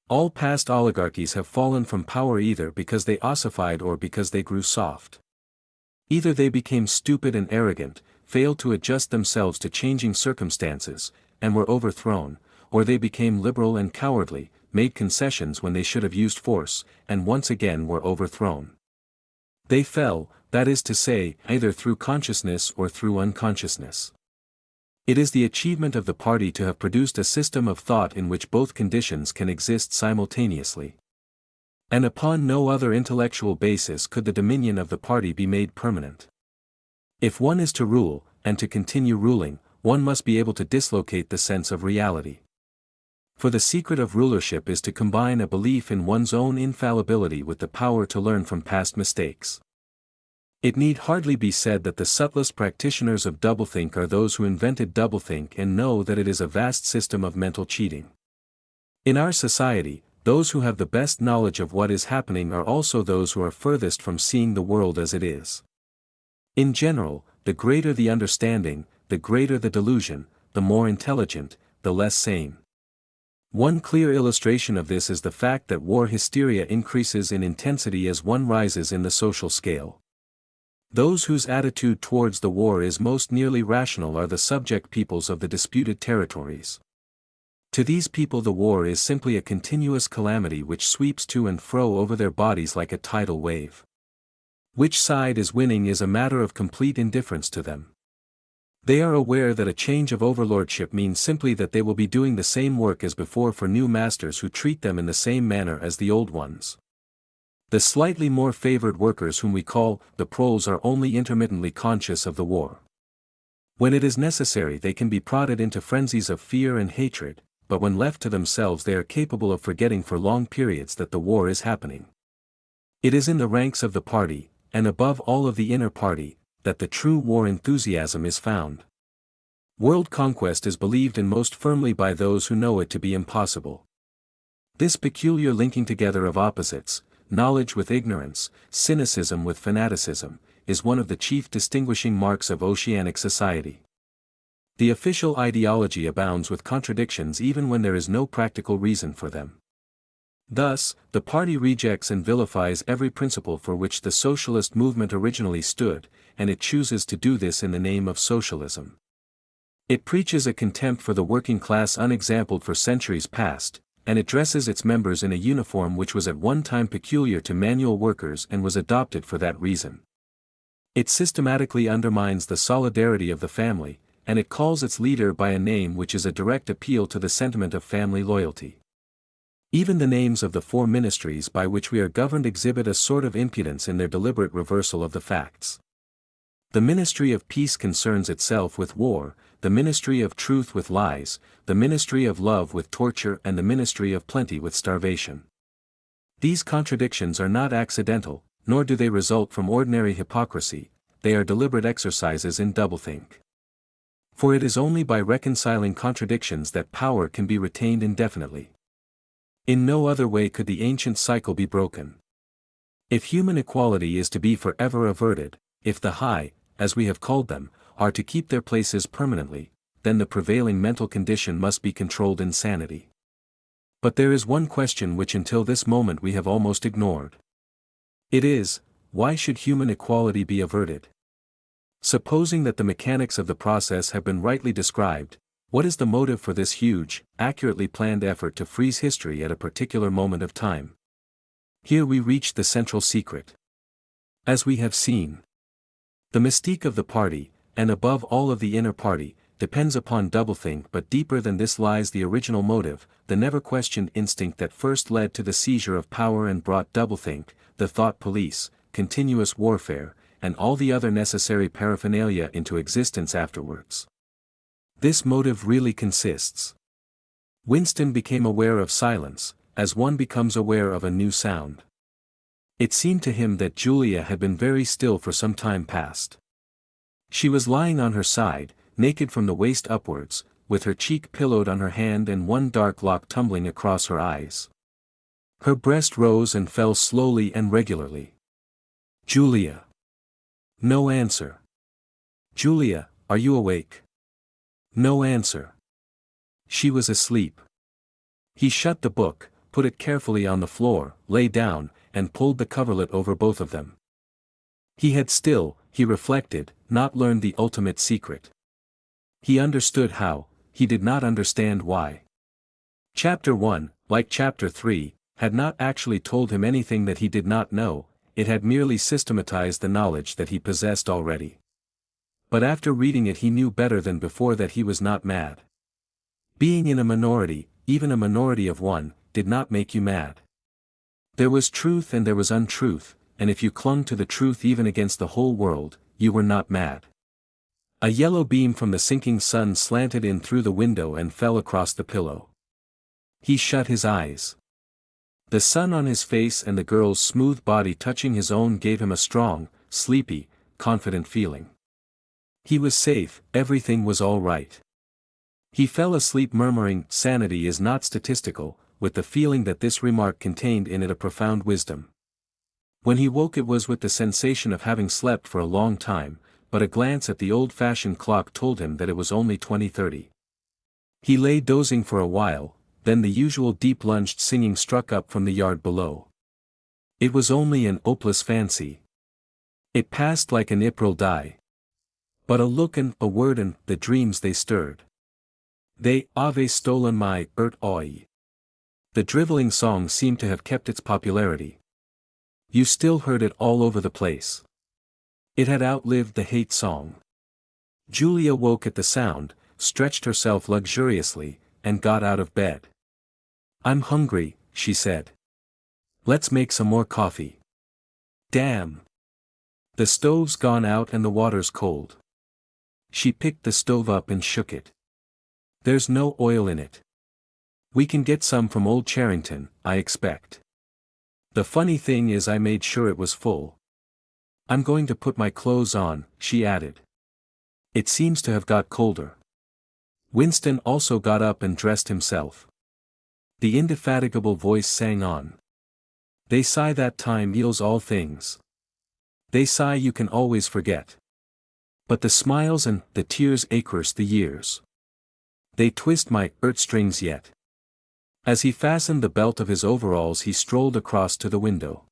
All past oligarchies have fallen from power either because they ossified or because they grew soft. Either they became stupid and arrogant, failed to adjust themselves to changing circumstances, and were overthrown, or they became liberal and cowardly, made concessions when they should have used force, and once again were overthrown. They fell, that is to say, either through consciousness or through unconsciousness. It is the achievement of the party to have produced a system of thought in which both conditions can exist simultaneously. And upon no other intellectual basis could the dominion of the party be made permanent. If one is to rule, and to continue ruling, one must be able to dislocate the sense of reality. For the secret of rulership is to combine a belief in one's own infallibility with the power to learn from past mistakes. It need hardly be said that the subtlest practitioners of doublethink are those who invented doublethink and know that it is a vast system of mental cheating. In our society, those who have the best knowledge of what is happening are also those who are furthest from seeing the world as it is. In general, the greater the understanding, the greater the delusion, the more intelligent, the less sane. One clear illustration of this is the fact that war hysteria increases in intensity as one rises in the social scale. Those whose attitude towards the war is most nearly rational are the subject peoples of the disputed territories. To these people the war is simply a continuous calamity which sweeps to and fro over their bodies like a tidal wave. Which side is winning is a matter of complete indifference to them. They are aware that a change of overlordship means simply that they will be doing the same work as before for new masters who treat them in the same manner as the old ones. The slightly more favored workers whom we call the proles are only intermittently conscious of the war. When it is necessary they can be prodded into frenzies of fear and hatred, but when left to themselves they are capable of forgetting for long periods that the war is happening. It is in the ranks of the party, and above all of the inner party, that the true war enthusiasm is found. World conquest is believed in most firmly by those who know it to be impossible. This peculiar linking together of opposites, knowledge with ignorance, cynicism with fanaticism, is one of the chief distinguishing marks of oceanic society. The official ideology abounds with contradictions even when there is no practical reason for them. Thus, the party rejects and vilifies every principle for which the socialist movement originally stood, and it chooses to do this in the name of socialism. It preaches a contempt for the working class unexampled for centuries past, and it dresses its members in a uniform which was at one time peculiar to manual workers and was adopted for that reason. It systematically undermines the solidarity of the family, and it calls its leader by a name which is a direct appeal to the sentiment of family loyalty. Even the names of the four ministries by which we are governed exhibit a sort of impudence in their deliberate reversal of the facts. The Ministry of Peace concerns itself with war, the ministry of truth with lies, the ministry of love with torture and the ministry of plenty with starvation. These contradictions are not accidental, nor do they result from ordinary hypocrisy, they are deliberate exercises in doublethink. For it is only by reconciling contradictions that power can be retained indefinitely. In no other way could the ancient cycle be broken. If human equality is to be forever averted, if the high, as we have called them, are to keep their places permanently, then the prevailing mental condition must be controlled insanity. But there is one question which until this moment we have almost ignored. It is, why should human equality be averted? Supposing that the mechanics of the process have been rightly described, what is the motive for this huge, accurately planned effort to freeze history at a particular moment of time? Here we reach the central secret. As we have seen, the mystique of the party, and above all of the inner party, depends upon doublethink, but deeper than this lies the original motive, the never-questioned instinct that first led to the seizure of power and brought doublethink, the thought police, continuous warfare, and all the other necessary paraphernalia into existence afterwards. This motive really consists. Winston became aware of silence, as one becomes aware of a new sound. It seemed to him that Julia had been very still for some time past. She was lying on her side, naked from the waist upwards, with her cheek pillowed on her hand and one dark lock tumbling across her eyes. Her breast rose and fell slowly and regularly. Julia. No answer. Julia, are you awake? No answer. She was asleep. He shut the book, put it carefully on the floor, lay down, and pulled the coverlet over both of them. He had still, he reflected, not learned the ultimate secret. He understood how, he did not understand why. Chapter 1, like Chapter 3, had not actually told him anything that he did not know, it had merely systematized the knowledge that he possessed already. But after reading it he knew better than before that he was not mad. Being in a minority, even a minority of one, did not make you mad. There was truth and there was untruth, and if you clung to the truth even against the whole world, you were not mad. A yellow beam from the sinking sun slanted in through the window and fell across the pillow. He shut his eyes. The sun on his face and the girl's smooth body touching his own gave him a strong, sleepy, confident feeling. He was safe, everything was all right. He fell asleep murmuring, "Sanity is not statistical," with the feeling that this remark contained in it a profound wisdom. When he woke it was with the sensation of having slept for a long time, but a glance at the old-fashioned clock told him that it was only 20:30. He lay dozing for a while, then the usual deep-lunged singing struck up from the yard below. It was only an hopeless fancy. It passed like an April die. But a look and a word and the dreams they stirred. They have stolen my oi. The drivelling song seemed to have kept its popularity. You still heard it all over the place. It had outlived the hate song. Julia woke at the sound, stretched herself luxuriously, and got out of bed. "I'm hungry," she said. "Let's make some more coffee." "Damn. The stove's gone out and the water's cold." She picked the stove up and shook it. "There's no oil in it. We can get some from old Charrington, I expect. The funny thing is I made sure it was full. I'm going to put my clothes on," she added. "It seems to have got colder." Winston also got up and dressed himself. The indefatigable voice sang on. "They say that time heals all things. They say you can always forget. But the smiles and the tears acres the years. They twist my strings yet." As he fastened the belt of his overalls he strolled across to the window.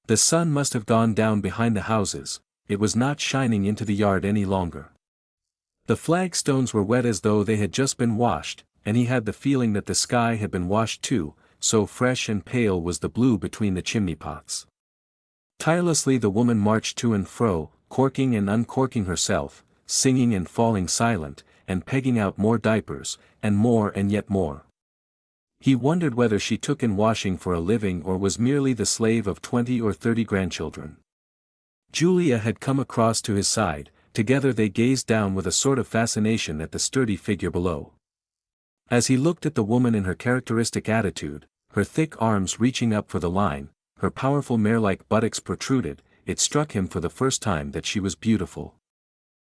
The sun must have gone down behind the houses, it was not shining into the yard any longer. The flagstones were wet as though they had just been washed, and he had the feeling that the sky had been washed too, so fresh and pale was the blue between the chimney pots. Tirelessly the woman marched to and fro, corking and uncorking herself, singing and falling silent, and pegging out more diapers, and yet more. He wondered whether she took in washing for a living or was merely the slave of 20 or 30 grandchildren. Julia had come across to his side, together they gazed down with a sort of fascination at the sturdy figure below. As he looked at the woman in her characteristic attitude, her thick arms reaching up for the line, her powerful mare-like buttocks protruded, it struck him for the first time that she was beautiful.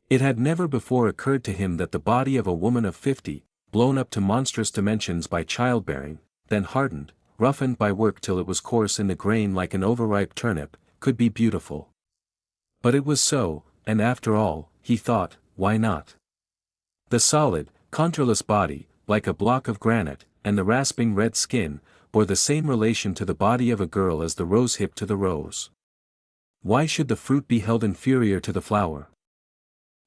It had never before occurred to him that the body of a woman of 50, blown up to monstrous dimensions by childbearing, then hardened, roughened by work till it was coarse in the grain like an overripe turnip, could be beautiful. But it was so, and after all, he thought, why not? The solid, contourless body, like a block of granite, and the rasping red skin, bore the same relation to the body of a girl as the rose-hip to the rose. Why should the fruit be held inferior to the flower?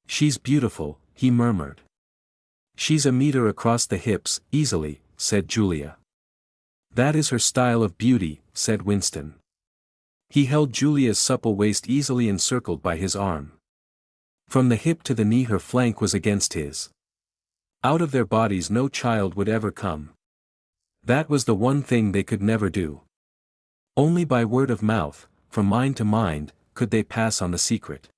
She's beautiful, he murmured. She's a meter across the hips, easily, said Julia. That is her style of beauty, said Winston. He held Julia's supple waist easily encircled by his arm. From the hip to the knee her flank was against his. Out of their bodies no child would ever come. That was the one thing they could never do. Only by word of mouth, from mind to mind, could they pass on the secret.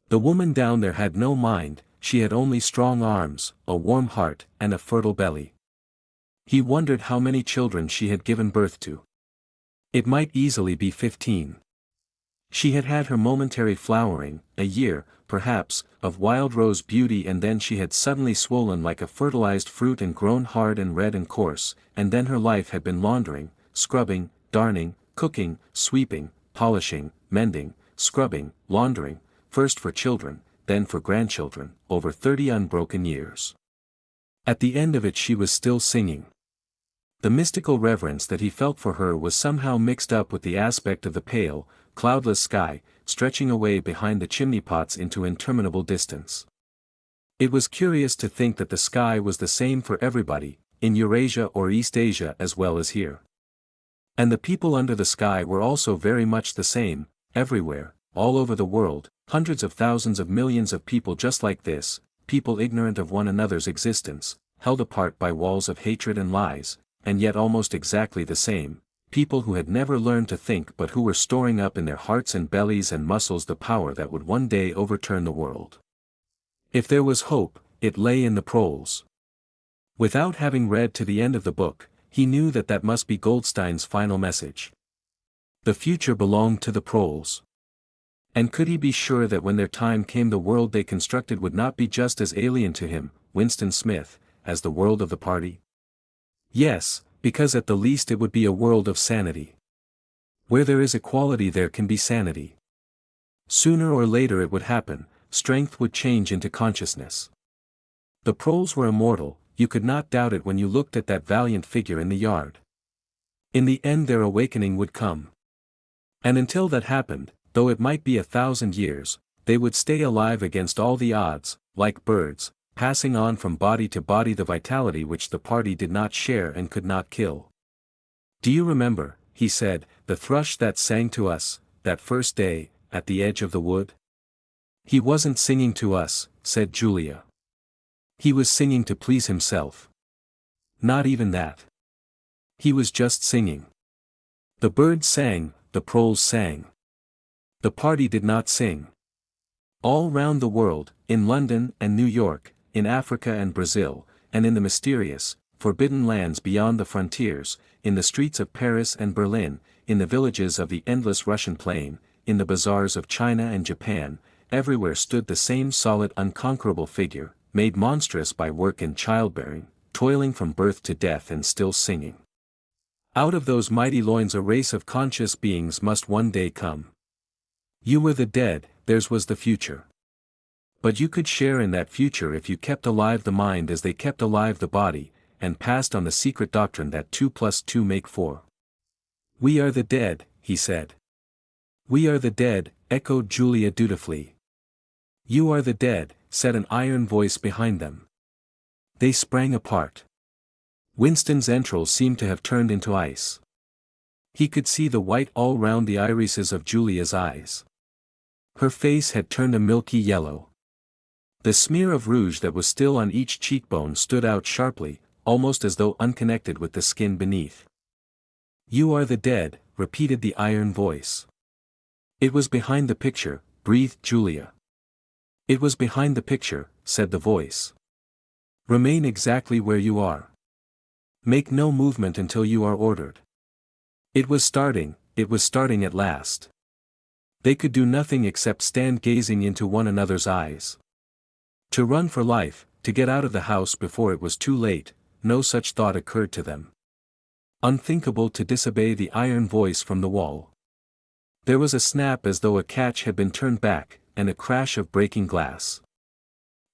The woman down there had no mind, she had only strong arms, a warm heart, and a fertile belly. He wondered how many children she had given birth to. It might easily be 15. She had had her momentary flowering, a year, perhaps, of wild rose beauty, and then she had suddenly swollen like a fertilized fruit and grown hard and red and coarse, and then her life had been laundering, scrubbing, darning, cooking, sweeping, polishing, mending, scrubbing, laundering, first for children, then for grandchildren, over 30 unbroken years. At the end of it she was still singing. The mystical reverence that he felt for her was somehow mixed up with the aspect of the pale, cloudless sky, stretching away behind the chimney-pots into interminable distance. It was curious to think that the sky was the same for everybody, in Eurasia or East Asia as well as here. And the people under the sky were also very much the same, everywhere, all over the world, hundreds of thousands of millions of people just like this, people ignorant of one another's existence, held apart by walls of hatred and lies, and yet almost exactly the same, people who had never learned to think but who were storing up in their hearts and bellies and muscles the power that would one day overturn the world. If there was hope, it lay in the proles. Without having read to the end of the book, he knew that that must be Goldstein's final message. The future belonged to the proles. And could he be sure that when their time came the world they constructed would not be just as alien to him, Winston Smith, as the world of the party? Yes, because at the least it would be a world of sanity. Where there is equality there can be sanity. Sooner or later it would happen, strength would change into consciousness. The proles were immortal, you could not doubt it when you looked at that valiant figure in the yard. In the end their awakening would come. And until that happened, though it might be 1,000 years, they would stay alive against all the odds, like birds, passing on from body to body the vitality which the party did not share and could not kill. Do you remember, he said, the thrush that sang to us, that first day, at the edge of the wood? He wasn't singing to us, said Julia. He was singing to please himself. Not even that. He was just singing. The birds sang, the proles sang. The party did not sing. All round the world, in London and New York, in Africa and Brazil, and in the mysterious, forbidden lands beyond the frontiers, in the streets of Paris and Berlin, in the villages of the endless Russian plain, in the bazaars of China and Japan, everywhere stood the same solid unconquerable figure, made monstrous by work and childbearing, toiling from birth to death and still singing. Out of those mighty loins a race of conscious beings must one day come. You were the dead, theirs was the future. But you could share in that future if you kept alive the mind as they kept alive the body, and passed on the secret doctrine that 2 + 2 make 4. We are the dead, he said. We are the dead, echoed Julia dutifully. You are the dead, said an iron voice behind them. They sprang apart. Winston's entrails seemed to have turned into ice. He could see the white all round the irises of Julia's eyes. Her face had turned a milky yellow. The smear of rouge that was still on each cheekbone stood out sharply, almost as though unconnected with the skin beneath. You are the dead, repeated the iron voice. It was behind the picture, breathed Julia. It was behind the picture, said the voice. Remain exactly where you are. Make no movement until you are ordered. It was starting at last. They could do nothing except stand gazing into one another's eyes. To run for life, to get out of the house before it was too late, no such thought occurred to them. Unthinkable to disobey the iron voice from the wall. There was a snap as though a catch had been turned back, and a crash of breaking glass.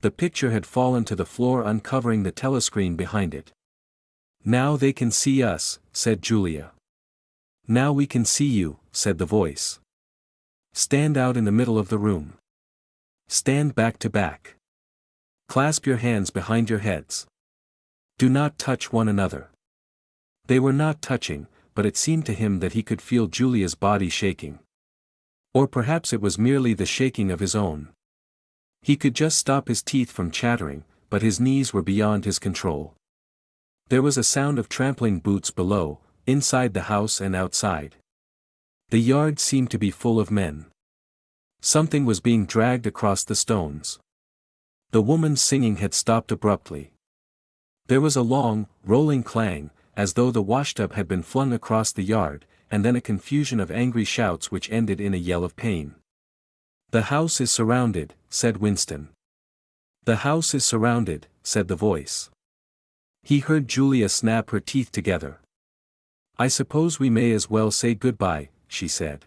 The picture had fallen to the floor, uncovering the telescreen behind it. Now they can see us, said Julia. Now we can see you, said the voice. Stand out in the middle of the room. Stand back to back. Clasp your hands behind your heads. Do not touch one another. They were not touching, but it seemed to him that he could feel Julia's body shaking. Or perhaps it was merely the shaking of his own. He could just stop his teeth from chattering, but his knees were beyond his control. There was a sound of trampling boots below, inside the house and outside. The yard seemed to be full of men. Something was being dragged across the stones. The woman's singing had stopped abruptly. There was a long, rolling clang, as though the washtub had been flung across the yard, and then a confusion of angry shouts which ended in a yell of pain. The house is surrounded, said Winston. The house is surrounded, said the voice. He heard Julia snap her teeth together. I suppose we may as well say goodbye, she said.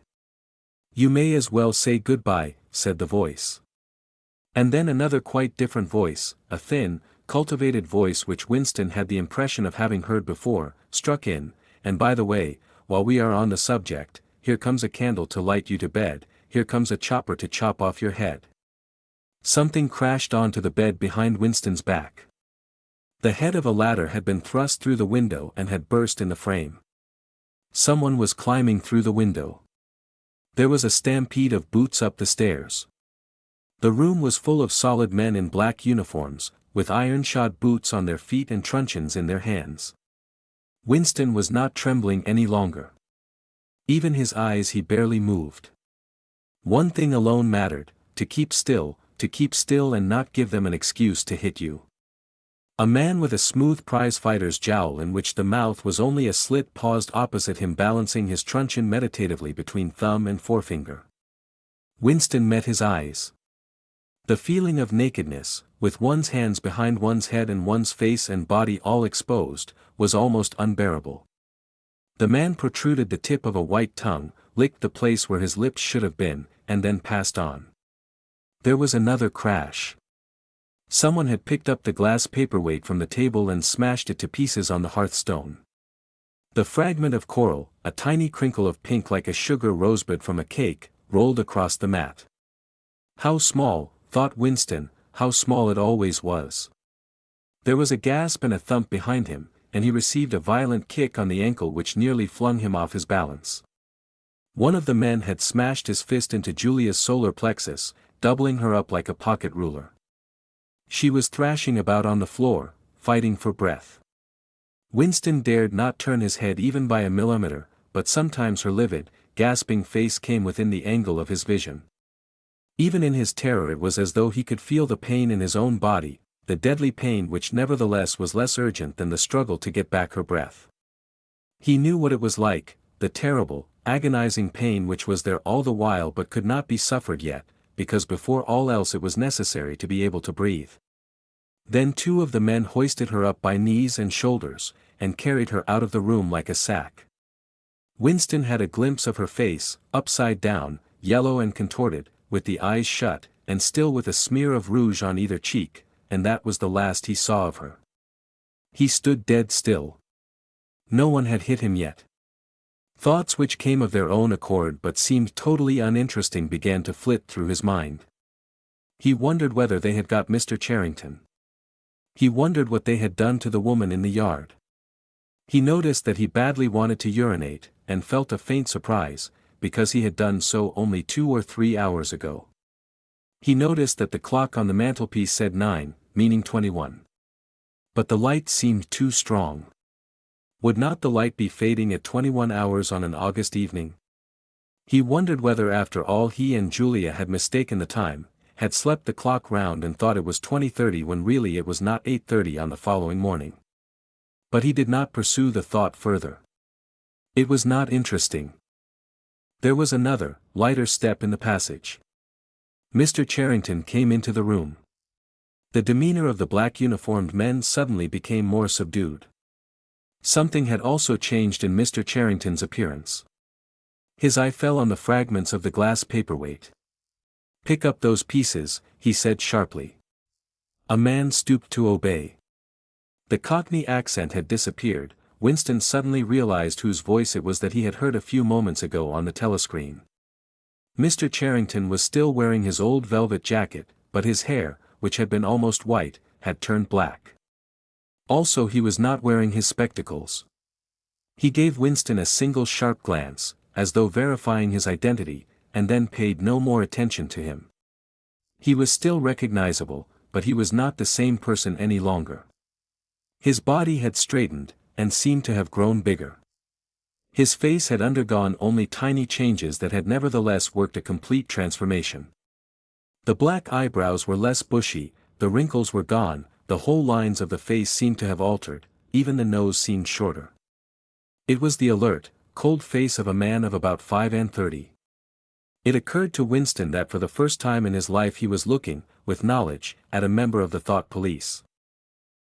You may as well say goodbye, said the voice. And then another quite different voice, a thin, cultivated voice which Winston had the impression of having heard before, struck in, and by the way, while we are on the subject, here comes a candle to light you to bed, here comes a chopper to chop off your head. Something crashed onto the bed behind Winston's back. The head of a ladder had been thrust through the window and had burst in the frame. Someone was climbing through the window. There was a stampede of boots up the stairs. The room was full of solid men in black uniforms, with iron-shod boots on their feet and truncheons in their hands. Winston was not trembling any longer. Even his eyes he barely moved. One thing alone mattered, to keep still and not give them an excuse to hit you. A man with a smooth prize-fighter's jowl in which the mouth was only a slit paused opposite him, balancing his truncheon meditatively between thumb and forefinger. Winston met his eyes. The feeling of nakedness, with one's hands behind one's head and one's face and body all exposed, was almost unbearable. The man protruded the tip of a white tongue, licked the place where his lips should have been, and then passed on. There was another crash. Someone had picked up the glass paperweight from the table and smashed it to pieces on the hearthstone. The fragment of coral, a tiny crinkle of pink like a sugar rosebud from a cake, rolled across the mat. How small, thought Winston, how small it always was. There was a gasp and a thump behind him, and he received a violent kick on the ankle which nearly flung him off his balance. One of the men had smashed his fist into Julia's solar plexus, doubling her up like a pocket ruler. She was thrashing about on the floor, fighting for breath. Winston dared not turn his head even by a millimeter, but sometimes her livid, gasping face came within the angle of his vision. Even in his terror it was as though he could feel the pain in his own body, the deadly pain which nevertheless was less urgent than the struggle to get back her breath. He knew what it was like, the terrible, agonizing pain which was there all the while but could not be suffered yet, because before all else it was necessary to be able to breathe. Then two of the men hoisted her up by knees and shoulders, and carried her out of the room like a sack. Winston had a glimpse of her face, upside down, yellow and contorted, with the eyes shut, and still with a smear of rouge on either cheek, and that was the last he saw of her. He stood dead still. No one had hit him yet. Thoughts which came of their own accord but seemed totally uninteresting began to flit through his mind. He wondered whether they had got Mr. Charrington. He wondered what they had done to the woman in the yard. He noticed that he badly wanted to urinate, and felt a faint surprise, because he had done so only 2 or 3 hours ago. He noticed that the clock on the mantelpiece said 9, meaning 21. But the light seemed too strong. Would not the light be fading at 21 hours on an August evening? He wondered whether after all he and Julia had mistaken the time, had slept the clock round and thought it was 20:30 when really it was not 8:30 on the following morning. But he did not pursue the thought further. It was not interesting. There was another, lighter step in the passage. Mr. Charrington came into the room. The demeanor of the black uniformed men suddenly became more subdued. Something had also changed in Mr. Charrington's appearance. His eye fell on the fragments of the glass paperweight. "Pick up those pieces," he said sharply. A man stooped to obey. The Cockney accent had disappeared. Winston suddenly realized whose voice it was that he had heard a few moments ago on the telescreen. Mr. Charrington was still wearing his old velvet jacket, but his hair, which had been almost white, had turned black. Also he was not wearing his spectacles. He gave Winston a single sharp glance, as though verifying his identity, and then paid no more attention to him. He was still recognizable, but he was not the same person any longer. His body had straightened, and seemed to have grown bigger. His face had undergone only tiny changes that had nevertheless worked a complete transformation. The black eyebrows were less bushy, the wrinkles were gone, the whole lines of the face seemed to have altered, even the nose seemed shorter. It was the alert, cold face of a man of about 35. It occurred to Winston that for the first time in his life he was looking, with knowledge, at a member of the thought police.